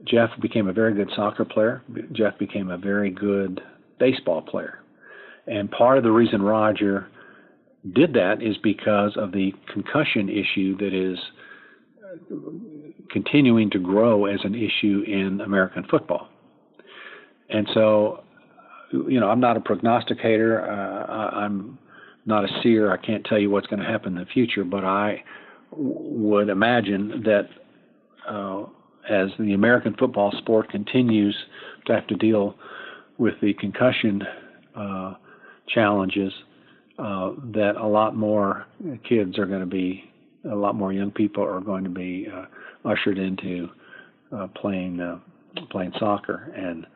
Jeff became a very good soccer player. Jeff became a very good baseball player. And part of the reason Roger did that is because of the concussion issue that is continuing to grow as an issue in American football. And so, I'm not a prognosticator. I'm not a seer. I can't tell you what's going to happen in the future, but I would imagine that as the American football sport continues to have to deal with the concussion challenges, that a lot more kids are going to be, a lot more young people are going to be ushered into playing soccer. And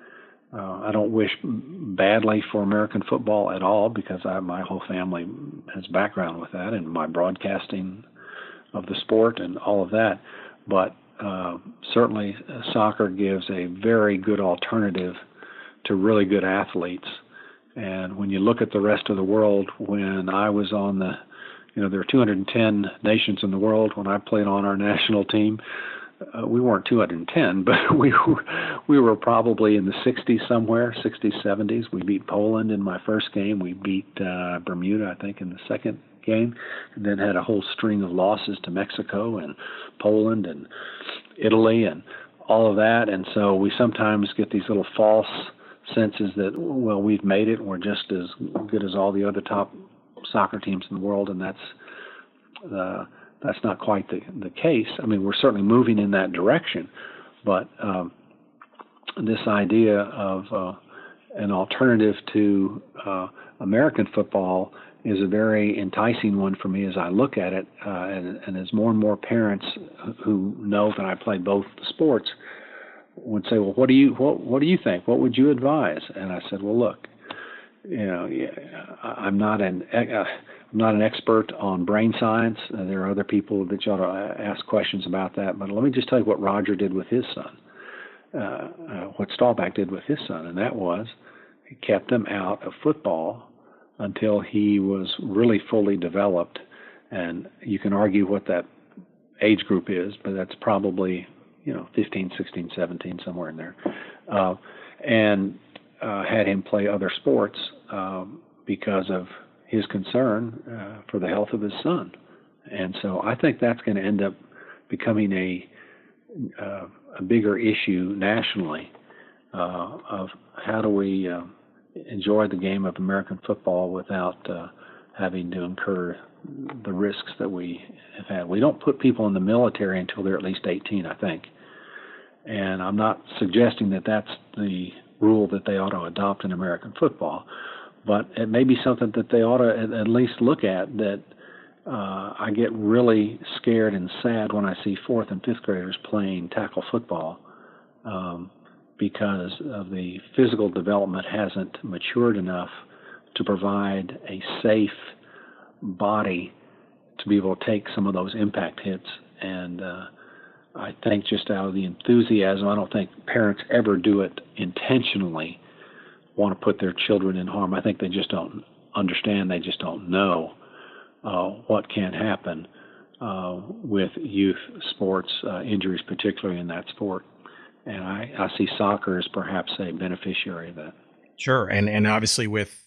I don't wish badly for American football at all, because my whole family has background with that and my broadcasting of the sport and all of that. But certainly soccer gives a very good alternative to really good athletes. And when you look at the rest of the world, when I was on there are 210 nations in the world. When I played on our national team, we weren't 210, but we were probably in the 60s somewhere, 60s, 70s. We beat Poland in my first game. We beat Bermuda, I think, in the second game, and then had a whole string of losses to Mexico and Poland and Italy and all of that. And so we sometimes get these little false senses that, well, we've made it and we're just as good as all the other top soccer teams in the world, and that's not quite the case. I mean, we're certainly moving in that direction, but this idea of an alternative to American football is a very enticing one for me as I look at it, and as more and more parents who know that I play both sports would say, well, what do you think? What would you advise? And I said, well, look, I'm not an expert on brain science. There are other people that you ought to ask questions about that. But let me just tell you what Roger did with his son, what Staubach did with his son, and that was he kept him out of football until he was really fully developed. And you can argue what that age group is, but that's probably 15, 16, 17, somewhere in there, and had him play other sports because of his concern for the health of his son. And so I think that's going to end up becoming a bigger issue nationally of how do we enjoy the game of American football without having to incur the risks that we have had. We don't put people in the military until they're at least 18, I think. And I'm not suggesting that that's the rule that they ought to adopt in American football, but it may be something that they ought to at least look at. That I get really scared and sad when I see 4th and 5th graders playing tackle football because of the physical development hasn't matured enough to provide a safe body to be able to take some of those impact hits. And I think just out of the enthusiasm, I don't think parents ever do it intentionally, want to put their children in harm. I think they just don't understand, they just don't know what can happen with youth sports, injuries particularly in that sport. And I see soccer as perhaps a beneficiary of that. Sure. And obviously with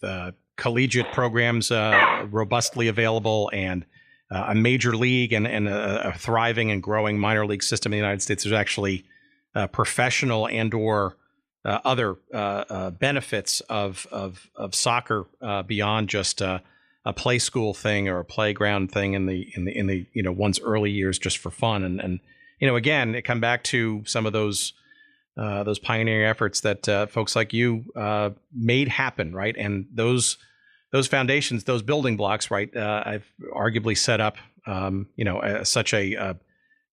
collegiate programs robustly available and a major league and a thriving and growing minor league system in the United States, there's actually professional and or other benefits of soccer beyond just a play school thing or a playground thing in the one's early years just for fun. And again, it come back to some of those pioneering efforts that folks like you made happen, right? And those foundations, those building blocks, right? I've arguably set up, such a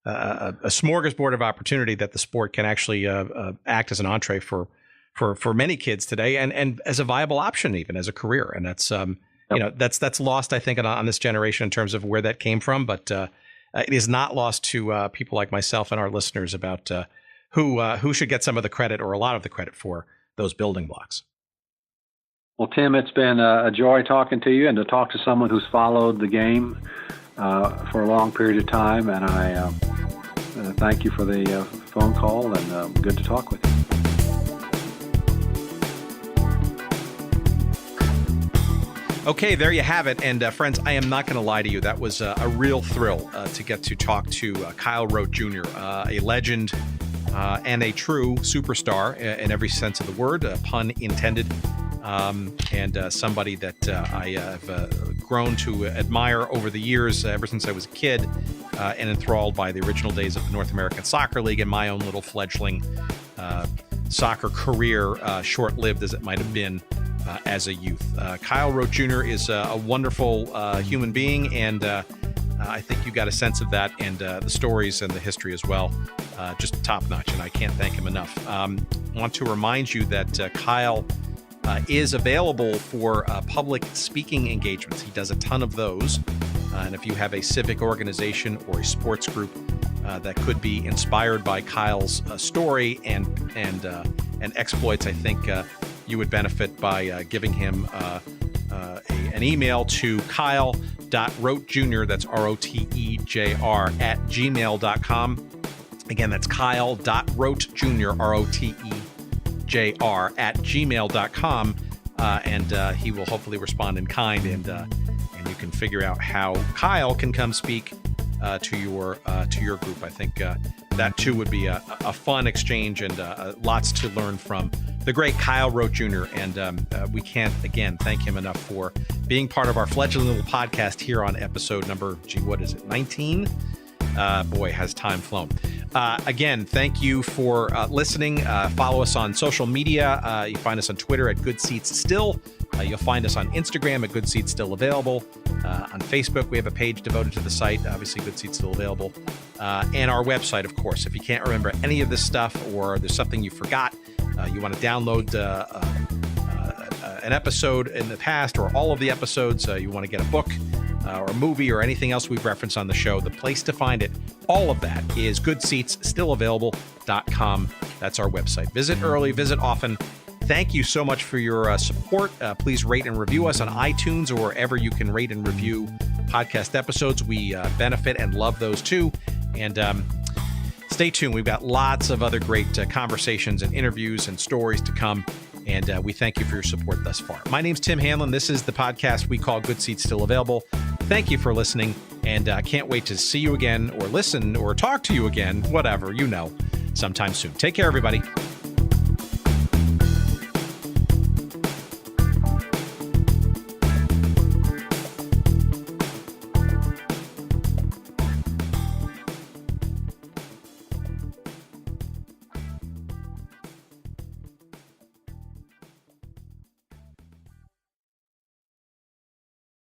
smorgasbord of opportunity that the sport can actually act as an entree for many kids today, and as a viable option, even as a career. And that's that's lost, I think, on this generation in terms of where that came from. But it is not lost to people like myself and our listeners about who should get some of the credit or a lot of the credit for those building blocks. Well, Tim, it's been a joy talking to you and to talk to someone who's followed the game for a long period of time. And I thank you for the phone call, and good to talk with you. Okay, there you have it. And friends, I am not going to lie to you. That was a real thrill to get to talk to Kyle Rote Jr., a legend and a true superstar in every sense of the word, pun intended. And somebody that I have grown to admire over the years, ever since I was a kid, and enthralled by the original days of the North American Soccer League and my own little fledgling soccer career, short-lived as it might have been as a youth. Kyle Rote Jr. is a wonderful human being, and I think you got a sense of that, and the stories and the history as well, just top-notch, and I can't thank him enough. I want to remind you that Kyle is available for public speaking engagements. He does a ton of those. And if you have a civic organization or a sports group that could be inspired by Kyle's story and exploits, I think you would benefit by giving him an email to kyle.rotejr, that's ROTEJR, at gmail.com. Again, that's kyle.rotejr, ROTEJR, at gmail.com, and he will hopefully respond in kind, and you can figure out how Kyle can come speak to your group. I think that too would be a fun exchange, and lots to learn from the great Kyle Rote Jr. And we can't again thank him enough for being part of our fledgling little podcast here on episode number 19. Boy, has time flown. Again, thank you for listening. Follow us on social media. You find us on Twitter at Good Seats Still. You'll find us on Instagram at Good Seats Still Available. On Facebook, we have a page devoted to the site, obviously Good Seats Still Available. And our website, of course. If you can't remember any of this stuff or there's something you forgot, you want to download an episode in the past or all of the episodes, you want to get a book or a movie or anything else we've referenced on the show, the place to find it, all of that is goodseatsstillavailable.com. That's our website. Visit early, visit often. Thank you so much for your support. Please rate and review us on iTunes or wherever you can rate and review podcast episodes. We benefit and love those too. And stay tuned. We've got lots of other great conversations and interviews and stories to come. And we thank you for your support thus far. My name's Tim Hanlon. This is the podcast we call Good Seats Still Available. Thank you for listening. And I can't wait to see you again or listen or talk to you again, whatever, sometime soon. Take care, everybody.